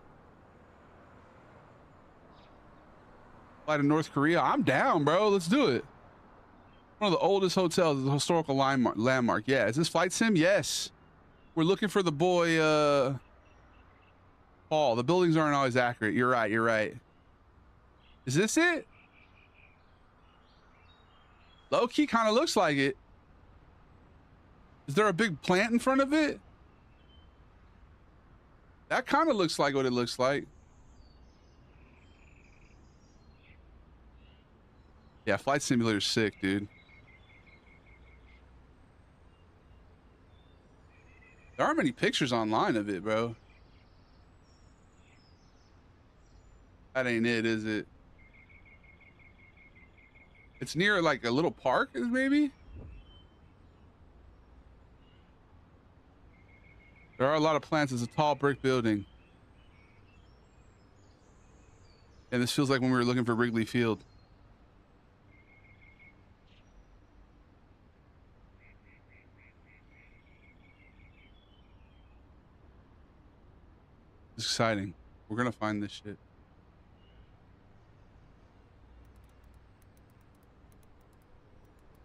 Fly to North Korea. I'm down, bro. Let's do it. One of the oldest hotels is a historical landmark. Yeah. Is this flight sim? Yes. We're looking for the boy, Paul. The buildings aren't always accurate. You're right. You're right. Is this it? Low key kind of looks like it. Is there a big plant in front of it? That kind of looks like what it looks like. Yeah, Flight Simulator's sick, dude. There aren't many pictures online of it, bro. That ain't it, is it? It's near like a little park, maybe? There are a lot of plants. It's a tall brick building. And this feels like when we were looking for Wrigley Field. It's exciting. We're gonna find this shit.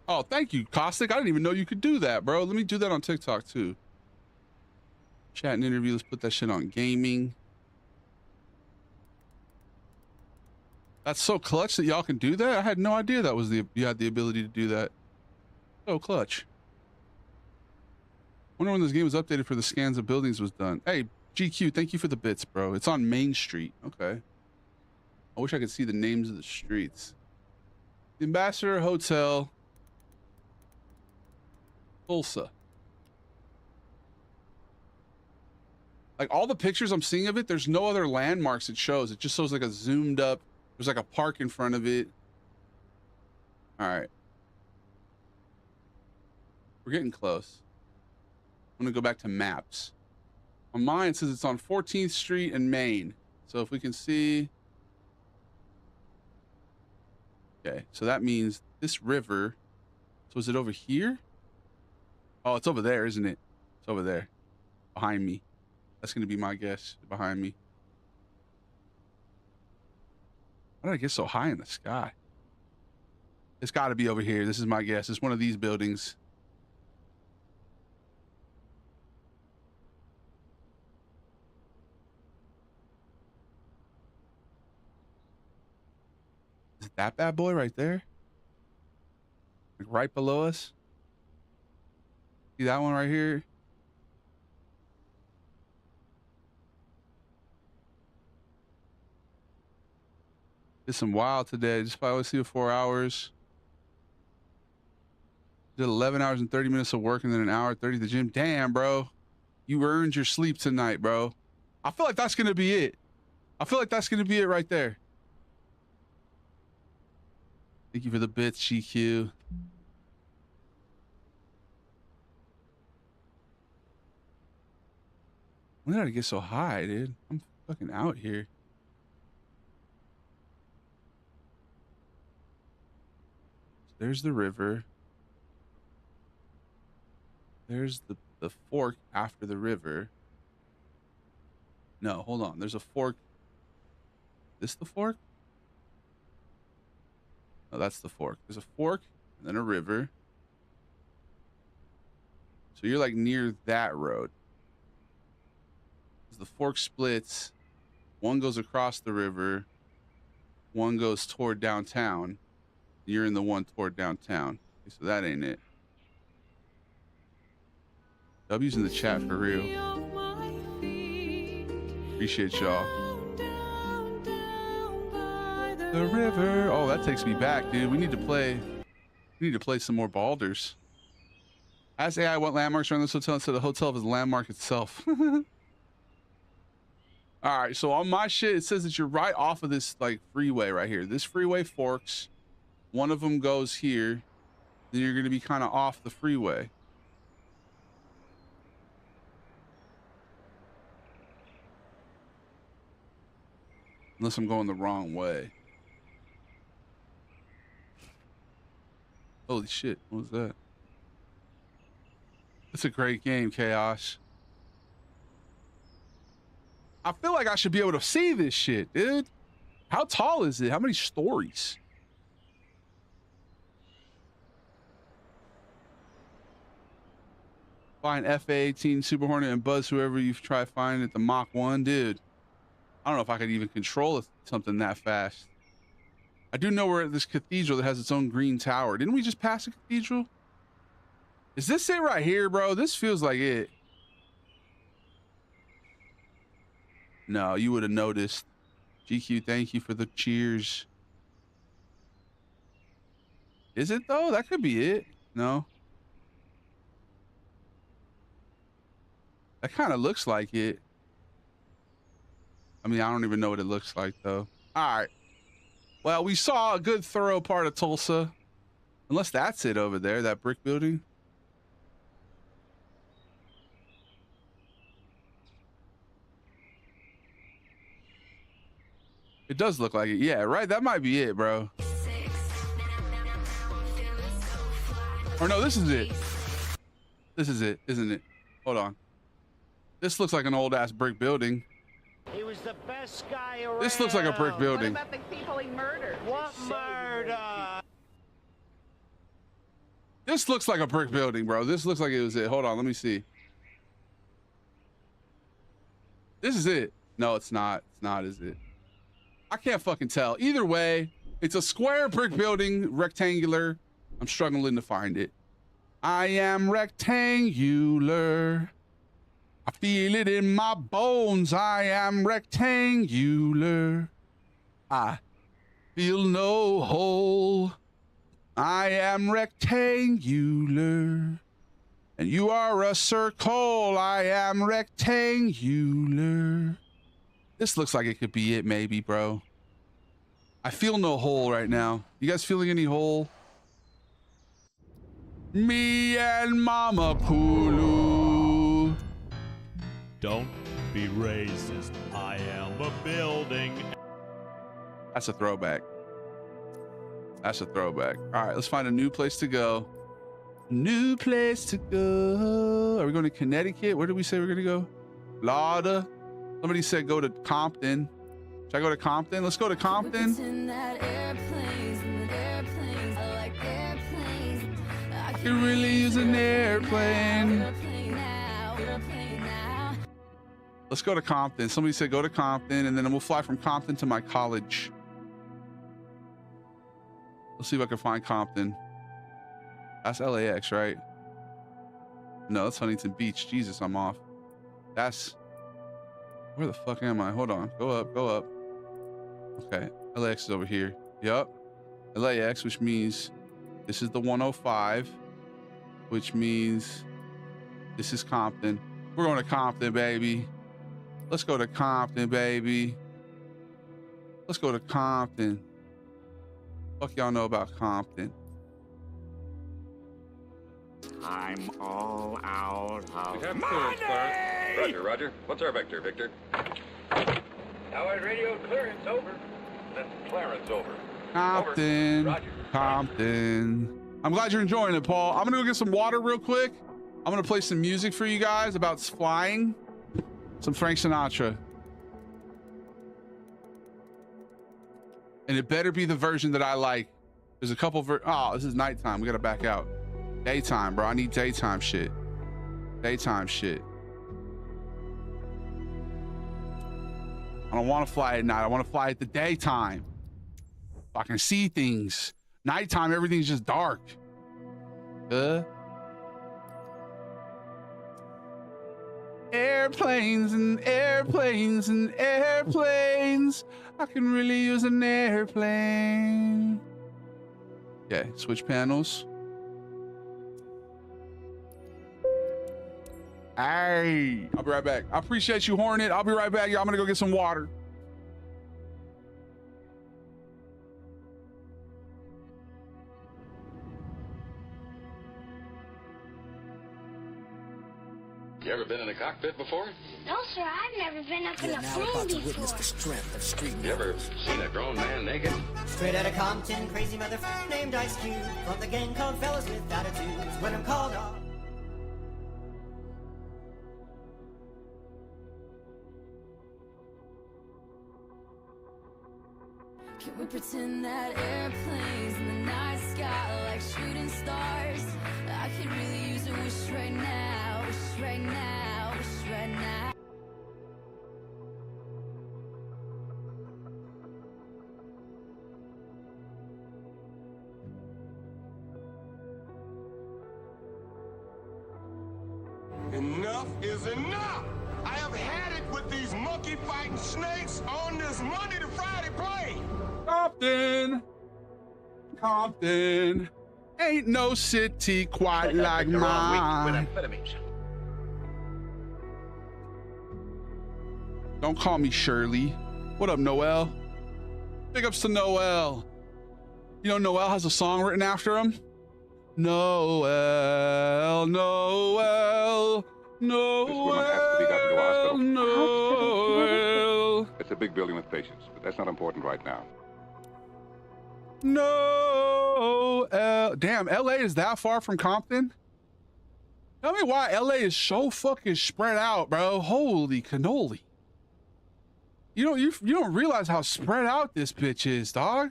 Oh, thank you, Caustic. I didn't even know you could do that, bro. Let me do that on TikTok too. Chat and interview. Let's put that shit on gaming. That's so clutch that y'all can do that. I had no idea that was you had the ability to do that. So clutch. Wonder when this game was updated for the scans of buildings was done. Hey, GQ, thank you for the bits, bro. It's on Main Street. Okay. I wish I could see the names of the streets. The Ambassador Hotel, Tulsa. Like all the pictures I'm seeing of it, there's no other landmarks it shows. It just shows like a zoomed up. There's like a park in front of it. All right. We're getting close. I'm gonna go back to maps. On mine, it says it's on 14th Street and Main. So if we can see. Okay, so that means this river. So is it over here? Oh, it's over there, isn't it? It's over there. Behind me. That's gonna be my guess. Behind me. Why did I get so high in the sky? It's gotta be over here. This is my guess. It's one of these buildings. Is it that bad boy right there? Like right below us? See that one right here? Did some wild today. Just probably see 4 hours. Did 11 hours and 30 minutes of work and then an hour 30 at the gym. Damn, bro. You earned your sleep tonight, bro. I feel like that's going to be it. I feel like that's going to be it right there. Thank you for the bits, GQ. When did I get so high, dude? I'm fucking out here. There's the river. There's the fork after the river. No, hold on. There's a fork. This the fork? No, that's the fork. There's a fork and then a river. So you're like near that road. As the fork splits, one goes across the river, one goes toward downtown. You're in the one toward downtown. Okay, so that ain't it. W's in the chat for real. Appreciate y'all. The river. Oh, that takes me back, dude. We need to play some more Baldur's. Ask AI what landmarks are in this hotel instead of the hotel is the landmark itself. All right, so on my shit, it says that you're right off of this like freeway right here. This freeway forks. One of them goes here. Then you're going to be kind of off the freeway. Unless I'm going the wrong way. Holy shit, what was that? It's a great game, Chaos. I feel like I should be able to see this shit, dude. How tall is it? How many stories? Find FA-18, Super Hornet, and Buzz whoever you try finding at the Mach 1. Dude, I don't know if I could even control something that fast. I do know we're at this cathedral that has its own green tower. Didn't we just pass a cathedral? Is this it right here, bro? This feels like it. No, you would have noticed. GQ, thank you for the cheers. Is it though? That could be it. No. That kind of looks like it. I mean, I don't even know what it looks like though. All right. Well, we saw a good thorough part of Tulsa. Unless that's it over there, that brick building. It does look like it. Yeah, right? That might be it, bro. Or no, this is it. This is it, isn't it? Hold on. This looks like an old ass brick building. He was the best guy around. This looks like a brick building. What about the people he murdered? What murder? This looks like a brick building, bro. This looks like it was it. Hold on, let me see. This is it. No, it's not. It's not, is it? I can't fucking tell. Either way, it's a square brick building, rectangular. I'm struggling to find it. I am rectangular. I feel it in my bones. I am rectangular. I feel no hole. I am rectangular. And you are a circle. I am rectangular. This looks like it could be it, maybe, bro. I feel no hole right now. You guys feeling any hole? Me and Mama Pulu. Don't be racist. I am a building. That's a throwback. That's a throwback. All right, let's find a new place to go. New place to go. Are we going to Connecticut? Where did we say we're going to go? Florida. Somebody said go to Compton. Should I go to Compton? Let's go to Compton. I can really use an airplane. Let's go to Compton. Somebody said go to Compton, and then we'll fly from Compton to my college. Let's see if I can find Compton. That's LAX, right? No, that's Huntington Beach. Jesus, I'm off. That's... Where the fuck am I? Hold on. Go up, go up. Okay, LAX is over here. Yup. LAX, which means this is the 105, which means this is Compton. We're going to Compton, baby. Let's go to Compton, baby. Let's go to Compton. Fuck y'all know about Compton. I'm all out of money! Roger, Roger. What's our vector, Victor? Allied radio clearance over. Then Clarence over. Compton. Roger. Compton. I'm glad you're enjoying it, Paul. I'm gonna go get some water real quick. I'm gonna play some music for you guys about flying. Some Frank Sinatra. And it better be the version that I like. There's a couple oh, this is nighttime. We gotta back out. Daytime, bro. I need daytime shit. Daytime shit. I don't want to fly at night. I want to fly at the daytime. So I can see things. Nighttime, everything's just dark. Airplanes and airplanes and airplanes. I can really use an airplane. Okay, switch panels. Hey, I'll be right back. I appreciate you, Hornet. I'll be right back, y'all. I'm gonna go get some water. You ever been in a cockpit before? No, sir, I've never been up in a plane before. The strength of street. You ever seen a grown man naked? Straight out of Compton, crazy motherfucker named Ice Cube. From the gang called Fellas with Attitudes. When I'm called off. Can we pretend that airplanes in the night sky like shooting stars? I could really use a wish right now, wish right now, wish right now. Enough is enough! I have had it with these monkey fighting snakes on this Monday to Friday plane! Compton. Compton. Ain't no city quite like mine. Don't call me Shirley. What up, Noel? Big ups to Noel. You know Noel has a song written after him? Noel, Noel, Noel, Noel. It's a big building with patients, but that's not important right now. No, damn, LA is that far from Compton? Tell me why LA is so fucking spread out, bro. Holy cannoli. You don't realize how spread out this bitch is, dog.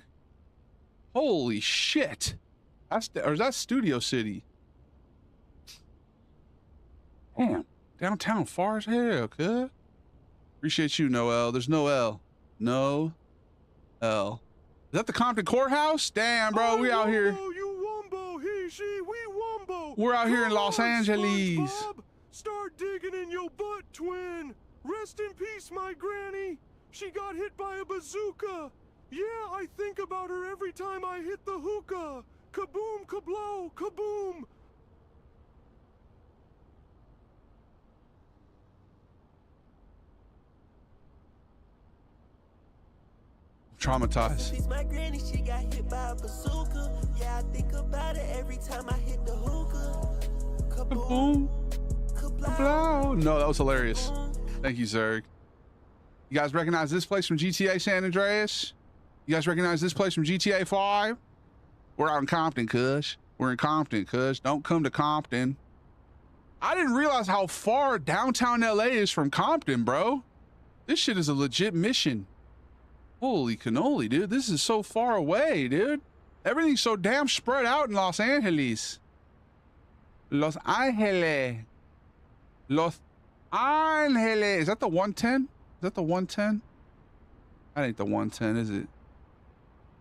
Holy shit. Or is that Studio City? Damn, downtown far as hell, cuz. Appreciate you, Noel. There's no L. No L. Is that the Compton Courthouse? Damn, bro, we out here. We're out here in Los Angeles. Start digging in your butt, twin. Rest in peace, my granny. She got hit by a bazooka. Yeah, I think about her every time I hit the hookah. Kaboom, kablow, kaboom. Traumatized. My granny, she got hit by a bazooka. Yeah, I think about it every time I hit the hookah. Kaboom. Kablow. No, that was hilarious. Thank you, Zerg. You guys recognize this place from GTA San Andreas? You guys recognize this place from GTA 5? We're out in Compton, cuz. We're in Compton, cuz. Don't come to Compton. I didn't realize how far downtown LA is from Compton, bro. This shit is a legit mission. Holy cannoli, dude. This is so far away, dude. Everything's so damn spread out in Los Angeles. Los Angeles. Los Angeles. Is that the 110? Is that the 110? That ain't the 110, is it?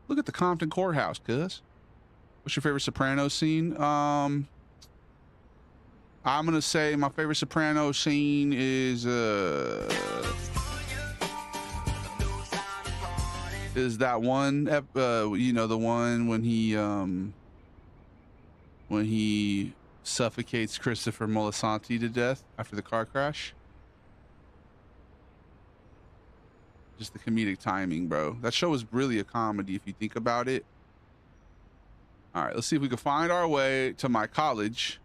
Look at the Compton courthouse, cuz. What's your favorite Sopranos scene? I'm gonna say my favorite Sopranos scene is that one, you know, the one when he suffocates Christopher Moltisanti to death after the car crash. Just the comedic timing, bro. That show is really a comedy if you think about it. All right, let's see if we can find our way to my college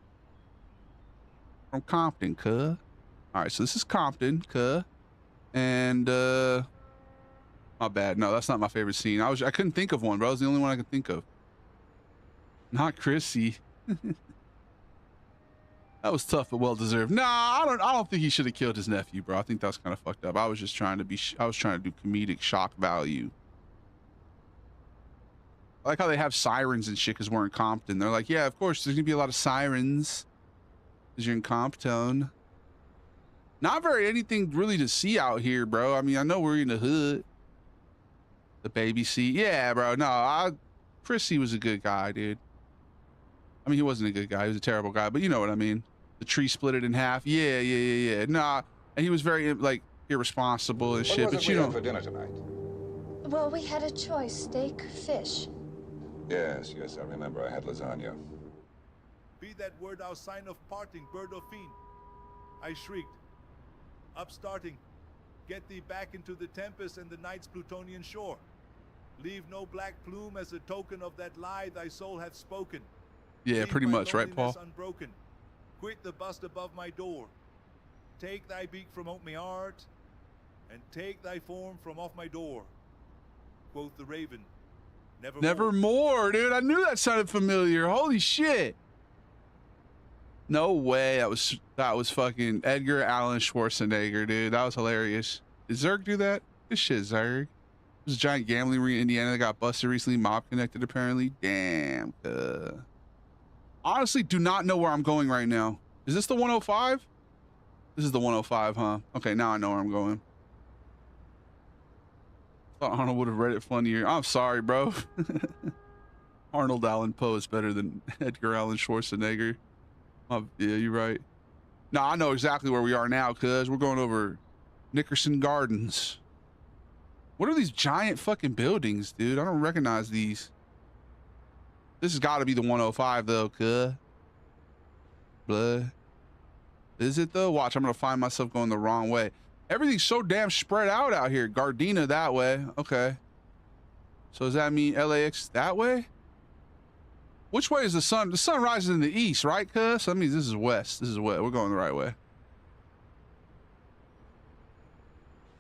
from Compton, cuh. All right, so this is Compton, cuh. And my bad. No, that's not my favorite scene. I couldn't think of one, bro. It was the only one I could think of. Not Chrissy. That was tough but well deserved. Nah, I don't think he should have killed his nephew, bro. I think that was kind of fucked up. I was just trying to do comedic shock value. I like how they have sirens and shit because we're in Compton. They're like, yeah, of course, there's gonna be a lot of sirens because you're in Compton. Not very anything really to see out here, bro. I mean, I know we're in the hood. The baby seat. Yeah, bro. No, Chrissy was a good guy, dude. I mean, he wasn't a good guy. He was a terrible guy, but you know what I mean. The tree split it in half. Yeah. Nah, and he was very, like, irresponsible and shit, but you know. For dinner tonight? Well, we had a choice, steak, fish. Yes, I remember. I had lasagna. Be that word our sign of parting, bird or fiend. I shrieked. Upstarting. Get thee back into the tempest and the night's Plutonian shore. Leave no black plume as a token of that lie thy soul hath spoken. Yeah, Leave pretty much, right, Paul? Unbroken. Quit the bust above my door. Take thy beak from out my heart, and take thy form from off my door. Quoth the raven. Nevermore, dude. I knew that sounded familiar. Holy shit. No way. That was fucking Edgar Allan Schwarzenegger, dude. That was hilarious. Did Zerg do that? This shit, Zerg. There's a giant gambling ring in Indiana that got busted recently. Mob connected, apparently. Damn. Honestly, do not know where I'm going right now. Is this the 105? This is the 105, huh? Okay, now I know where I'm going. Thought Arnold would have read it funnier. I'm sorry, bro. Arnold Allen Poe is better than Edgar Allan Schwarzenegger. Yeah, you're right. No, I know exactly where we are now, cuz we're going over Nickerson Gardens. What are these giant fucking buildings, dude? I don't recognize these. This has got to be the 105, though, cuz. Blood. Is it, though? Watch, I'm going to find myself going the wrong way. Everything's so damn spread out here. Gardena that way. Okay. So does that mean LAX that way? Which way is the sun? The sun rises in the east, right, cuz? So that means this is west. This is west. We're going the right way.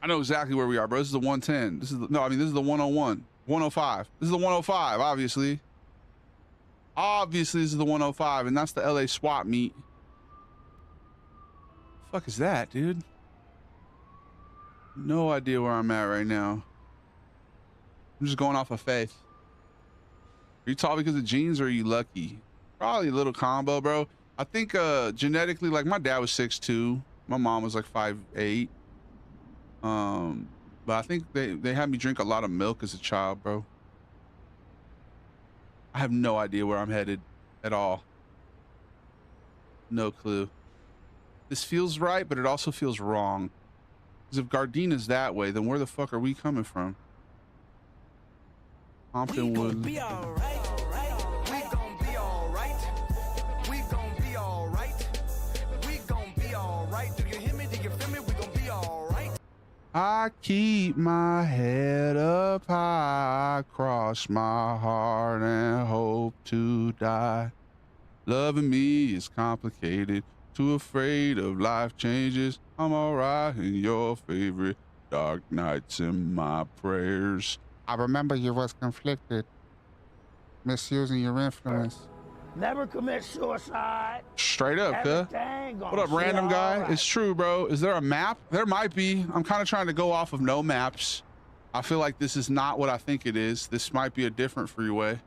I know exactly where we are, bro. This is the 110. This is the 101. 105. This is the 105, obviously. Obviously, this is the 105, and that's the LA swap meet. The fuck is that, dude? No idea where I'm at right now. I'm just going off of faith. Are you tall because of genes or are you lucky? Probably a little combo, bro. I think genetically, like my dad was 6'2". My mom was like 5'8". But I think they had me drink a lot of milk as a child, bro. I have no idea where I'm headed at all. No clue. This feels right, but it also feels wrong. Because if Gardena's that way, then where the fuck are we coming from? Compton Woods. Be all right. We gon' be all right. We gon' be all right. We gon' be all right. Do you hear me? Do you feel me? We gon' be all right. I keep my head up high, cross my heart and hope to die. Loving me is complicated. Too afraid of life changes. I'm alright in your favorite dark nights and my prayers. I remember you was conflicted, misusing your influence. Never commit suicide. Straight up, huh? What up, random guy? Right. It's true, bro. Is there a map? There might be. I'm kind of trying to go off of no maps. I feel like this is not what I think it is. This might be a different freeway.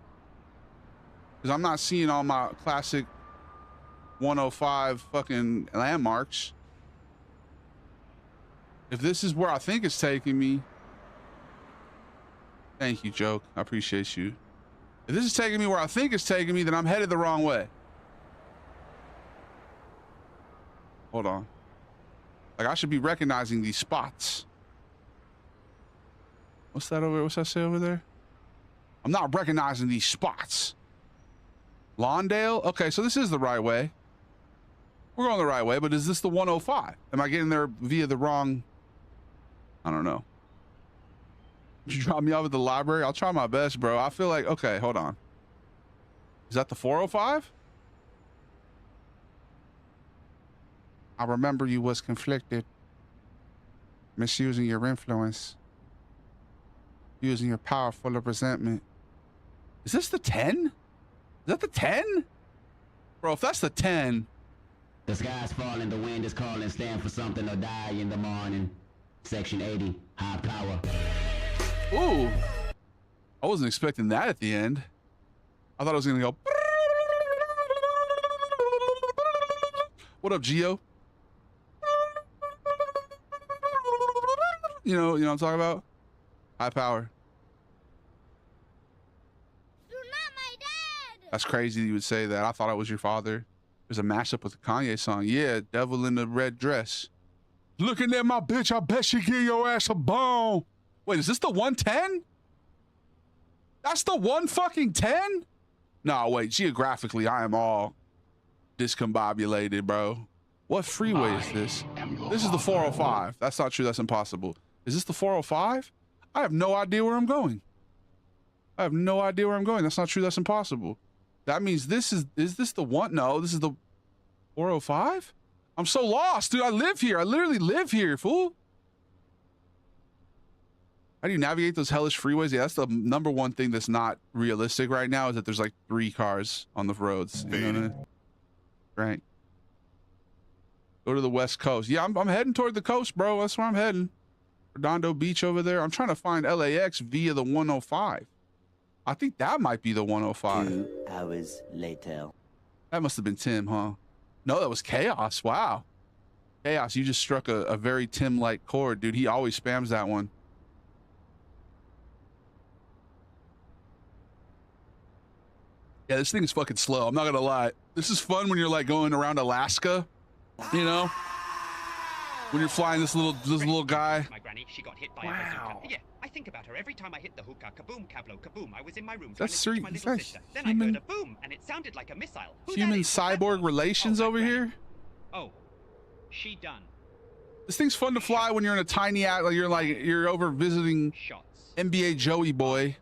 Because I'm not seeing all my classic 105 fucking landmarks. If this is where I think it's taking me. Thank you, Joke. I appreciate you. If this is taking me where I think it's taking me, then I'm headed the wrong way. Hold on. Like, I should be recognizing these spots. What's that over there? What's that say over there? I'm not recognizing these spots. Lawndale? Okay, so this is the right way. We're going the right way, but is this the 105? Am I getting there via the wrong? I don't know. You drop me off at the library? I'll try my best, bro. I feel like, okay, hold on. Is that the 405? I remember you was conflicted. Misusing your influence. Using your power full of resentment. Is this the 10? Is that the 10? Bro, if that's the 10. The sky's falling, the wind is calling, stand for something or die in the morning. Section 80, high power. Ooh. I wasn't expecting that at the end. I thought it was gonna go. What up, Geo? You know what I'm talking about? High power. You're not my dad. That's crazy you would say that. I thought I was your father. There's a mashup with the Kanye song. Yeah, Devil in the Red Dress. Looking at my bitch, I bet she give your ass a bone. Wait, is this the 110? That's the 110? No, wait, geographically, I am all discombobulated, bro. What freeway is this? This is the 405. That's not true, that's impossible. Is this the 405? I have no idea where I'm going. I have no idea where I'm going. That's not true, that's impossible. That means this is this the one? No, this is the 405? I'm so lost, dude. I live here. I literally live here, fool. How do you navigate those hellish freeways? Yeah, that's the number one thing that's not realistic right now is that there's like 3 cars on the roads. You know what I mean? Right. Go to the West Coast. Yeah, I'm heading toward the coast, bro. That's where I'm heading. Redondo Beach over there. I'm trying to find LAX via the 105. I think that might be the 105. 2 hours later. That must have been Tim, huh? No, that was Chaos. Wow. Chaos, you just struck a very Tim-like chord, dude. He always spams that one. Yeah, this thing is fucking slow. I'm not gonna lie. This is fun when you're like going around Alaska, you know? When you're flying this little guy. My granny, she got hit by a bazooka. Yeah, I think about her every time I hit the hookah. Kaboom, kablo, kaboom. I was in my room trying to teach my little sister. Then I heard a boom, and it sounded like a missile. Human cyborg relations over here. Oh, she done. This thing's fun to fly when you're in a tiny like you're over visiting NBA Joey Boy.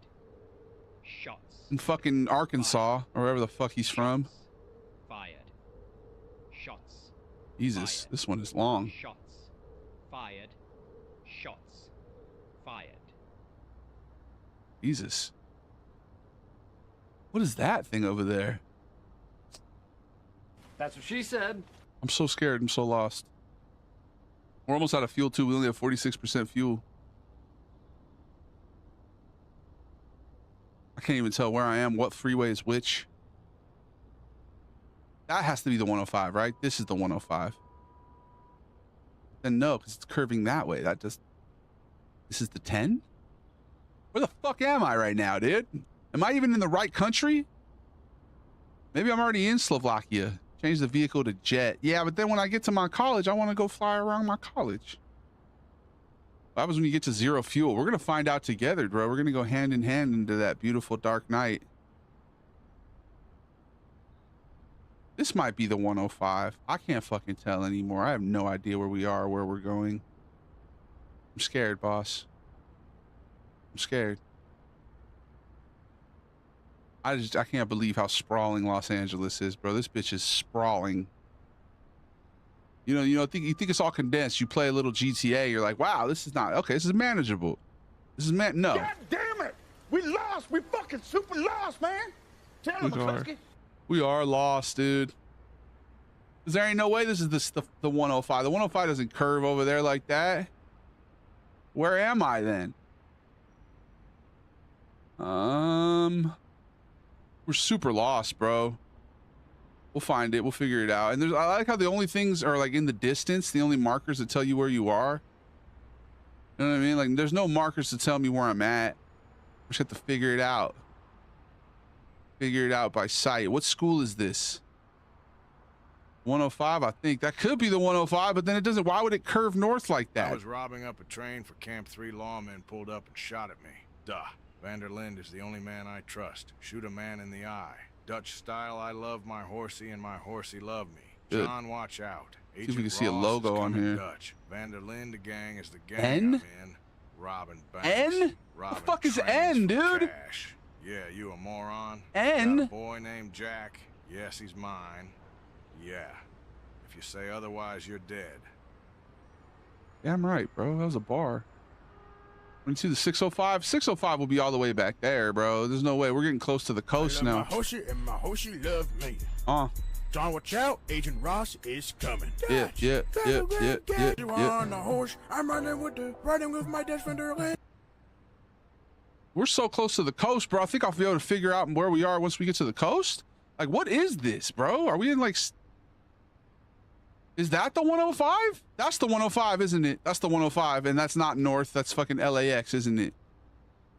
In fucking Arkansas or wherever the fuck he's from. Fired. Shots. Jesus, fired. This one is long. Shots. Fired. Shots. Fired. Jesus. What is that thing over there? That's what she said. I'm so scared. I'm so lost. We're almost out of fuel too. We only have 46% fuel. I can't even tell where I am, what freeway is which. That has to be the 105, right? This is the 105. Then no, because it's curving that way. This is the 10? Where the fuck am I right now, dude? Am I even in the right country? Maybe I'm already in Slovakia. Change the vehicle to jet. Yeah, but then when I get to my college, I want to go fly around my college. What happens when you get to 0 fuel? We're going to find out together, bro. We're going to go hand in hand into that beautiful dark night. This might be the 105. I can't fucking tell anymore. I have no idea where we are or where we're going. I'm scared, boss. I'm scared. I can't believe how sprawling Los Angeles is, bro. This bitch is sprawling. You think it's all condensed. You play a little GTA, you're like, wow, this is not okay. This is manageable. This is no. God damn it! We lost. We fucking super lost, man. Tell him, McCluskey. We are lost, dude. Cause there ain't no way this is the 105. The 105 doesn't curve over there like that. Where am I then? We're super lost, bro. We'll find it. We'll figure it out. And I like how the only things are like in the distance, the only markers that tell you where you are. You know what I mean? Like there's no markers to tell me where I'm at. I just have to figure it out. Figure it out by sight. What school is this? 105, I think. That could be the 105, but then it doesn't. Why would it curve north like that? I was robbing up a train for Camp 3 lawmen pulled up and shot at me. Duh. Vanderlinde is the only man I trust. Shoot a man in the eye. Dutch style, I love my horsey and my horsey love me. Good. John, watch out. See if we can see a logo on here. Dutch. Vanderlinde gang is the gang N? I'm in. Robbing banks. N? What the fuck is N, dude? Cash. Yeah, you a moron. N? Got a boy named Jack. Yes, he's mine. Yeah. If you say otherwise, you're dead. Yeah, I'm right, bro. That was a bar. When you see the 605, 605 will be all the way back there, bro. There's no way. We're getting close to the coast now. My horsey and my horsey love me. John, watch out. Agent Ross is coming. Yeah. You on the horse. I'm riding with my best friend Vanderlinde. We're so close to the coast, bro. I think I'll be able to figure out where we are once we get to the coast. Like, what is this, bro? Are we in like... Is that the 105? That's the 105, isn't it? That's the 105, and that's not north. That's fucking LAX, isn't it?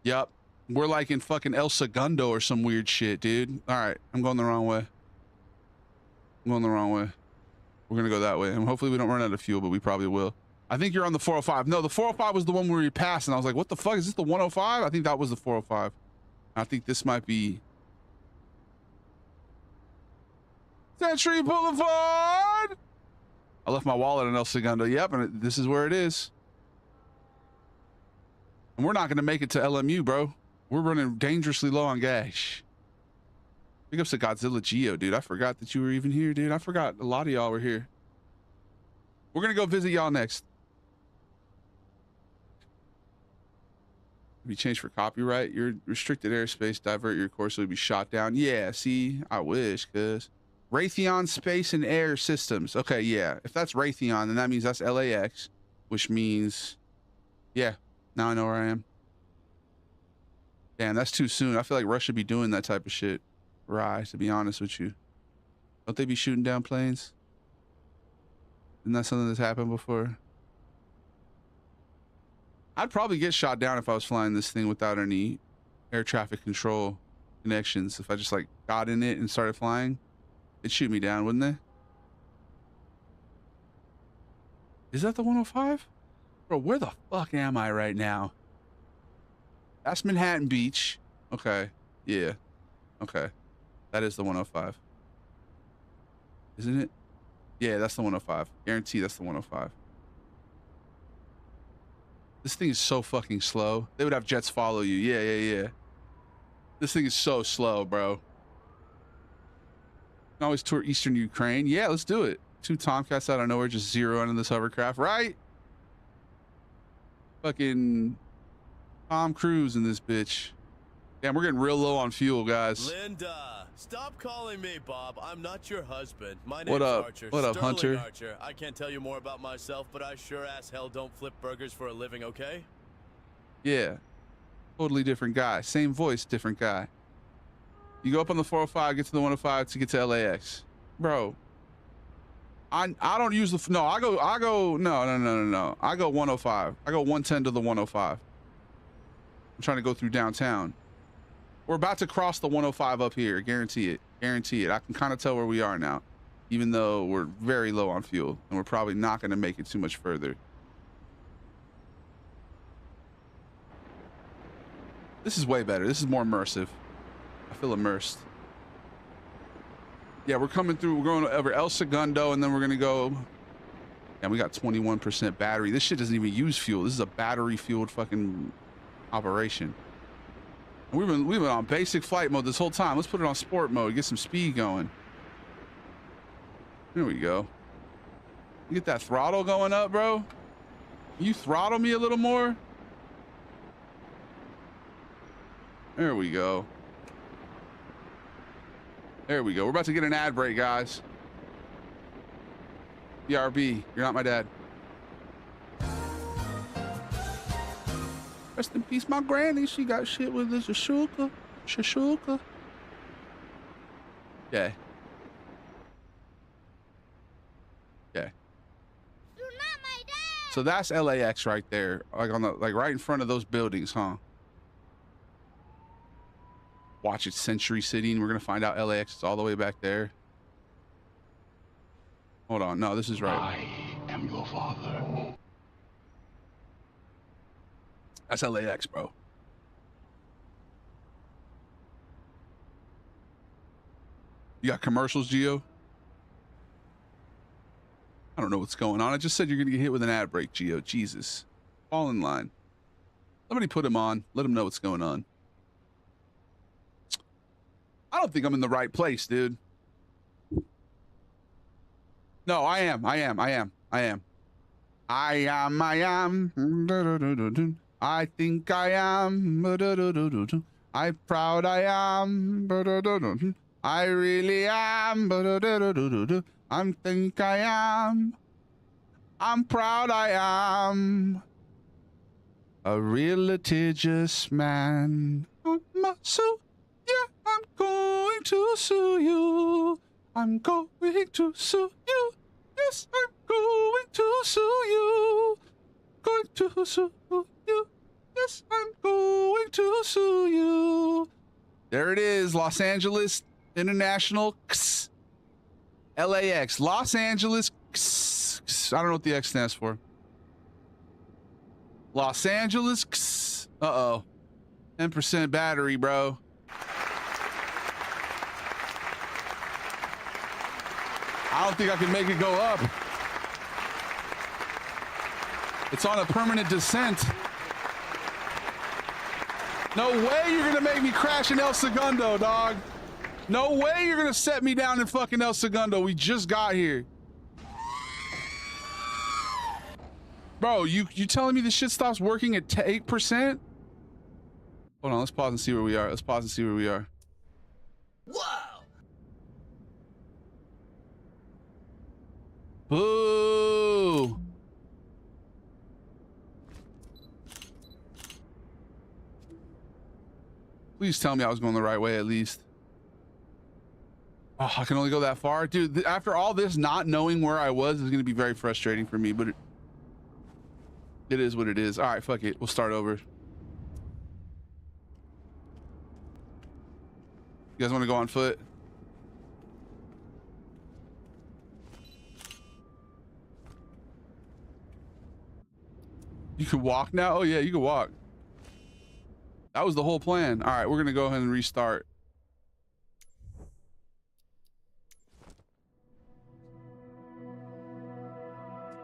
Yep. We're like in fucking El Segundo or some weird shit, dude. All right, I'm going the wrong way. I'm going the wrong way. We're gonna go that way, and hopefully we don't run out of fuel, but we probably will. I think you're on the 405. No, the 405 was the one where we passed, and I was like, what the fuck? Is this the 105? I think that was the 405. I think this might be... Century Boulevard! I left my wallet in El Segundo. Yep, and this is where it is. And we're not going to make it to LMU, bro. We're running dangerously low on gas. Big ups to Godzilla Geo, dude. I forgot that you were even here, dude. I forgot a lot of y'all were here. We're going to go visit y'all next. If you change for copyright, your restricted airspace, divert your course, will be shot down. Yeah, see, I wish, cuz. Raytheon Space and Air Systems. Okay, yeah. If that's Raytheon, then that means that's LAX, which means, yeah, now I know where I am. Damn, that's too soon. I feel like Russia be doing that type of shit. Right, to be honest with you. Don't they be shooting down planes? Isn't that something that's happened before? I'd probably get shot down if I was flying this thing without any air traffic control connections. If I just like got in it and started flying. It'd shoot me down, wouldn't they? Is that the 105? Bro, where the fuck am I right now? That's Manhattan Beach. Okay. Yeah. Okay. That is the 105. Isn't it? Yeah, that's the 105. Guarantee that's the 105. This thing is so fucking slow. They would have jets follow you. Yeah. This thing is so slow, bro. Can always tour Eastern Ukraine. Yeah, let's do it. 2 Tomcats out of nowhere, just zeroing in this hovercraft, right? Fucking Tom Cruise in this bitch. Damn, we're getting real low on fuel, guys. Linda, stop calling me Bob. I'm not your husband. My name's What up? Archer. What up, Sterling Hunter? Archer. I can't tell you more about myself, but I sure as hell don't flip burgers for a living, okay? Yeah. Totally different guy. Same voice, different guy. You go up on the 405, get to the 105 to get to LAX. Bro, I don't use the, no, I go, no. I go 105. I go 110 to the 105. I'm trying to go through downtown. We're about to cross the 105 up here. Guarantee it. Guarantee it. I can kind of tell where we are now, even though we're very low on fuel and we're probably not going to make it too much further. This is way better. This is more immersive. I feel immersed. Yeah, we're coming through. We're going over El Segundo, and then we're gonna go. And we got 21% battery. This shit doesn't even use fuel. This is a battery-fueled fucking operation. And we've been on basic flight mode this whole time. Let's put it on sport mode. Get some speed going. There we go. You get that throttle going up, bro. You throttle me a little more. There we go. There we go. We're about to get an ad break, guys. BRB, you're not my dad. Rest in peace, my granny. She got shit with this shashuka. Shashuka. Yeah. Yeah. So that's LAX right there. Like on the right in front of those buildings, huh? Watch it, Century City, and we're gonna find out LAX is all the way back there. Hold on, no, this is right. I am your father. That's LAX, bro. You got commercials, Gio? I don't know what's going on. I just said you're gonna get hit with an ad break, Gio. Jesus. Fall in line. Somebody put him on. Let him know what's going on. I don't think I'm in the right place, dude. No, I am. I think I am. I'm proud I am. I really am. I think I am. I'm proud I am. A real litigious man. I'm going to sue you. I'm going to sue you. Yes, I'm going to sue you. Going to sue you. Yes, I'm going to sue you. There it is, Los Angeles International. LAX, Los Angeles. I don't know what the X stands for. Los Angeles. Uh-oh. 10% battery, bro. I don't think I can make it go up. It's on a permanent descent. No way you're gonna make me crash in El Segundo, dog. No way you're gonna set me down in fucking El Segundo. We just got here. Bro, you telling me this shit stops working at 8%? Hold on, let's pause and see where we are. Wow. Boo! Please tell me I was going the right way at least. Oh, I can only go that far. Dude, after all this, not knowing where I was is going to be very frustrating for me, but it is what it is. All right, fuck it. We'll start over. You guys want to go on foot? You can walk now? Oh yeah, you can walk. That was the whole plan. All right, we're gonna go ahead and restart.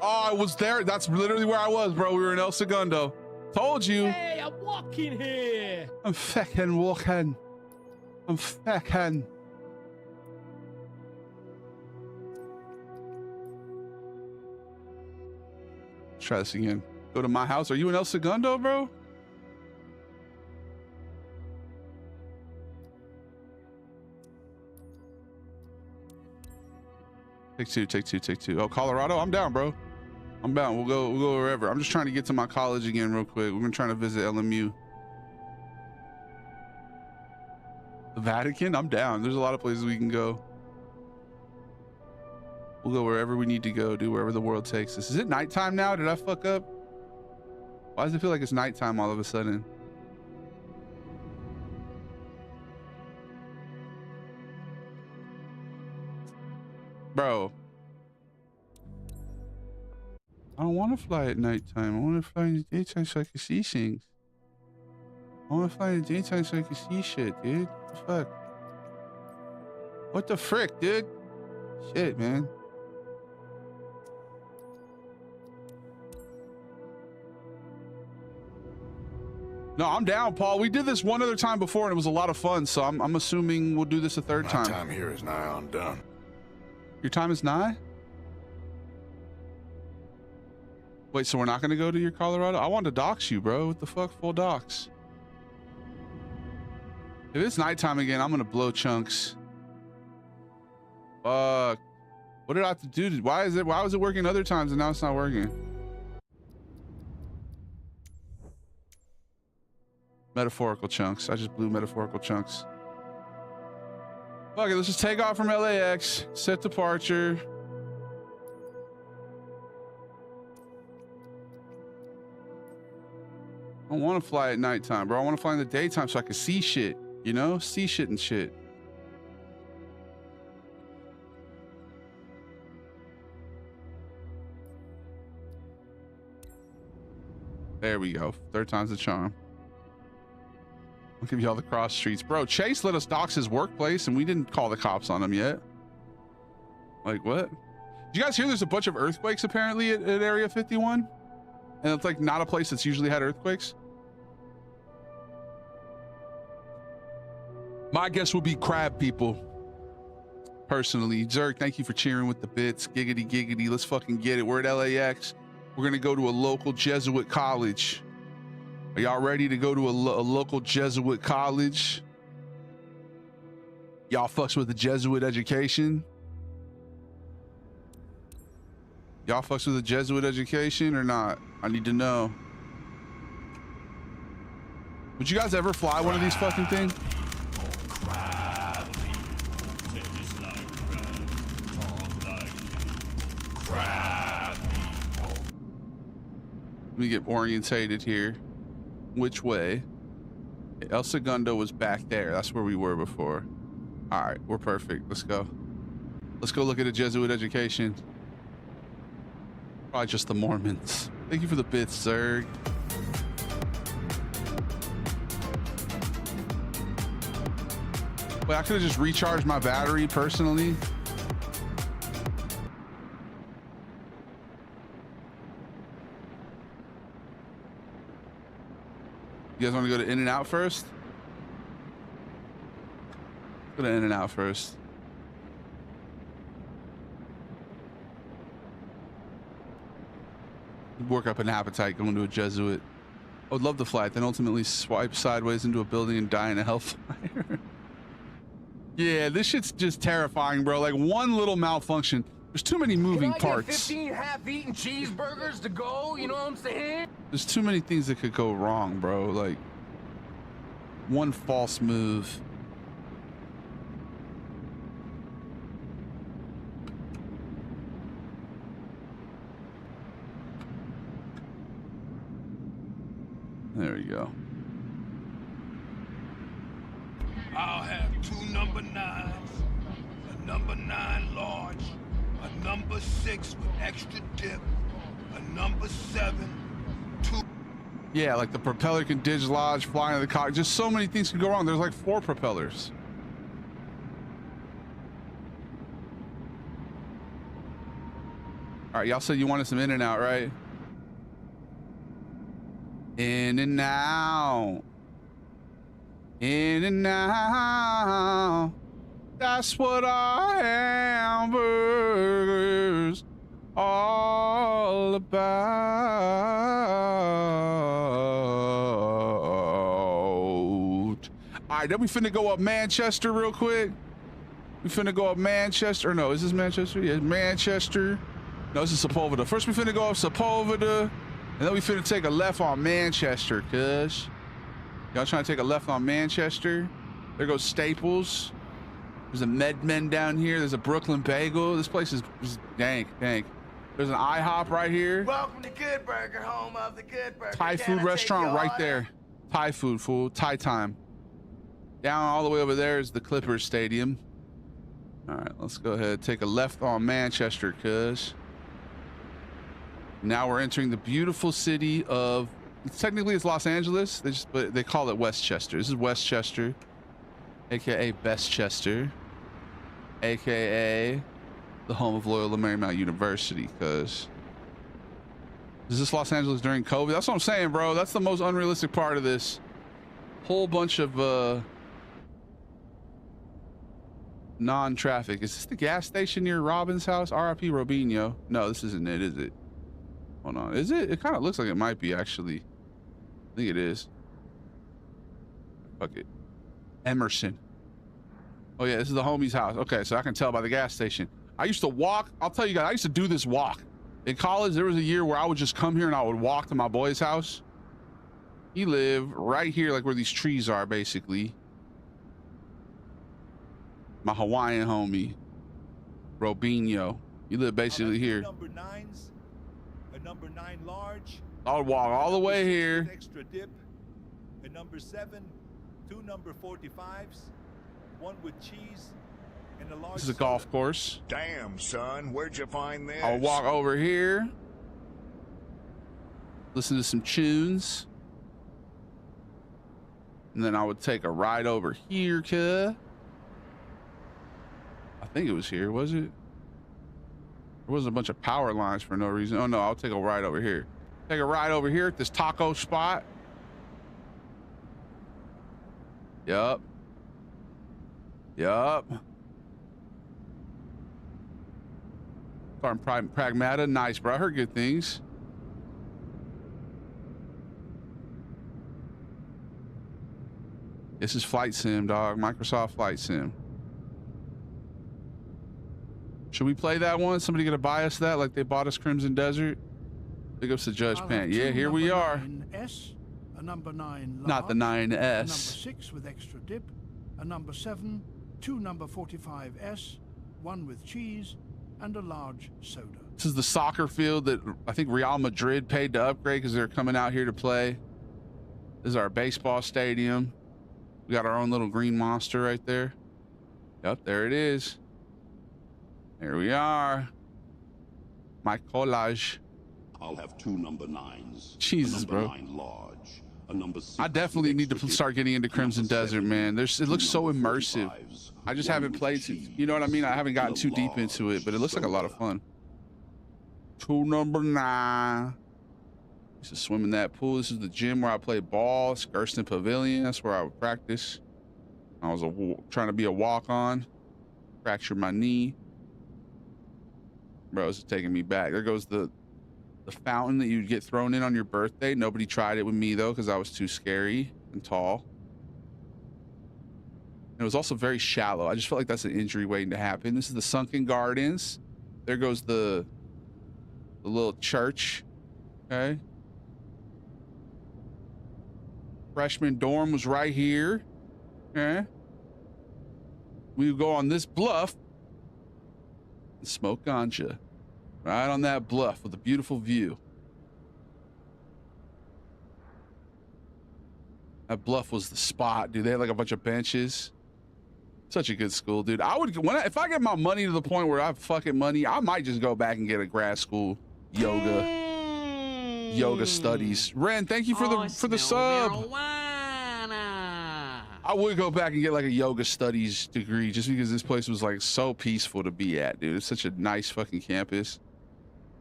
Oh, I was there. That's literally where I was, bro. We were in El Segundo. Told you. Hey, I'm walking here. I'm fucking walking. I'm fucking. Let's try this again. Go to my house. Are you in El Segundo, bro? Take two. Oh, Colorado? I'm down, bro. I'm down. We'll go wherever. I'm just trying to get to my college again real quick. We've been trying to visit LMU. The Vatican? I'm down. There's a lot of places we can go. We'll go wherever we need to go, do wherever the world takes us. Is it nighttime now? Did I fuck up? Why does it feel like it's nighttime all of a sudden? Bro. I don't want to fly at nighttime. I want to fly in the daytime so I can see things. I want to fly in the daytime so I can see shit, dude. What the fuck? What the frick, dude? Shit, man. No, I'm down, Paul. We did this one other time before and it was a lot of fun, so I'm assuming we'll do this a third time. My time here is nigh undone. Your time is nigh? Wait, so we're not gonna go to your Colorado? I want to dox you, bro. What the fuck? Full dox. If it's nighttime again, I'm gonna blow chunks. Fuck. What did I have to do? Why was it working other times and now it's not working? Metaphorical chunks. I just blew metaphorical chunks. Okay, let's just take off from LAX. Set departure. I don't want to fly at nighttime, bro. I want to fly in the daytime so I can see shit. You know? See shit and shit. There we go. Third time's the charm. I'll give you all the cross streets. Bro, Chase let us dox his workplace and we didn't call the cops on him yet. Like, what? Did you guys hear there's a bunch of earthquakes apparently at Area 51? And it's like not a place that's usually had earthquakes? My guess would be crab people. Personally. Zerk, thank you for cheering with the bits. Giggity, giggity. Let's fucking get it. We're at LAX. We're gonna go to a local Jesuit college. Are y'all ready to go to a local Jesuit college? Y'all fucks with the Jesuit education? Y'all fucks with the Jesuit education or not? I need to know. Would you guys ever fly one of these fucking things? Let me get orientated here. Which way? El Segundo was back there. That's where we were before. All right, we're perfect. Let's go. Let's go look at a Jesuit education. Probably just the Mormons. Thank you for the bits, Zerg. Wait, I could have just recharged my battery personally. You guys want to go to In-N-Out first? Go to In-N-Out first. Work up an appetite going to a Jesuit. I would love to fly it, then ultimately swipe sideways into a building and die in a hellfire. Yeah, this shit's just terrifying, bro. Like one little malfunction. There's too many moving parts. 15 half-eaten cheeseburgers to go, you know what I'm saying? There's too many things that could go wrong, bro. Like one false move. There we go. I'll have 2 number 9s, a number 9 large, a number 6 with extra dip, a number 7, 2. Yeah, like the propeller can dislodge, fly into the cockpit. Just so many things can go wrong. There's like 4 propellers. All right, y'all said you wanted some In-N-Out, right? In-N-Out. In-N-Out. That's what our hamburgers all about. All right, then we finna go up Manchester real quick. We finna go up Manchester. No, is this Manchester? Yeah, Manchester. No, this is Sepulveda. First, we finna go up Sepulveda, and then we finna take a left on Manchester, cuz. Y'all trying to take a left on Manchester? There goes Staples. There's a MedMen down here. There's a Brooklyn Bagel. This place is dank. There's an IHOP right here. Welcome to Good Burger, home of the Good Burger. Thai food restaurant right there. Thai food, fool. Thai time. Down all the way over there is the Clippers Stadium. All right, let's go ahead. Take a left on Manchester, cuz. Now we're entering the beautiful city of, technically it's Los Angeles, but they call it Westchester. This is Westchester, aka Bestchester, aka the home of Loyola Marymount University. Cause is this Los Angeles during COVID? That's what I'm saying, bro. That's the most unrealistic part of this whole bunch of non-traffic. Is this the gas station near Robin's house? RIP Robinho. No, this isn't it, is it? Hold on. Is it? It kind of looks like it might be, actually. I think it is. Fuck it. Emerson. Oh, yeah, this is the homie's house. Okay, so I can tell by the gas station. I used to walk. I'll tell you guys, I used to do this walk. In college, there was a year where I would just come here and I would walk to my boy's house. He lived right here, like where these trees are, basically. My Hawaiian homie, Robinho. He lived basically here. Number 9s, a number 9 large. I would walk all the way here. Extra dip, a number 7, 2 number 45s, 1 with cheese, and a large. This is a golf course. Damn, son, where'd you find this? I'll walk over here. Listen to some tunes. And then I would take a ride over here, cuh. I think it was here, was it? There was a bunch of power lines for no reason. Oh no, I'll take a ride over here. Take a ride over here at this taco spot. Yup. Yup. Farm Pragmata. Nice, bro. I heard good things. This is Flight Sim, dog. Microsoft Flight Sim. Should we play that one? Somebody gonna buy us that like they bought us Crimson Desert? Big ups to Judge Pant. Yeah, here we are. 9S, a number 9 large, not the 9S. A number 6 with extra dip, a number 7, 2 number 45S, 1 with cheese, and a large soda. This is the soccer field that I think Real Madrid paid to upgrade because they're coming out here to play. This is our baseball stadium. We got our own little green monster right there. Yep, there it is. Here we are. My collage. I'll have 2 number 9s. Jesus, a number bro. 9 large. A number 6 I definitely need to start getting into Crimson Desert, man. It looks so immersive. I just haven't played too, you know what I mean? I haven't gotten too deep into it, but it looks like a lot of fun. 2 number 9. Used to swim in that pool. This is the gym where I play ball. Skirston Pavilion. That's where I would practice. I was trying to be a walk-on. Fractured my knee. Bro, it's taking me back. There goes the fountain that you'd get thrown in on your birthday. Nobody tried it with me though, because I was too scary and tall. And it was also very shallow. I just felt like that's an injury waiting to happen. This is the Sunken Gardens. There goes the little church. Okay. Freshman dorm was right here. Okay. We would go on this bluff and smoke ganja. Right on that bluff with a beautiful view. That bluff was the spot, dude. They had like a bunch of benches. Such a good school, dude. If I get my money to the point where I have fucking money, I might just go back and get a grad school yoga studies. Ren, thank you for the sub. I would go back and get like a yoga studies degree just because this place was like so peaceful to be at, dude. It's such a nice fucking campus.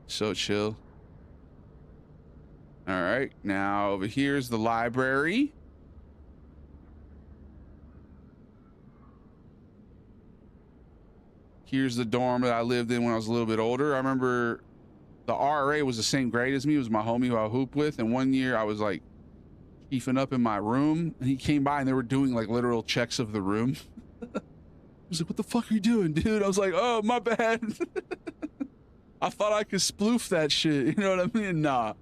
So chill. All right, now over here is the library. Here's the dorm that I lived in when I was a little bit older. I remember the RA was the same grade as me. It was my homie who I hooped with. And one year I was like keeping up in my room and he came by and they were doing like literal checks of the room. I was like, what the fuck are you doing, dude? I was like, oh, my bad. I thought I could sploof that shit. You know what I mean? Nah,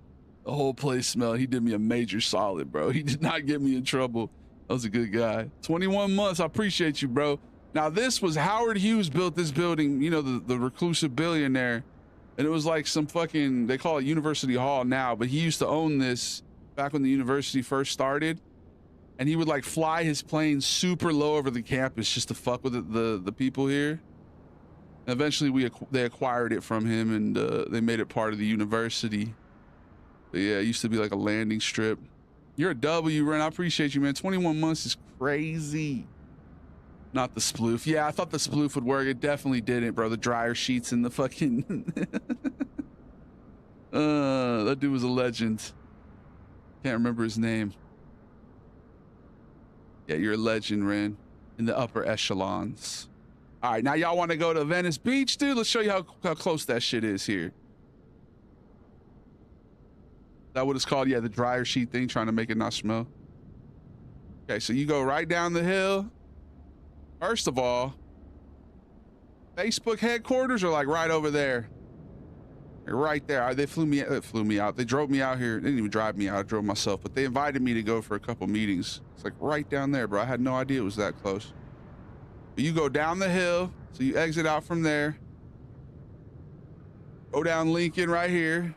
the whole place smelled. He did me a major solid, bro. He did not get me in trouble. That was a good guy. 21 months. I appreciate you, bro. Now this was Howard Hughes built this building, you know, the reclusive billionaire. And it was like some fucking, they call it University Hall now, but he used to own this back when the university first started. And he would like fly his plane super low over the campus just to fuck with the people here. And eventually they acquired it from him and they made it part of the university. But yeah, it used to be like a landing strip. You're a W, Ren. I appreciate you, man. 21 months is crazy. Not the sploof. Yeah, I thought the sploof would work. It definitely didn't, bro. The dryer sheets and the fucking... that dude was a legend. Can't remember his name. Yeah, you're a legend, Ren. In the upper echelons. All right, now y'all want to go to Venice Beach, dude? Let's show you how close that shit is here. That what it's called? Yeah, the dryer sheet thing, trying to make it not smell. Okay, so you go right down the hill. First of all, Facebook headquarters are like right over there. They're right there. They flew me out. They drove me out here. They didn't even drive me out. I drove myself, but they invited me to go for a couple meetings. It's like right down there, bro. I had no idea it was that close. But you go down the hill, so you exit out from there. Go down Lincoln right here.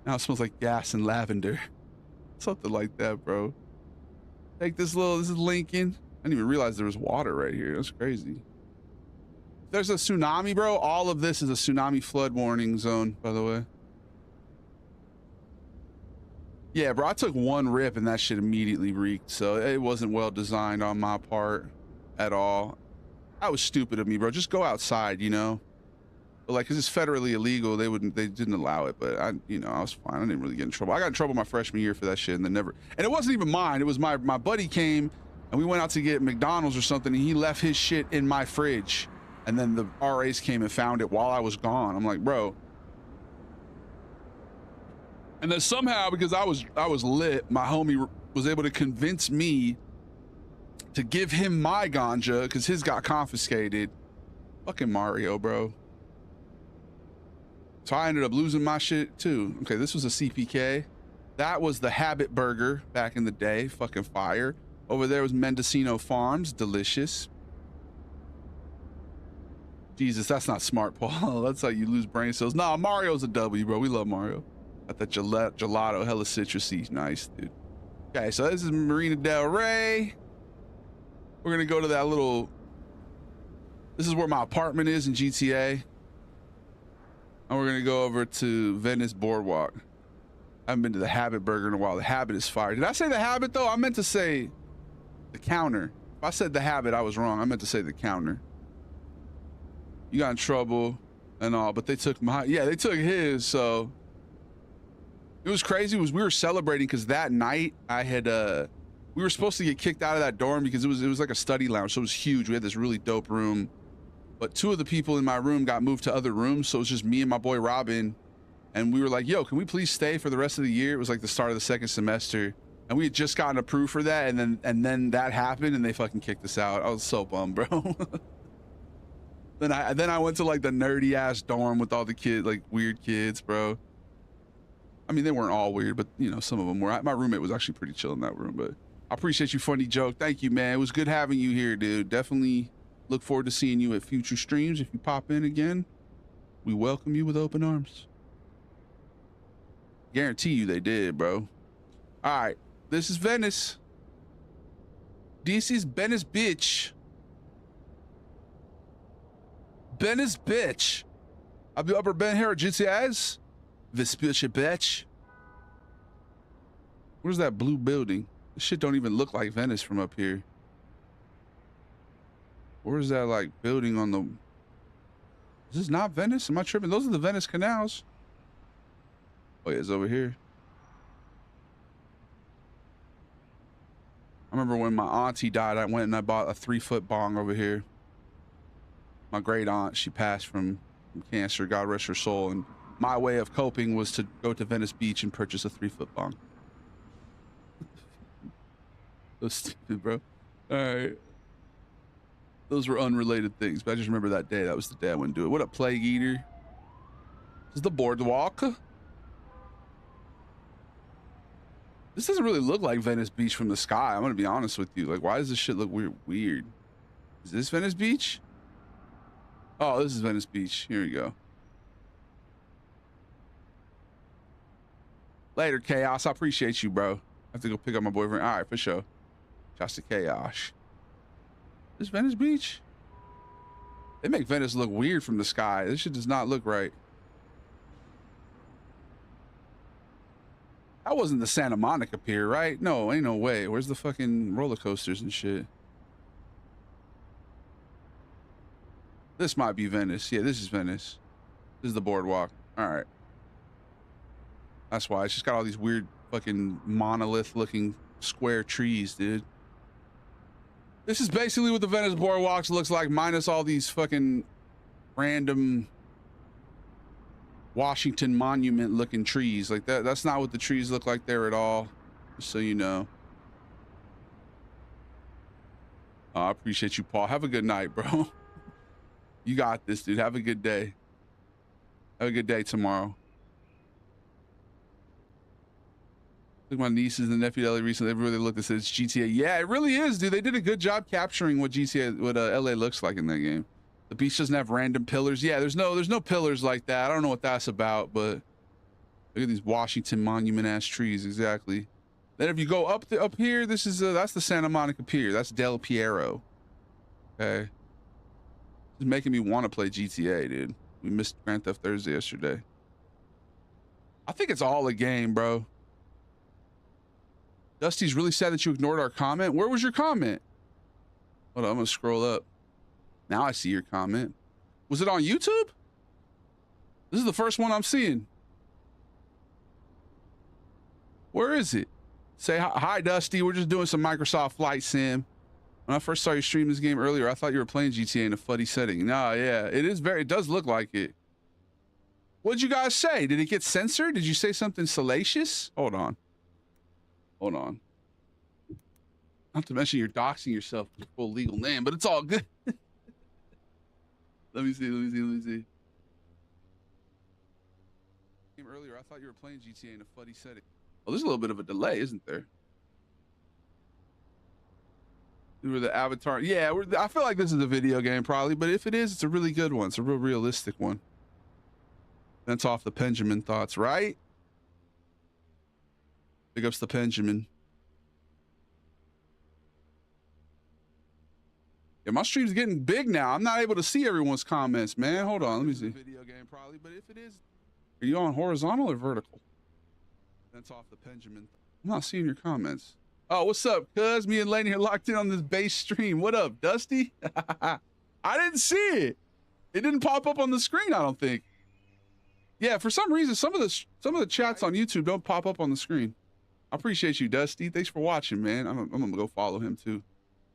Now it smells like gas and lavender. Something like that, bro. Take this is Lincoln. I didn't even realize there was water right here. That's crazy. If there's a tsunami, bro, all of this is a tsunami flood warning zone, by the way. Yeah, bro, I took one rip and that shit immediately reeked. So it wasn't well designed on my part at all. That was stupid of me, bro. Just go outside, you know? But like, cause it's federally illegal, they didn't allow it, but I was fine. I didn't really get in trouble. I got in trouble my freshman year for that shit and and it wasn't even mine. It was my buddy came and we went out to get McDonald's or something and he left his shit in my fridge. And then the RAs came and found it while I was gone. I'm like, bro. And then somehow, because I was lit, my homie was able to convince me to give him my ganja because his got confiscated. Fucking Mario, bro. So I ended up losing my shit too. Okay, this was a CPK. That was the Habit Burger back in the day. Fucking fire. Over there was Mendocino Farms. Delicious. Jesus, that's not smart, Paul. That's how you lose brain cells. Nah, Mario's a W, bro. We love Mario. Got that gelato, hella citrusy. Nice, dude. Okay, so this is Marina Del Rey. We're gonna go to that little... This is where my apartment is in GTA. And we're gonna go over to Venice Boardwalk. I haven't been to the Habit Burger in a while. The Habit is fire. Did I say the Habit though? I meant to say the Counter. If I said the Habit, I was wrong. I meant to say the Counter. You got in trouble and all, but they took they took his. So it was crazy. We were celebrating because that night I had we were supposed to get kicked out of that dorm because it was like a study lounge, so it was huge. We had this really dope room. But two of the people in my room got moved to other rooms, so it was just me and my boy Robin, and we were like, yo, can we please stay for the rest of the year? It was like the start of the second semester, and we had just gotten approved for that, and then that happened, and they fucking kicked us out. I was so bummed, bro. Then I went to like the nerdy ass dorm with all the kids, like weird kids, bro. I mean, they weren't all weird, but you know, some of them were. My roommate was actually pretty chill in that room, but I appreciate you, funny joke. Thank you, man. It was good having you here, dude. Definitely look forward to seeing you at future streams. If you pop in again, we welcome you with open arms. Guarantee you they did, bro. All right, this is Venice. This is Venice, bitch. Venice, bitch. Have you ever been here at GTA's? This bitch. Where's that blue building? This shit don't even look like Venice from up here. Where's that like building on the... Is this not Venice? Am I tripping? Those are the Venice canals. Oh yeah, it's over here. I remember when my auntie died, I went and I bought a 3-foot bong over here. My great aunt, she passed from cancer, God rest her soul. And my way of coping was to go to Venice Beach and purchase a 3-foot bong. So stupid, bro. All right. Those were unrelated things, but I just remember that day. That was the day I went to do it. What up, Plague Eater? This is the boardwalk. This doesn't really look like Venice Beach from the sky. I'm gonna be honest with you. Like, why does this shit look weird? Is this Venice Beach? Oh, this is Venice Beach. Here we go. Later, Chaos. I appreciate you, bro. I have to go pick up my boyfriend. All right, for sure. Just to Chaos. This Venice Beach? They make Venice look weird from the sky. This shit does not look right. That wasn't the Santa Monica Pier, right? No, ain't no way. Where's the fucking roller coasters and shit? This might be Venice. Yeah, this is Venice. This is the boardwalk. All right. That's why. It's just got all these weird fucking monolith-looking square trees, dude. This is basically what the Venice boardwalks looks like, minus all these fucking random Washington Monument looking trees like that. That's not what the trees look like there at all. Just so you know. I appreciate you, Paul. Have a good night, bro. You got this, dude. Have a good day. Have a good day tomorrow. Look, my nieces and nephew LA recently, everywhere they looked, they said it's GTA. Yeah, it really is, dude. They did a good job capturing what GTA, what LA looks like in that game. The beach doesn't have random pillars. Yeah, there's no pillars like that. I don't know what that's about, but look at these Washington Monument ass trees. Exactly. Then if you go up here, this is that's the Santa Monica Pier. That's Del Piero. Okay. It's making me want to play GTA, dude. We missed Grand Theft Thursday yesterday. I think it's all a game, bro. Dusty's really sad that you ignored our comment. Where was your comment? Hold on, I'm gonna scroll up. Now I see your comment. Was it on YouTube? This is the first one I'm seeing. Where is it? Say hi, Dusty. We're just doing some Microsoft Flight Sim. When I first saw you stream this game earlier, I thought you were playing GTA in a fuddy setting. No, yeah, it does look like it. What'd you guys say? Did it get censored? Did you say something salacious? Hold on. Hold on. Not to mention you're doxing yourself with your full legal name, but it's all good. Let me see. Earlier, I thought you were playing GTA in a fuddy setting. Well, there's a little bit of a delay, isn't there? Were the avatar? Yeah, I feel like this is a video game probably, but if it is, it's a really good one. It's a real realistic one. That's off the Benjamin thoughts, right? Big ups the Benjamin. Yeah, my stream's getting big now. I'm not able to see everyone's comments, man. Hold on, let me see. Video game probably, but if it is, are you on horizontal or vertical? That's off the Benjamin. I'm not seeing your comments. Oh, what's up, cuz? Me and Laney are locked in on this base stream. What up, Dusty? I didn't see it. It didn't pop up on the screen, I don't think. Yeah, for some reason, some of the chats on YouTube don't pop up on the screen. I appreciate you, Dusty. Thanks for watching, man. I'm gonna go follow him too.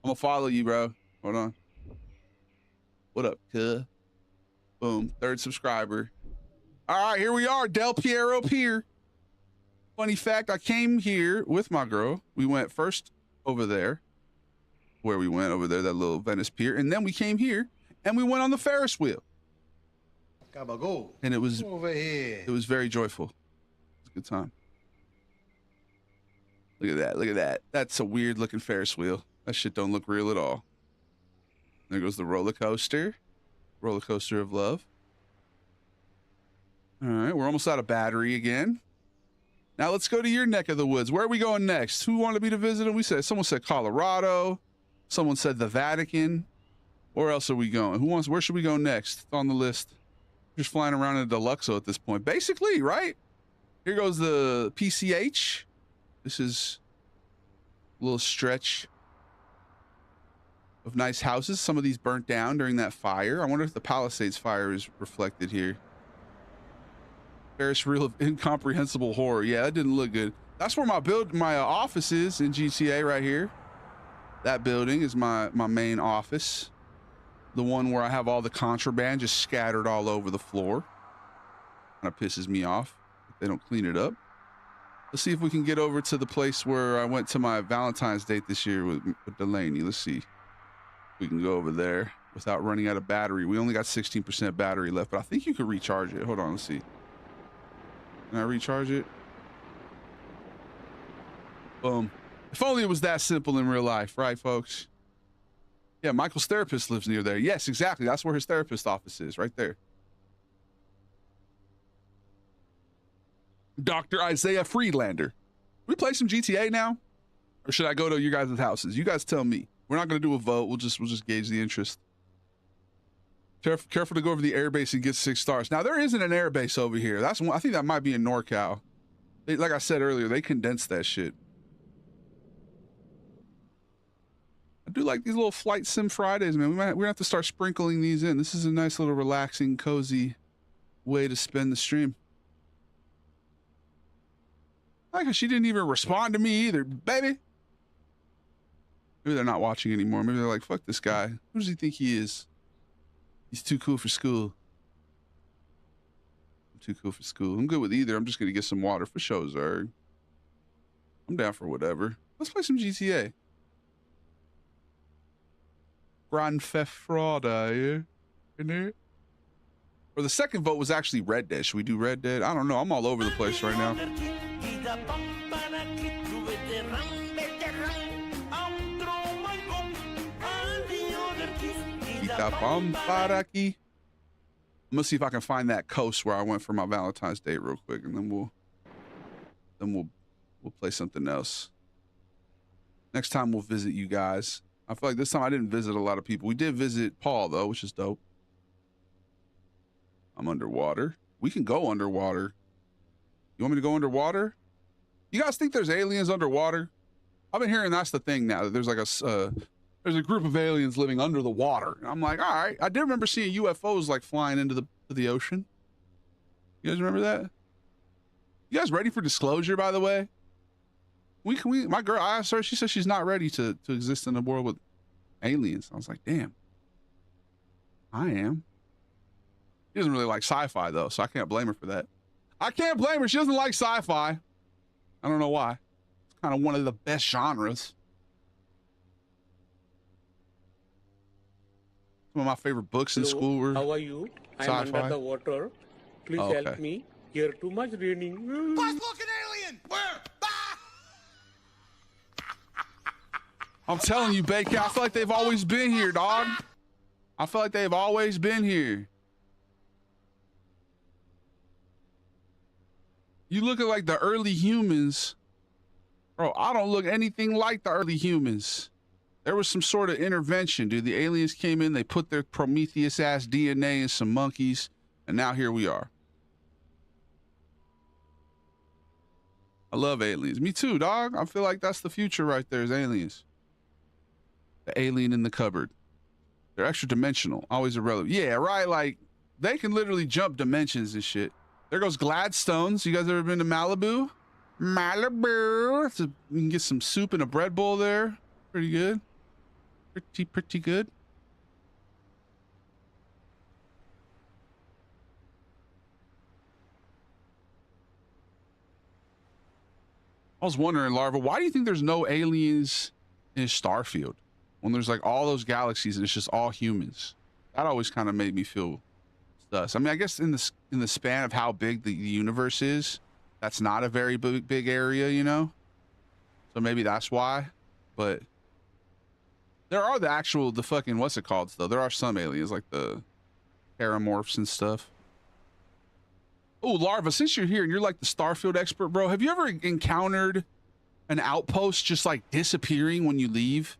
I'm gonna follow you, bro. Hold on. What up, cuz? Boom, 3rd subscriber. All right, here we are, Del Piero Pier. Funny fact, I came here with my girl. We went first over there, that little Venice Pier, and then we came here and we went on the Ferris wheel. And it was over here. It was very joyful. It was a good time. Look at that. That's a weird looking Ferris wheel. That shit don't look real at all. There goes the roller coaster of love. All right, we're almost out of battery again. Now let's go to your neck of the woods. Where are we going next? Who wanted me to visit? And someone said Colorado. Someone said the Vatican. Where else are we going? Where should we go next? It's on the list. We're just flying around in a Deluxo at this point. Basically, right? Here goes the PCH. This is a little stretch of nice houses. Some of these burnt down during that fire. I wonder if the Palisades fire is reflected here. Ferris wheel of incomprehensible horror. Yeah, that didn't look good. That's where my office is in GTA right here. That building is my main office. The one where I have all the contraband just scattered all over the floor. Kind of pisses me off if they don't clean it up. Let's see if we can get over to the place where I went to my Valentine's date this year with Delaney. Let's see if we can go over there without running out of battery. We only got 16% battery left, but I think you could recharge it. Hold on, let's see. Can I recharge it? Boom. If only it was that simple in real life, right, folks? Yeah, Michael's therapist lives near there. Yes, exactly. That's where his therapist office is, right there. Dr. Isaiah Friedlander. We play some GTA now? Or should I go to you guys' houses? You guys tell me. We're not going to do a vote. We'll just gauge the interest. Careful to go over the airbase and get 6 stars. Now, there isn't an airbase over here. That's one. I think that might be in NorCal. Like I said earlier, they condensed that shit. I do like these little Flight Sim Fridays, man. We're gonna have to start sprinkling these in. This is a nice little relaxing, cozy way to spend the stream. Like she didn't even respond to me either, baby. Maybe they're not watching anymore. Maybe they're like, fuck this guy. Who does he think he is? He's too cool for school. I'm too cool for school. I'm good with either. I'm just gonna get some water for sure, Zerg. I'm down for whatever. Let's play some GTA. Grand Theft Auto, yeah. In it. Or the second vote was actually Red Dead. Should we do Red Dead? I don't know. I'm all over the place right now. I'm gonna see if I can find that coast where I went for my Valentine's Day real quick, and then we'll play something else. Next time we'll visit you guys. I feel like this time I didn't visit a lot of people. We did visit Paul though, which is dope. I'm underwater. We can go underwater. You want me to go underwater? You guys think there's aliens underwater? I've been hearing that's the thing now, that there's like there's a group of aliens living under the water. And I'm like, all right. I did remember seeing UFOs like flying into the ocean. You guys remember that? You guys ready for disclosure, by the way? My girl, I asked her, she said she's not ready to exist in a world with aliens. I was like, damn. I am. She doesn't really like sci-fi though, so I can't blame her for that. I can't blame her. She doesn't like sci-fi. I don't know why. It's kind of one of the best genres. Some of my favorite books in school were How are you? I'm under the water. Please help me. Here too much raining. Looking alien! Where? I'm telling you, Baker, I feel like they've always been here, dog. I feel like they've always been here. You look at like the early humans. Bro, I don't look anything like the early humans. There was some sort of intervention, dude. The aliens came in, they put their Prometheus-ass DNA in some monkeys, and now here we are. I love aliens. Me too, dog. I feel like that's the future right there is aliens. The alien in the cupboard. They're extra dimensional, always irrelevant. Yeah, right, like, they can literally jump dimensions and shit. There goes Gladstones. You guys ever been to Malibu? Malibu. So you can get some soup in a bread bowl there. Pretty good. Pretty good. I was wondering, Larva, why do you think there's no aliens in Starfield when there's like all those galaxies and it's just all humans? That always kind of made me feel sus. I mean, I guess in the span of how big the universe is, that's not a very big area, you know? So maybe that's why. But there are the fucking, what's it called though? There are some aliens like the paramorphs and stuff. Oh, Larva, since you're here and you're like the Starfield expert, bro, have you ever encountered an outpost just like disappearing when you leave?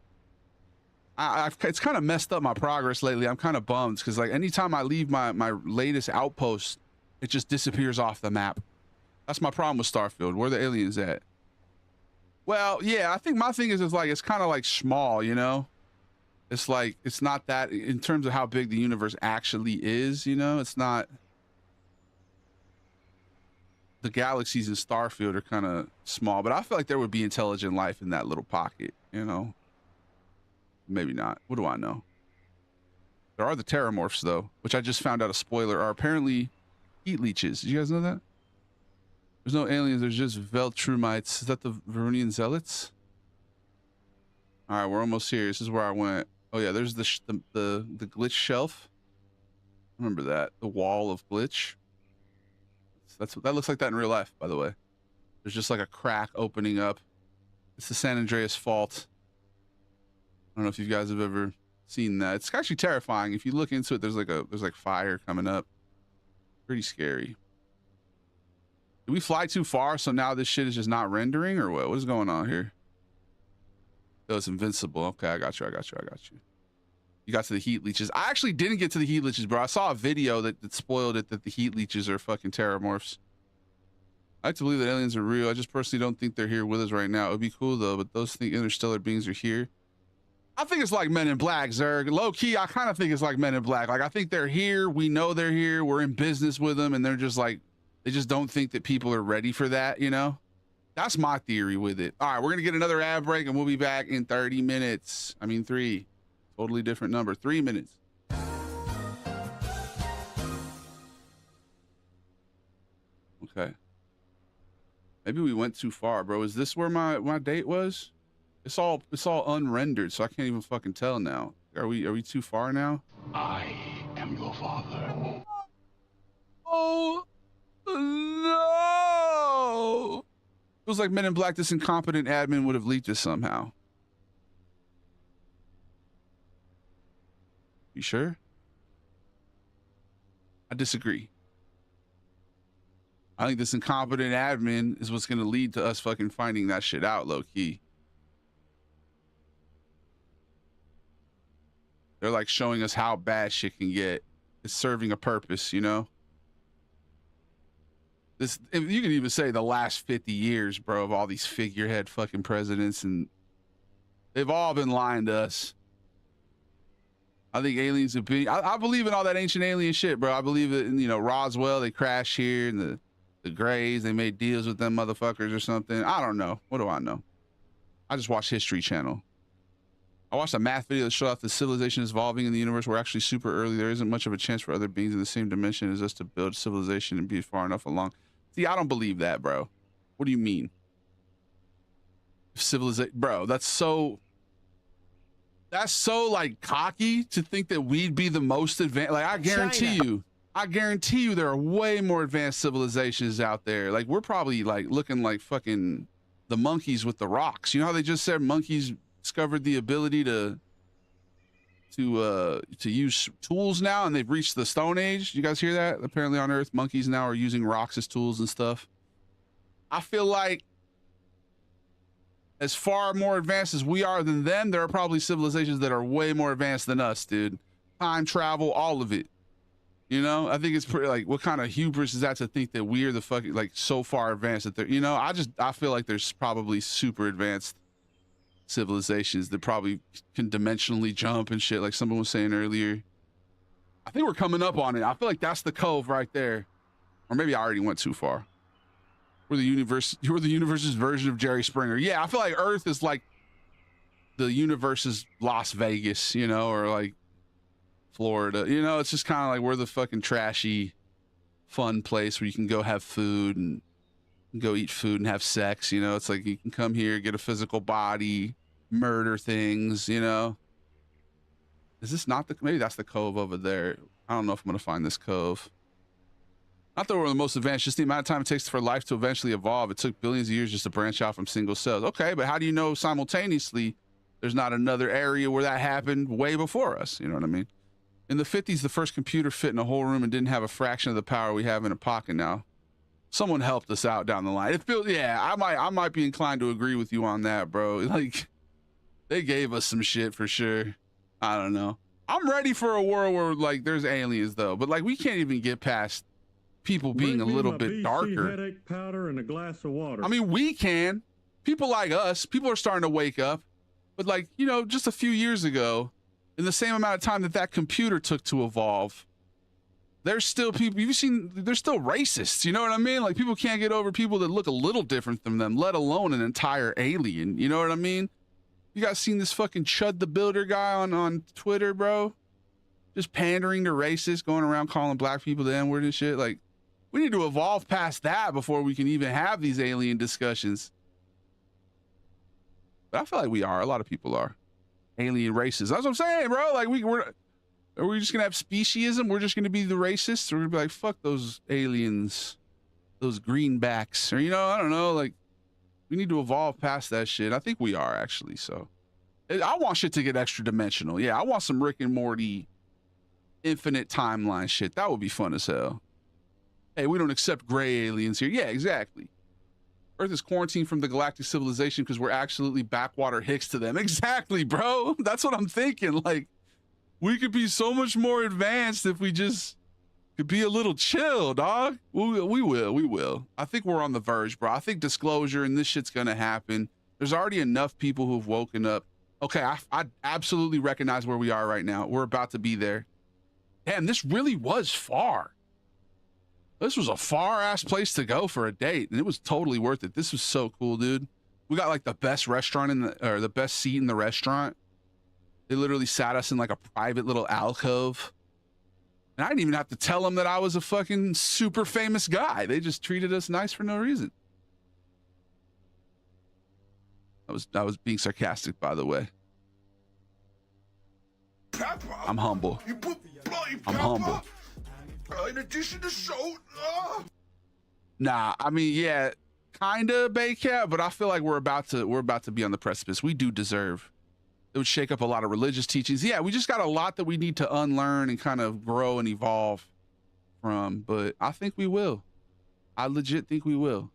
It's kind of messed up my progress lately. I'm kind of bummed because like anytime I leave my latest outpost, it just disappears off the map. That's my problem with Starfield. Where are the aliens at? Well, yeah, I think my thing is like it's kind of like small, you know? It's like it's not that in terms of how big the universe actually is, you know? It's not. The galaxies in Starfield are kind of small, but I feel like there would be intelligent life in that little pocket, you know? Maybe not. What do I know? There are the Terramorphs, though, which I just found out a spoiler, are apparently heat leeches. Did you guys know that? There's no aliens. There's just Veltrumites. Is that the Varunian Zealots? All right, we're almost here. This is where I went. Oh, yeah, there's the glitch shelf. Remember that. The wall of glitch. That looks like that in real life, by the way. There's just like a crack opening up. It's the San Andreas Fault. I don't know if you guys have ever seen that. It's actually terrifying. If you look into it, there's like fire coming up. Pretty scary. Did we fly too far so now this shit is just not rendering or what? What is going on here? Oh, it's invincible. Okay, I got you. You got to the heat leeches. I actually didn't get to the heat leeches, bro. I saw a video that spoiled it, that the heat leeches are fucking terramorphs. I like to believe that aliens are real. I just personally don't think they're here with us right now. It would be cool though, but those interstellar beings are here. I think it's like Men in Black, Zerg. Low key, I kind of think it's like Men in Black. Like I think they're here. We know they're here. We're in business with them, and they're just like, they just don't think that people are ready for that, you know? That's my theory with it. All right, we're gonna get another ad break, and we'll be back in 30 minutes. I mean 3. Totally different number. 3 minutes. Okay. Maybe we went too far, bro. Is this where my date was? It's all unrendered, so I can't even fucking tell now. Are we too far now? I am your father. Oh no! It was like Men in Black. This incompetent admin would have leaked this somehow. You sure? I disagree. I think this incompetent admin is what's going to lead to us fucking finding that shit out, low key. They're like showing us how bad shit can get. It's serving a purpose, you know? This, you can even say the last 50 years, bro, of all these figurehead fucking presidents, and they've all been lying to us. I think aliens have been, I believe in all that ancient alien shit, bro. I believe in, you know, Roswell, they crashed here, and the Greys, they made deals with them motherfuckers or something. I don't know. What do I know? I just watch History Channel. I watched a math video that showed off the civilization is evolving in the universe. We're actually super early. There isn't much of a chance for other beings in the same dimension as us to build civilization and be far enough along. See, I don't believe that, bro. What do you mean? Civilization, bro, that's so like cocky to think that we'd be the most advanced. Like, I guarantee you there are way more advanced civilizations out there. Like, we're probably like looking like fucking the monkeys with the rocks. You know how they just said monkeys discovered the ability to use tools now, and they've reached the Stone Age? You guys hear that? Apparently on Earth, monkeys now are using rocks as tools and stuff. I feel like as far more advanced as we are than them, there are probably civilizations that are way more advanced than us, dude. Time travel, all of it. You know, I think it's pretty, like, what kind of hubris is that to think that we're the fucking, like, so far advanced that they're, you know, I feel like there's probably super advanced civilizations that probably can dimensionally jump and shit, like someone was saying earlier. I think we're coming up on it. I feel like that's the cove right there. Or maybe I already went too far. We're the universe's version of Jerry Springer. Yeah, I feel like Earth is like the universe's Las Vegas, you know, or like Florida. You know, it's just kind of like we're the fucking trashy, fun place where you can go have food and go eat food and have sex. You know, it's like you can come here, get a physical body, murder things, you know. Is this not the, maybe that's the cove over there. I don't know if I'm gonna find this cove. Not that we're the most advanced, just the amount of time it takes for life to eventually evolve. It took billions of years just to branch out from single cells. Okay, but how do you know simultaneously there's not another area where that happened way before us? You know what I mean? In the 50s, the first computer fit in a whole room and didn't have a fraction of the power we have in a pocket now. Someone helped us out down the line. It feels, yeah, I might be inclined to agree with you on that, bro. Like, they gave us some shit for sure. I don't know. I'm ready for a world where, like, there's aliens though, but like we can't even get past people being a little bit darker. Headache powder and a glass of water. I mean, we can. People like us, people are starting to wake up. But like, you know, just a few years ago, in the same amount of time that computer took to evolve, there's still people, you've seen, there's still racists, you know what I mean? Like, people can't get over people that look a little different from them, let alone an entire alien, you know what I mean? You guys seen this fucking Chud the Builder guy on Twitter, bro? Just pandering to racists, going around calling black people the N-word and shit. Like, we need to evolve past that before we can even have these alien discussions. But I feel like we are. A lot of people are. Alien racists. That's what I'm saying, bro. Like, are we just gonna have speciesism? We're just gonna be the racists? We're gonna be like, fuck those aliens, those greenbacks, or, you know, I don't know. Like, we need to evolve past that shit. I think we are, actually. So, I want shit to get extra dimensional. Yeah, I want some Rick and Morty infinite timeline shit. That would be fun as hell. Hey, we don't accept gray aliens here. Yeah, exactly. Earth is quarantined from the galactic civilization because we're absolutely backwater hicks to them. Exactly, bro. That's what I'm thinking. Like, we could be so much more advanced if we just could be a little chill, dog. We will. I think we're on the verge, bro. I think disclosure and this shit's gonna happen. There's already enough people who've woken up. Okay, I absolutely recognize where we are right now. We're about to be there. Damn, this really was far. This was a far-ass place to go for a date, and it was totally worth it. This was so cool, dude. We got, like, the best restaurant or the best seat in the restaurant. They literally sat us in, like, a private little alcove. And I didn't even have to tell them that I was a fucking super famous guy. They just treated us nice for no reason. I was being sarcastic, by the way. Pepper. I'm humble. You put bloody pepper. I'm humble. In addition to salt. Nah, I mean, yeah, kinda Baycat, but I feel like we're about to be on the precipice. We do deserve. It would shake up a lot of religious teachings. Yeah, we just got a lot that we need to unlearn and kind of grow and evolve from, but I think we will. I legit think we will.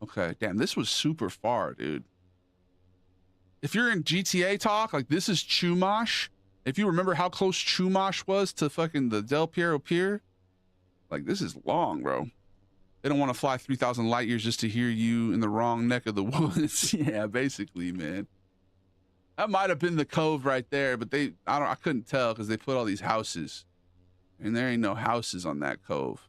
Okay, damn, this was super far, dude. If you're in GTA talk, like this is Chumash. If you remember how close Chumash was to fucking the Del Piero Pier, like this is long, bro. They don't want to fly 3,000 light years just to hear you in the wrong neck of the woods. Yeah, basically, man. That might have been the cove right there, but I couldn't tell because they put all these houses, and there ain't no houses on that cove.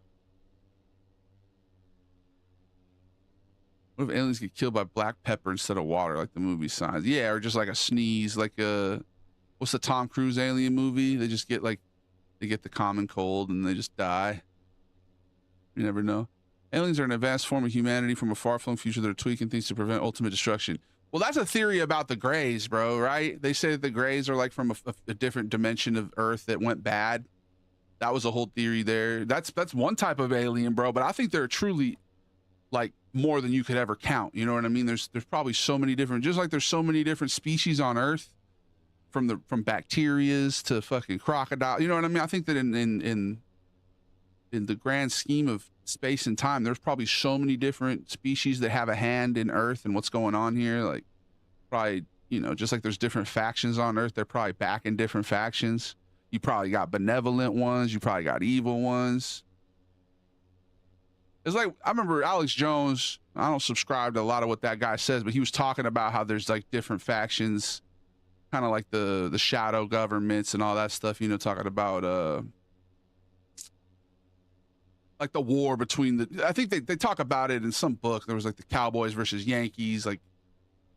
What if aliens get killed by black pepper instead of water, like the movie signs? Yeah, or just like a sneeze, like what's the Tom Cruise alien movie? They just get they get the common cold and they just die. You never know. Aliens are an advanced form of humanity from a far-flung future that are tweaking things to prevent ultimate destruction. Well, that's a theory about the Greys, bro, right? They say that the Greys are like from a different dimension of Earth that went bad. That was a whole theory there. That's one type of alien, bro, but I think they're truly like more than you could ever count. You know what I mean? There's probably so many different, just like there's so many different species on Earth, from bacterias to fucking crocodile. You know what I mean? I think that in the grand scheme of space and time, there's probably so many different species that have a hand in Earth and what's going on here. Like probably, you know, just like there's different factions on Earth, they're probably back in different factions. You probably got benevolent ones, you probably got evil ones. It's like, I remember Alex Jones, I don't subscribe to a lot of what that guy says, but he was talking about how there's like different factions, kind of like the shadow governments and all that stuff, you know, talking about like the war between I think they talk about it in some book. There was like the Cowboys versus Yankees, like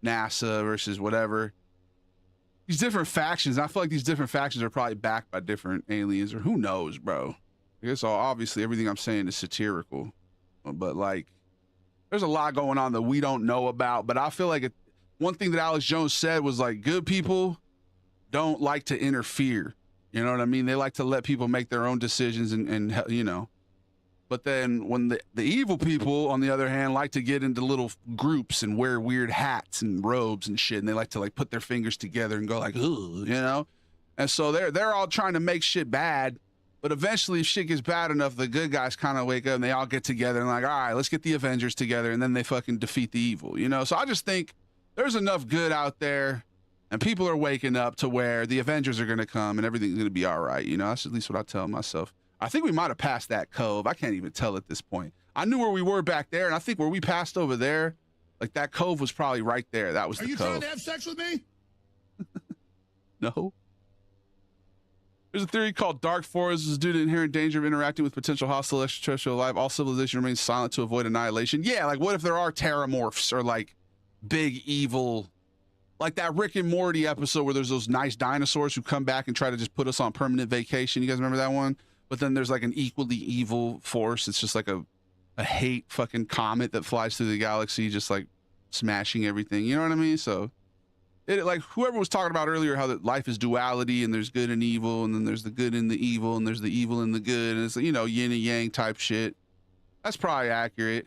NASA versus whatever. These different factions. I feel like these different factions are probably backed by different aliens, or who knows, bro. I guess obviously everything I'm saying is satirical, but like there's a lot going on that we don't know about. But I feel like one thing that Alex Jones said was like, good people don't like to interfere. You know what I mean? They like to let people make their own decisions and you know. But then when the evil people, on the other hand, like to get into little groups and wear weird hats and robes and shit, and they like to like put their fingers together and go like, ugh, you know? And so they're all trying to make shit bad, but eventually if shit gets bad enough, the good guys kind of wake up and they all get together and like, all right, let's get the Avengers together, and then they fucking defeat the evil, you know? So I just think there's enough good out there, and people are waking up to where the Avengers are gonna come and everything's gonna be all right, you know? That's at least what I tell myself. I think we might have passed that cove. I can't even tell at this point. I knew where we were back there, and I think where we passed over there, like that cove was probably right there. That was the cove. Are you trying to have sex with me? No. There's a theory called dark forests is due to inherent danger of interacting with potential hostile extraterrestrial life. All civilization remains silent to avoid annihilation. Yeah, like what if there are terramorphs or like big evil, like that Rick and Morty episode where there's those nice dinosaurs who come back and try to just put us on permanent vacation. You guys remember that one? But then there's like an equally evil force. It's just like a hate fucking comet that flies through the galaxy, just like smashing everything. You know what I mean? So it, like whoever was talking about earlier, how that life is duality and there's good and evil, and then there's the good and the evil, and there's the evil and the good, and it's, you know, yin and yang type shit. That's probably accurate.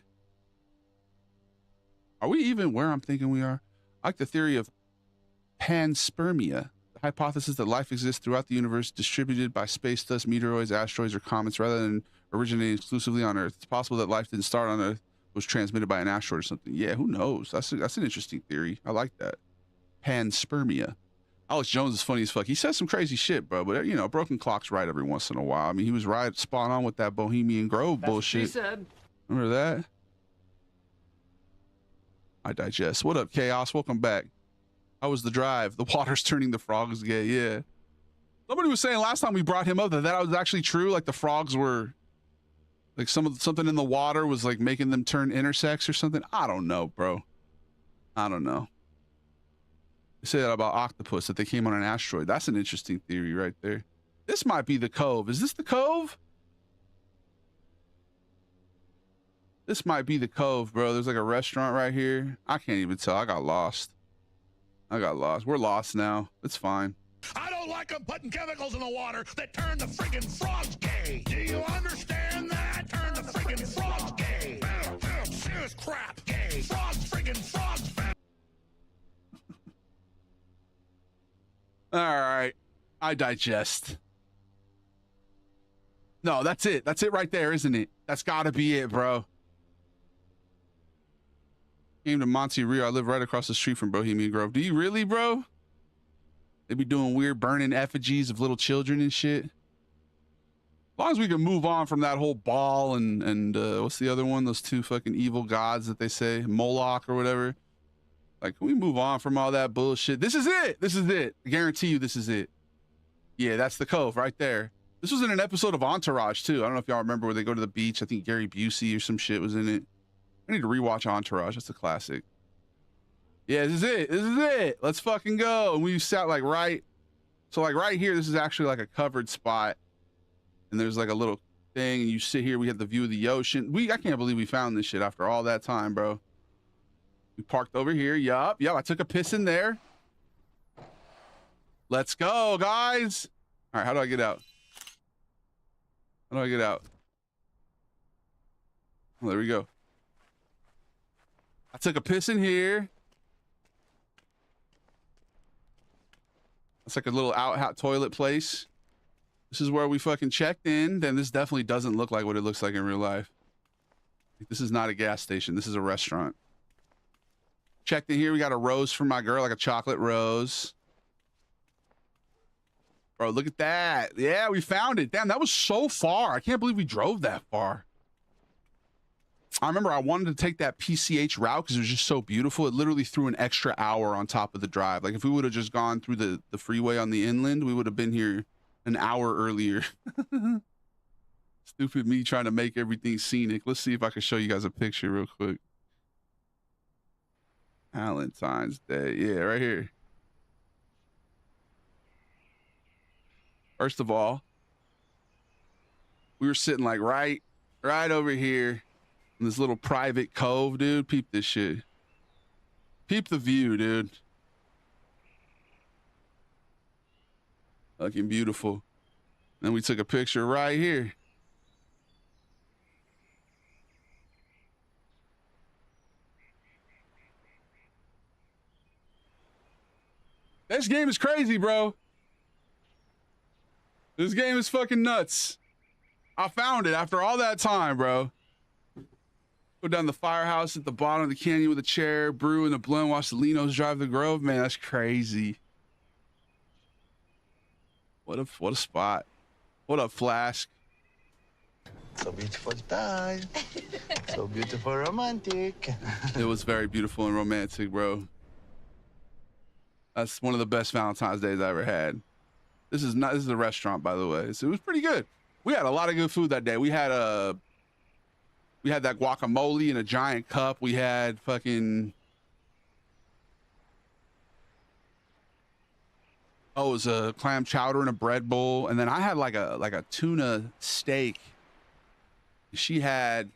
Are we even where I'm thinking we are? I like the theory of panspermia. Hypothesis that life exists throughout the universe, distributed by space dust, meteoroids, asteroids, or comets, rather than originating exclusively on Earth. It's possible that life didn't start on Earth, was transmitted by an asteroid or something. Yeah, who knows? That's an interesting theory. I like that. Panspermia. Alex Jones is funny as fuck. He says some crazy shit, bro, but you know, broken clock's right every once in a while. I mean, he was right spot on with that Bohemian Grove bullshit. He said. Remember that? I digest. What up, Chaos? Welcome back. How was the drive? The water's turning the frogs gay. Yeah. Somebody was saying last time we brought him up that was actually true. Like the frogs were like something in the water was like making them turn intersex or something. I don't know, bro. I don't know. They say that about octopus, that they came on an asteroid. That's an interesting theory right there. This might be the Cove. Is this the Cove? This might be the Cove, bro. There's like a restaurant right here. I can't even tell. I got lost. We're lost now. It's fine. I don't like them putting chemicals in the water that turn the friggin' frogs gay. Do you understand that? Turn the friggin' frogs gay. Serious crap. Gay. Frogs, friggin' frogs. All right. I digest. No, that's it. That's it right there, isn't it? That's gotta be it, bro. Came to Monte Rio. I live right across the street from Bohemian Grove. Do you really, bro? They be doing weird burning effigies of little children and shit. As long as we can move on from that whole ball and what's the other one? Those two fucking evil gods that they say, Moloch or whatever. Like, can we move on from all that bullshit? This is it. This is it. I guarantee you this is it. Yeah, that's the Cove right there. This was in an episode of Entourage too. I don't know if y'all remember where they go to the beach. I think Gary Busey or some shit was in it. I need to rewatch Entourage. That's a classic. Yeah, this is it. This is it. Let's fucking go. And we sat like right. So like right here, this is actually like a covered spot. And there's like a little thing. And you sit here. We have the view of the ocean. I can't believe we found this shit after all that time, bro. We parked over here. Yup. I took a piss in there. Let's go, guys. All right. How do I get out? How do I get out? Oh, there we go. I took a piss in here. It's like a little out toilet place. This is where we fucking checked in. Then this definitely doesn't look like what it looks like in real life. This is not a gas station. This is a restaurant. Checked in here. We got a rose for my girl, like a chocolate rose. Bro, look at that. Yeah, we found it. Damn, that was so far. I can't believe we drove that far. I remember I wanted to take that PCH route because it was just so beautiful. It literally threw an extra hour on top of the drive. Like if we would have just gone through the freeway on the inland, we would have been here an hour earlier. Stupid me trying to make everything scenic. Let's see if I can show you guys a picture real quick. Valentine's Day. Yeah, right here. First of all, we were sitting like right over here in this little private cove, dude. Peep this shit. Peep the view, dude. Fucking beautiful. Then we took a picture right here. This game is crazy, bro. This game is fucking nuts. I found it after all that time, bro. Go down the firehouse at the bottom of the canyon with a chair, brew in the blunt, watch the Linos drive the Grove. Man, that's crazy. What a spot. What a flask. So beautiful time. So beautiful romantic. It was very beautiful and romantic, bro. That's one of the best Valentine's Days I ever had. This is a restaurant, by the way. So it was pretty good. We had a lot of good food that day. We had that guacamole in a giant cup. We had fucking it was a clam chowder in a bread bowl, and then I had like a tuna steak. She had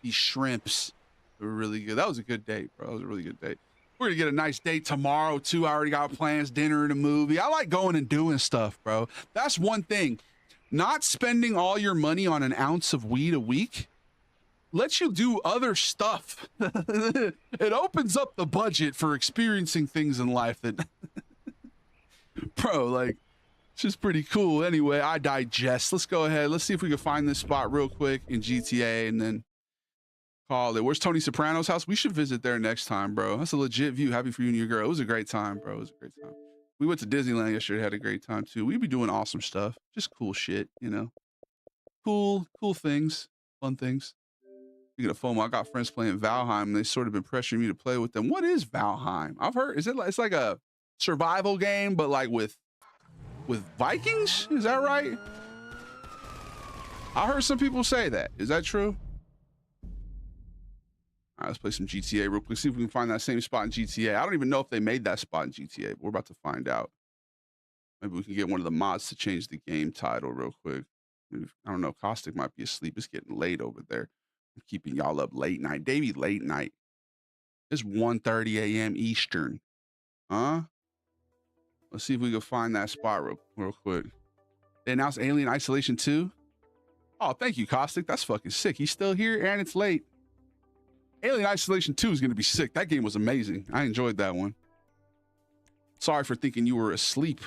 these shrimps. They were really good. That was a good date, bro. That was a really good date. We're gonna get a nice date tomorrow too. I already got plans, dinner and a movie. I like going and doing stuff, bro. That's one thing. Not spending all your money on an ounce of weed a week lets you do other stuff. It opens up the budget for experiencing things in life that bro, like, it's just pretty cool. Anyway, I digest. Let's go ahead. Let's see if we can find this spot real quick in GTA and then call it. Where's Tony Soprano's house? We should visit there next time, bro. That's a legit view. Happy for you and your girl. It was a great time, bro. It was a great time. We went to Disneyland yesterday. Had a great time too. We be doing awesome stuff. Just cool shit, you know. Cool things. Fun things. Speaking of FOMO, I got friends playing Valheim. And they sort of been pressuring me to play with them. What is Valheim? I've heard, it's like a survival game, but like with Vikings? Is that right? I heard some people say that. Is that true? All right, let's play some GTA real quick. See if we can find that same spot in GTA. I don't even know if they made that spot in GTA, but we're about to find out. Maybe we can get one of the mods to change the game title real quick. I don't know. Caustic might be asleep. It's getting late over there. I'm keeping y'all up late night. Davey, late night. It's 1:30 a.m. Eastern. Huh? Let's see if we can find that spot real quick. They announced Alien Isolation 2. Oh, thank you, Caustic. That's fucking sick. He's still here and it's late. Alien Isolation 2 is going to be sick. That game was amazing. I enjoyed that one. Sorry for thinking you were asleep.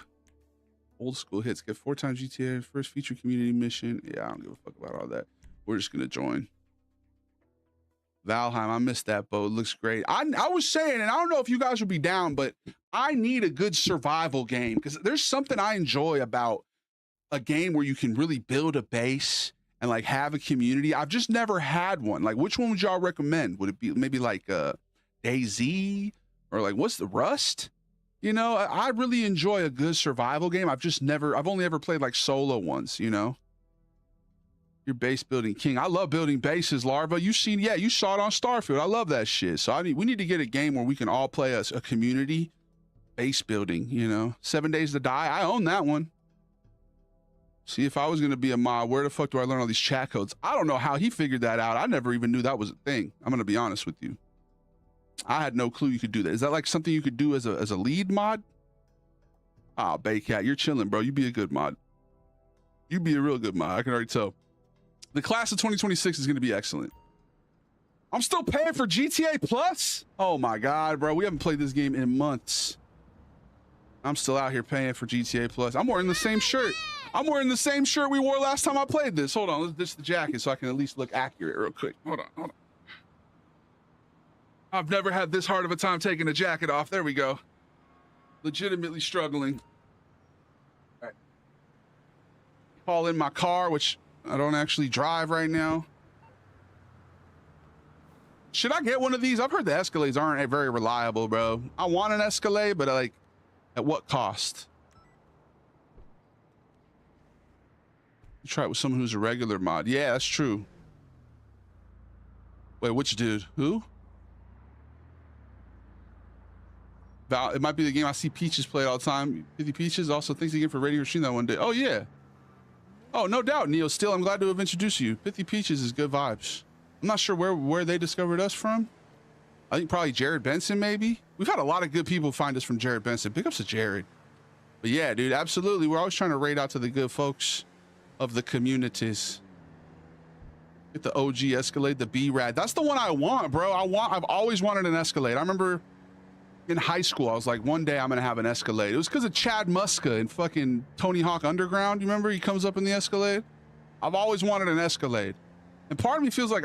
Old school hits. Get 4 times GTA. First feature community mission. Yeah, I don't give a fuck about all that. We're just going to join. Valheim, I missed that boat. It looks great. I was saying, and I don't know if you guys would be down, but I need a good survival game because there's something I enjoy about a game where you can really build a base and like have a community. I've just never had one. Like, which one would y'all recommend? Would it be maybe like DayZ or like what's the Rust? You know, I really enjoy a good survival game. I've only ever played like solo ones, you know. You're base building king. I love building bases, Larva. You saw it on Starfield. I love that shit. So we need to get a game where we can all play a community base building, you know. 7 Days to Die. I own that one. See, if I was going to be a mod, where the fuck do I learn all these chat codes? I don't know how he figured that out. I never even knew that was a thing. I'm going to be honest with you. I had no clue you could do that. Is that like something you could do as a lead mod? Ah, Baycat, you're chilling, bro. You be a good mod. You be a real good mod. I can already tell. The class of 2026 is going to be excellent. I'm still paying for GTA Plus? Oh my God, bro. We haven't played this game in months. I'm still out here paying for GTA Plus. I'm wearing the same shirt. I'm wearing the same shirt we wore last time I played this. Hold on. Let's ditch the jacket so I can at least look accurate real quick. Hold on. I've never had this hard of a time taking a jacket off. There we go. Legitimately struggling. All right. Call in my car, which I don't actually drive right now. Should I get one of these? I've heard the Escalades aren't very reliable, bro. I want an Escalade, but like, at what cost? You try it with someone who's a regular mod. Yeah, that's true. Wait, which dude? Who? Val, it might be the game I see Peaches play all the time. 50 Peaches. Also, thanks again for rating your stream that one day. Oh, yeah. Oh, no doubt, Neil. Still, I'm glad to have introduced you. 50 Peaches is good vibes. I'm not sure where they discovered us from. I think probably Jared Benson, maybe. We've had a lot of good people find us from Jared Benson. Big ups to Jared. But yeah, dude, absolutely. We're always trying to rate out to the good folks of the communities. Get the OG Escalade, the B-Rad. That's the one I want, bro. I've always wanted an Escalade. I remember in high school, I was like, one day I'm gonna have an Escalade. It was because of Chad Muska in fucking Tony Hawk Underground. You remember he comes up in the Escalade? I've always wanted an Escalade. And part of me feels like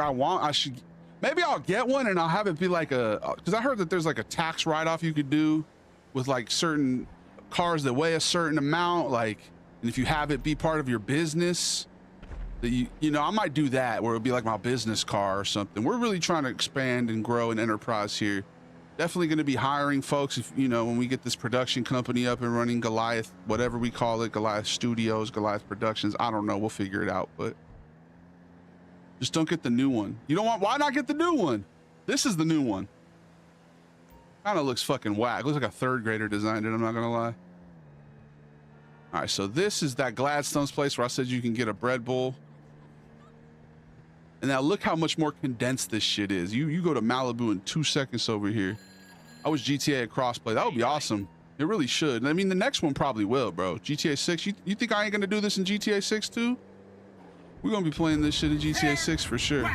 maybe I'll get one and I'll have it be like because I heard that there's like a tax write-off you could do with like certain cars that weigh a certain amount, like, and if you have it be part of your business, that you know, I might do that where it'll be like my business car or something. We're really trying to expand and grow an enterprise here. Definitely going to be hiring folks, if you know, when we get this production company up and running, Goliath, whatever we call it, Goliath Studios, Goliath Productions. I don't know. We'll figure it out, but just don't get the new one. You don't want, why not get the new one? This is the new one. Kind of looks fucking whack. Looks like a third grader designed it. I'm not going to lie. All right. So this is that Gladstone's place where I said you can get a bread bowl. And now look how much more condensed this shit is. You go to Malibu in 2 seconds over here. I wish GTA a crossplay. That would be awesome. It really should. I mean, the next one probably will, bro. GTA 6. You think I ain't gonna do this in GTA 6 too? We're gonna be playing this shit in GTA 6 for sure.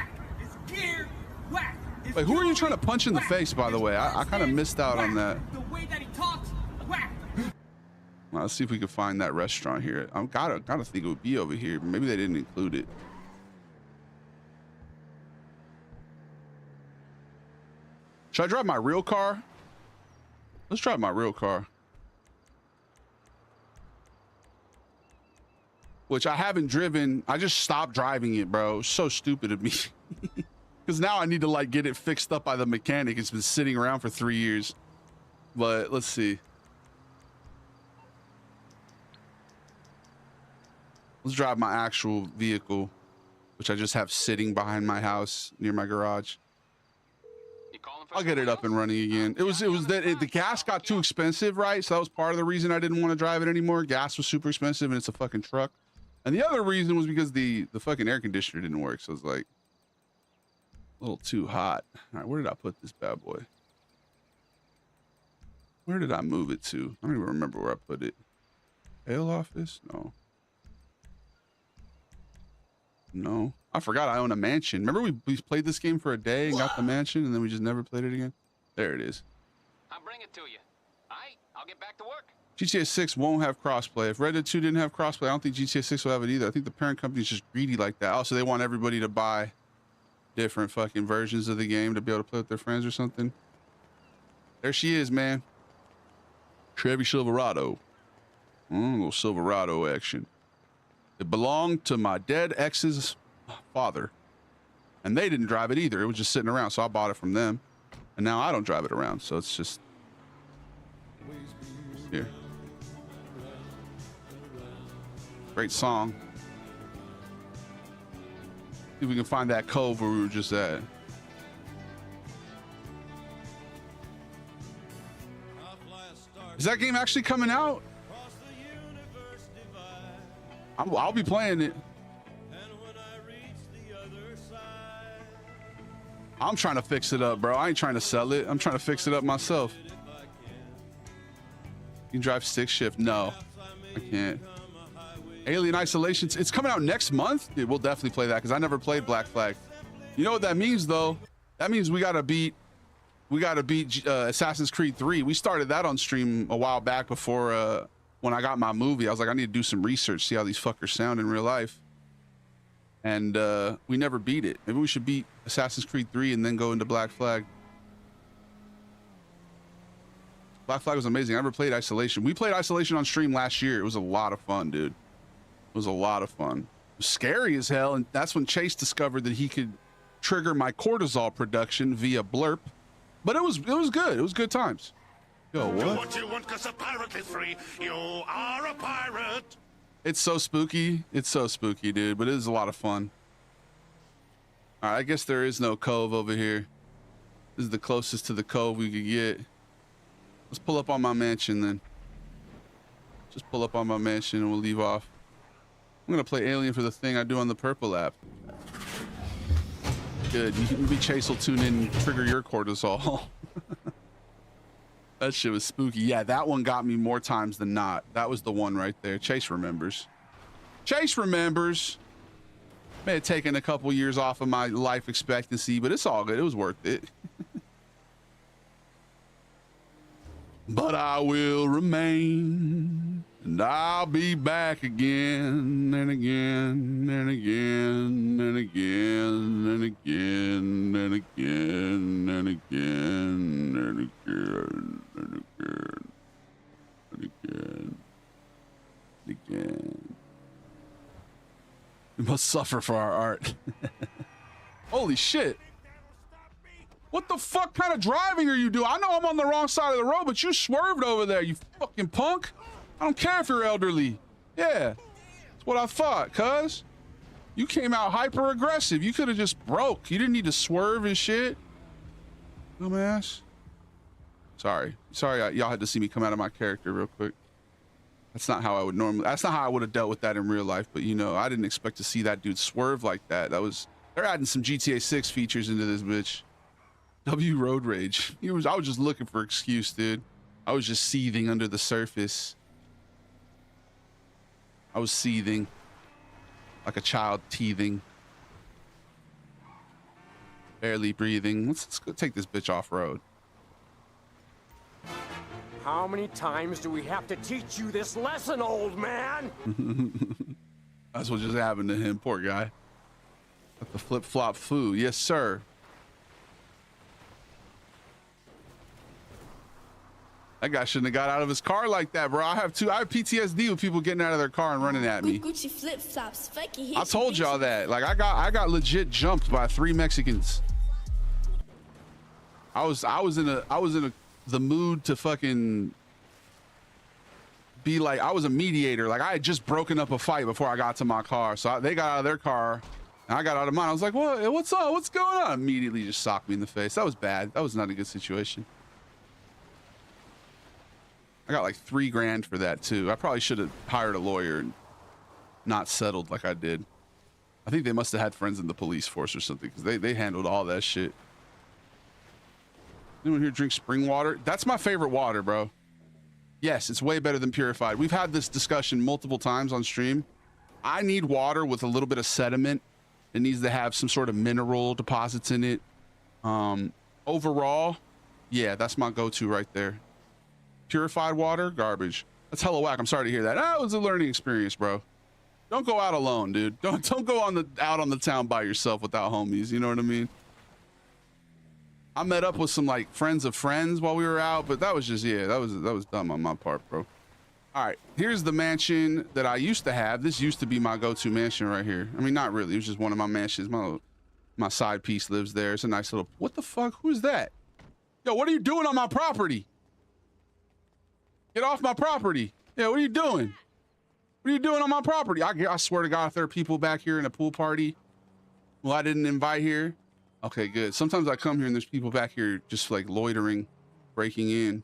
Wait, who are you trying to punch in the face, by the way? I kind of missed out on that. The way that he talks, whack. Well, let's see if we can find that restaurant here. I gotta think it would be over here. Maybe they didn't include it. Should I drive my real car? Let's drive my real car. Which I haven't driven. I just stopped driving it, bro. It's so stupid of me. Because now I need to like get it fixed up by the mechanic. It's been sitting around for 3 years. But let's see. Let's drive my actual vehicle, which I just have sitting behind my house near my garage. You calling I'll get it up and running again. It was that the gas got too expensive, right? So that was part of the reason I didn't want to drive it anymore. Gas was super expensive and it's a fucking truck. And the other reason was because the fucking air conditioner didn't work. So it's like a little too hot. All right, where did I put this bad boy? Where did I move it to? I don't even remember where I put it. Ale office? No. No. I forgot I own a mansion. Remember we played this game for a day and got the mansion and then we just never played it again? There it is. I'll bring it to you. Alright, I'll get back to work. GTA 6 won't have crossplay. If Red Dead 2 didn't have crossplay, I don't think GTA 6 will have it either. I think the parent company's just greedy like that. Also, they want everybody to buy different fucking versions of the game to be able to play with their friends or something. There she is, man. Chevy Silverado. Little Silverado action. It belonged to my dead ex's father. And they didn't drive it either. It was just sitting around, so I bought it from them. And now I don't drive it around, so it's just here. Great song. See if we can find that cove where we were just at. Is that game actually coming out? I'll be playing it. I'm trying to fix it up, bro. I ain't trying to sell it. I'm trying to fix it up myself. You can drive stick shift. No, I can't. Alien Isolation. It's coming out next month. Dude, we'll definitely play that because I never played Black Flag. You know what that means, though? That means we gotta beat Assassin's Creed 3. We started that on stream a while back before when I got my movie. I was like, I need to do some research, see how these fuckers sound in real life. And we never beat it. Maybe we should beat Assassin's Creed 3 and then go into Black Flag. Black Flag was amazing. I never played Isolation. We played Isolation on stream last year. It was a lot of fun, dude. It was a lot of fun. It was scary as hell, and that's when Chase discovered that he could trigger my cortisol production via blurp. But it was good. It was good times. Yo, what? Do what you want, 'cause a pirate is free. You are a pirate. It's so spooky. It's so spooky, dude. But it is a lot of fun. All right, I guess there is no cove over here. This is the closest to the cove we could get. Let's pull up on my mansion then. Just pull up on my mansion and we'll leave off. I'm gonna play Alien for the thing I do on the Purple app. Good. Maybe Chase will tune in and trigger your cortisol. That shit was spooky. Yeah, that one got me more times than not. That was the one right there. Chase remembers. Chase remembers. May have taken a couple years off of my life expectancy, but it's all good. It was worth it. But I will remain, and I'll be back again and again and again and again and again and again and again and again and again and again and again. We must suffer for our art. Holy shit. What the fuck kind of driving are you doing? I know I'm on the wrong side of the road, but you swerved over there, you fucking punk. I don't care if you're elderly. Yeah, that's what I thought, cuz. You came out hyper aggressive. You could have just broke. You didn't need to swerve and shit. Dumbass. Sorry, y'all had to see me come out of my character real quick. That's not how I would normally, that's not how I would have dealt with that in real life, but you know, I didn't expect to see that dude swerve like that. They're adding some GTA 6 features into this bitch. W road rage. I was just looking for an excuse, dude. I was just seething under the surface. I was seething like a child teething, barely breathing. Let's go take this bitch off road. How many times do we have to teach you this lesson, old man? That's what just happened to him, poor guy. Got the flip-flop foo. Yes, sir. That guy shouldn't have got out of his car like that, bro. I have PTSD with people getting out of their car and running at me. Gucci flip-flops, I told y'all that. Like I got legit jumped by 3 Mexicans. I was in the mood to fucking be like, I was a mediator. Like I had just broken up a fight before I got to my car. So they got out of their car And I got out of mine. I was like, what? What's up? What's going on? Immediately just socked me in the face. That was bad. That was not a good situation. I got like $3 grand for that too. I probably should have hired a lawyer and not settled like I did. I think they must have had friends in the police force or something because they handled all that shit. Anyone here drink spring water? That's my favorite water, bro. Yes, it's way better than purified. We've had this discussion multiple times on stream. I need water with a little bit of sediment. It needs to have some sort of mineral deposits in it. Overall, yeah, that's my go-to right there. Purified water, garbage. That's hella whack. I'm sorry to hear that. That was a learning experience, bro. Don't go out alone, dude. Don't go out on the town by yourself without homies. You know what I mean? I met up with some like friends of friends while we were out, but that was just, yeah, that was dumb on my part, bro. All right, here's the mansion that I used to have. This used to be my go-to mansion right here. I mean, not really. It was just one of my mansions. My side piece lives there. It's a nice little, what the fuck? Who is that? Yo, what are you doing on my property? Get off my property. Yeah, what are you doing? What are you doing on my property? I swear to God, if there are people back here in a pool party who I didn't invite here. Okay, good. Sometimes I come here and there's people back here just like loitering, breaking in.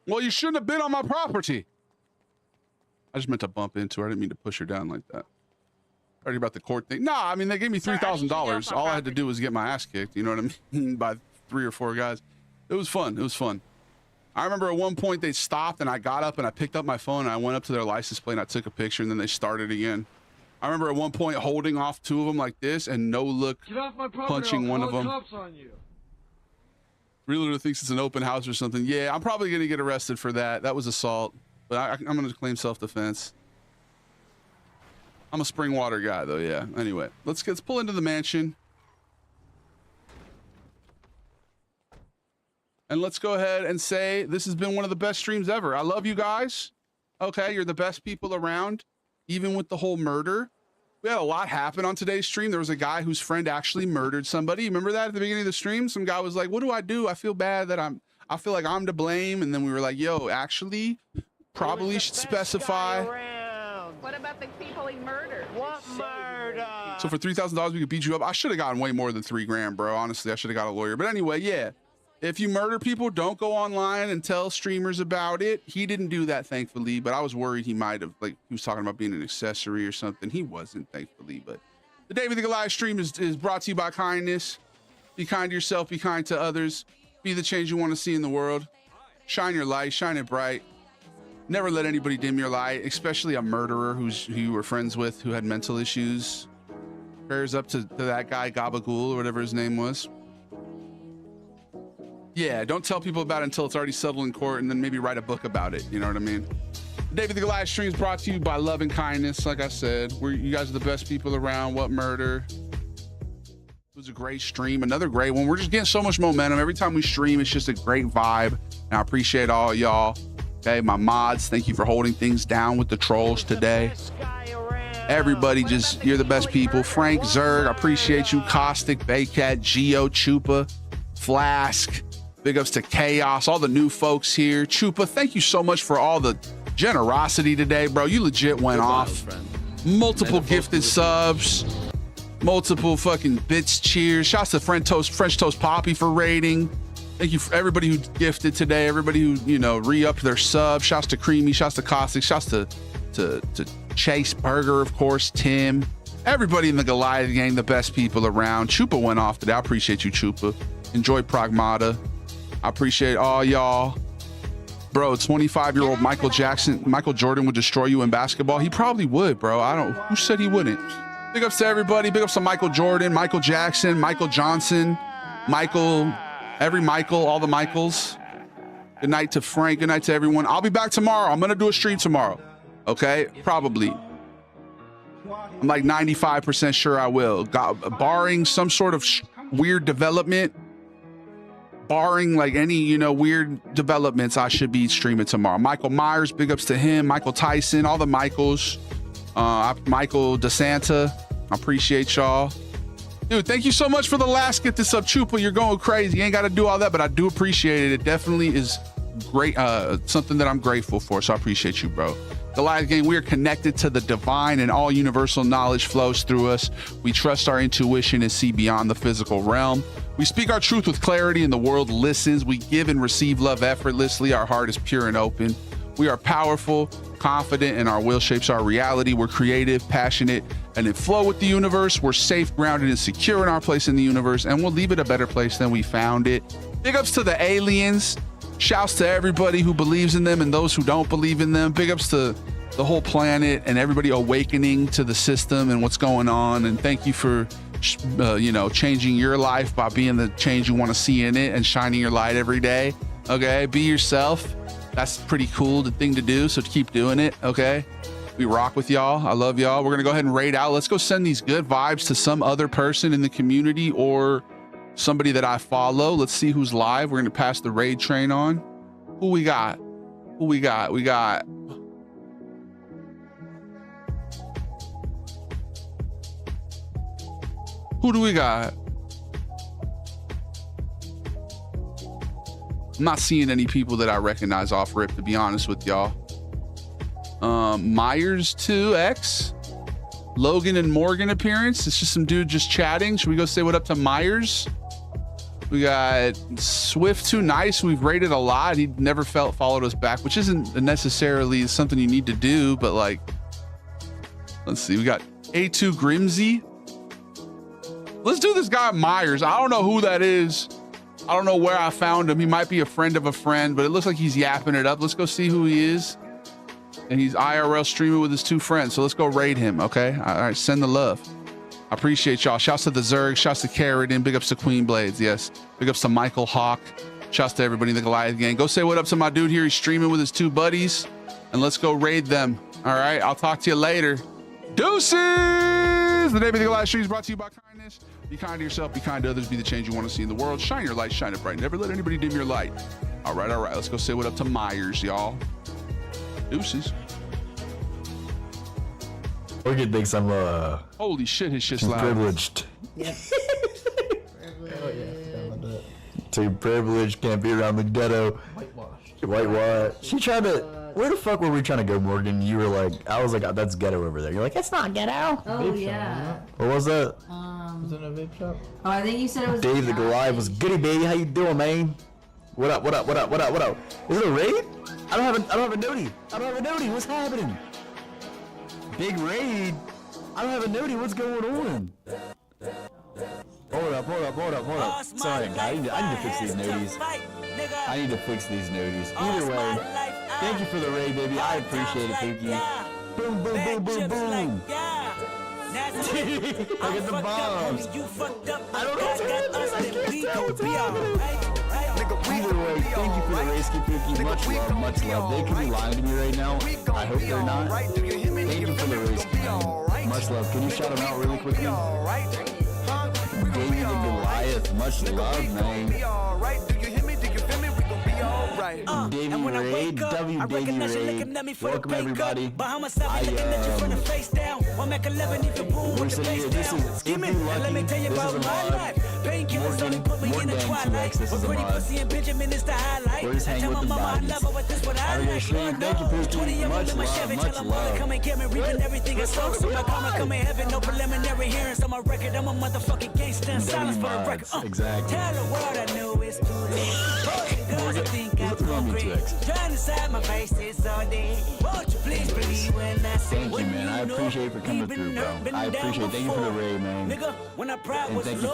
Well, you shouldn't have been on my property. I just meant to bump into her. I didn't mean to push her down like that. Already about the court thing. Nah, I mean, they gave me $3,000. All I had to do was get my ass kicked. You know what I mean? By 3 or 4 guys. It was fun. It was fun. I remember at one point they stopped and I got up and I picked up my phone and I went up to their license plate and I took a picture and then they started again. I remember at one point holding off 2 of them like this and no look punching one of them. Realtor thinks it's an open house or something. Yeah, I'm probably going to get arrested for that. That was assault, but I'm going to claim self-defense. I'm a spring water guy though. Yeah. Anyway, let's pull into the mansion. And let's go ahead and say this has been one of the best streams ever. I love you guys. Okay, you're the best people around, even with the whole murder. We had a lot happen on today's stream. There was a guy whose friend actually murdered somebody. Remember that at the beginning of the stream? Some guy was like, what do? I feel bad that I feel like I'm to blame. And then we were like, yo, actually, probably should specify. What about the people he murdered? What murder? So for $3,000, we could beat you up. I should have gotten way more than $3 grand, bro. Honestly, I should have got a lawyer. But anyway, yeah. If you murder people, don't go online and tell streamers about it. He didn't do that, thankfully, but I was worried he might have, like, he was talking about being an accessory or something. He wasn't, thankfully. But the David the Goliath stream is brought to you by kindness. Be kind to yourself, be kind to others. Be the change you want to see in the world. Shine your light, shine it bright. Never let anybody dim your light, especially a murderer who you were friends with who had mental issues. Prayers up to that guy, Gabagool, or whatever his name was. Yeah, don't tell people about it until it's already settled in court and then maybe write a book about it. You know what I mean? David the Goliath stream is brought to you by love and kindness. Like I said, you guys are the best people around. What murder? It was a great stream. Another great one. We're just getting so much momentum. Every time we stream, it's just a great vibe. And I appreciate all y'all. Okay, my mods, thank you for holding things down with the trolls today. Everybody, you're the best people. Frank, Zerg, I appreciate you. Caustic, Baycat, Geo, Chupa, Flask. Big ups to Chaos, all the new folks here. Chupa, thank you so much for all the generosity today, bro. You legit went off. Multiple gifted subs, multiple fucking bits, cheers. Shouts to French Toast Poppy for rating. Thank you for everybody who gifted today, everybody who, re-upped their sub. Shouts to Creamy, shouts to Caustic, shouts to Chase Burger, of course, Tim. Everybody in the Goliath gang, the best people around. Chupa went off today. I appreciate you, Chupa. Enjoy Pragmata. I appreciate all y'all. Bro, 25-year-old Michael Jordan would destroy you in basketball. He probably would, bro. Who said he wouldn't? Big ups to everybody. Big ups to Michael Jordan, Michael Jackson, Michael Johnson, every Michael, all the Michaels. Good night to Frank. Good night to everyone. I'll be back tomorrow. I'm going to do a stream tomorrow. Okay? Probably. I'm like 95% sure I will. Barring some sort of weird development, barring like any, weird developments, I should be streaming tomorrow. Michael Myers, big ups to him. Michael Tyson, all the Michaels. Michael DeSanta, I appreciate y'all. Dude, thank you so much for the last get this up, Chupa. You're going crazy. You ain't got to do all that, but I do appreciate it. It definitely is great. Something that I'm grateful for. So I appreciate you, bro. Goliath gang, we are connected to the divine and all universal knowledge flows through us. We trust our intuition and see beyond the physical realm. We speak our truth with clarity and the world listens. We give and receive love effortlessly. Our heart is pure and open. We are powerful, confident, and our will shapes our reality. We're creative, passionate, and in flow with the universe. We're safe, grounded, and secure in our place in the universe, and we'll leave it a better place than we found it. Big ups to the aliens. Shouts to everybody who believes in them and those who don't believe in them. Big ups to the whole planet and everybody awakening to the system and what's going on. And thank you for, changing your life by being the change you want to see in it and shining your light every day. Okay, be yourself. That's pretty cool, the thing to do. So keep doing it. Okay, we rock with y'all. I love y'all. We're gonna go ahead and raid out. Let's go send these good vibes to some other person in the community or somebody that I follow. Let's see who's live. We're gonna pass the raid train on. Who we got? We got. Who do we got? I'm not seeing any people that I recognize off rip, to be honest with y'all. Myers 2X. Logan and Morgan appearance. It's just some dude just chatting. Should we go say what up to Myers? We got Swift 2 Nice. We've rated a lot. He never followed us back, which isn't necessarily something you need to do, but like, let's see. We got A2 Grimsy. Let's do this guy Myers. I don't know who that is. I don't know where I found him. He might be a friend of a friend, but it looks like he's yapping it up. Let's go see who he is. And he's IRL streaming with his 2 friends. So let's go raid him, okay? All right, send the love. I appreciate y'all. Shouts to the Zerg. Shouts to Carradine. Big ups to Queen Blades, yes. Big ups to Michael Hawk. Shouts to everybody in the Goliath gang. Go say what up to my dude here. He's streaming with his 2 buddies. And let's go raid them. All right, I'll talk to you later. Deuces! The name of the Goliath stream is brought to you by kindness. Be kind to yourself, be kind to others, be the change you want to see in the world. Shine your light, shine it bright. Never let anybody dim your light. All right. Let's go say what up to Myers, y'all. Deuces. Morgan thinks I'm holy shit, his shit's loud. Privileged. Yep. Too privileged, can't be around the ghetto. Whitewash. She tried to. Where the fuck were we trying to go, Morgan? You were like, I was like, oh, that's ghetto over there. You're like, it's not ghetto. Oh, yeah. What was that? Was it a vape shop? Oh, I think you said it was Dave the Goliath was goody, baby. How you doing, man? What up? Is it a raid? I don't have a nudie. What's happening? Big raid? I don't have a nudie. What's going on? Hold up. Sorry, guy. I need to fix these nudies. Either way, thank you for the raid, baby. I appreciate it, Pookie. Boom. Look at the bombs. I don't know what's happening. Either way, thank you for the raid, Pookie. Much love. They could be lying to me right now. I hope they're not. Thank you for the raid, much love. Can you shout them out really quickly? David the Goliath, much love, man. Davey Raid, Davey Raid. Welcome everybody. We're sitting here. This is Skippy Lucky. This is a mod. Morgan 2X. This is a mod. We're just hanging with the bodies. Have a great stream. Thank you, Pookie. Much love. Exactly. Tell the world I know it's too late. Girls I think I'm trying to side my face is all day. Won't you please believe when I say thank you, man. I appreciate it for coming through, bro. I appreciate it. Thank you for the raid, man. Nigga, when I proud and was thank you for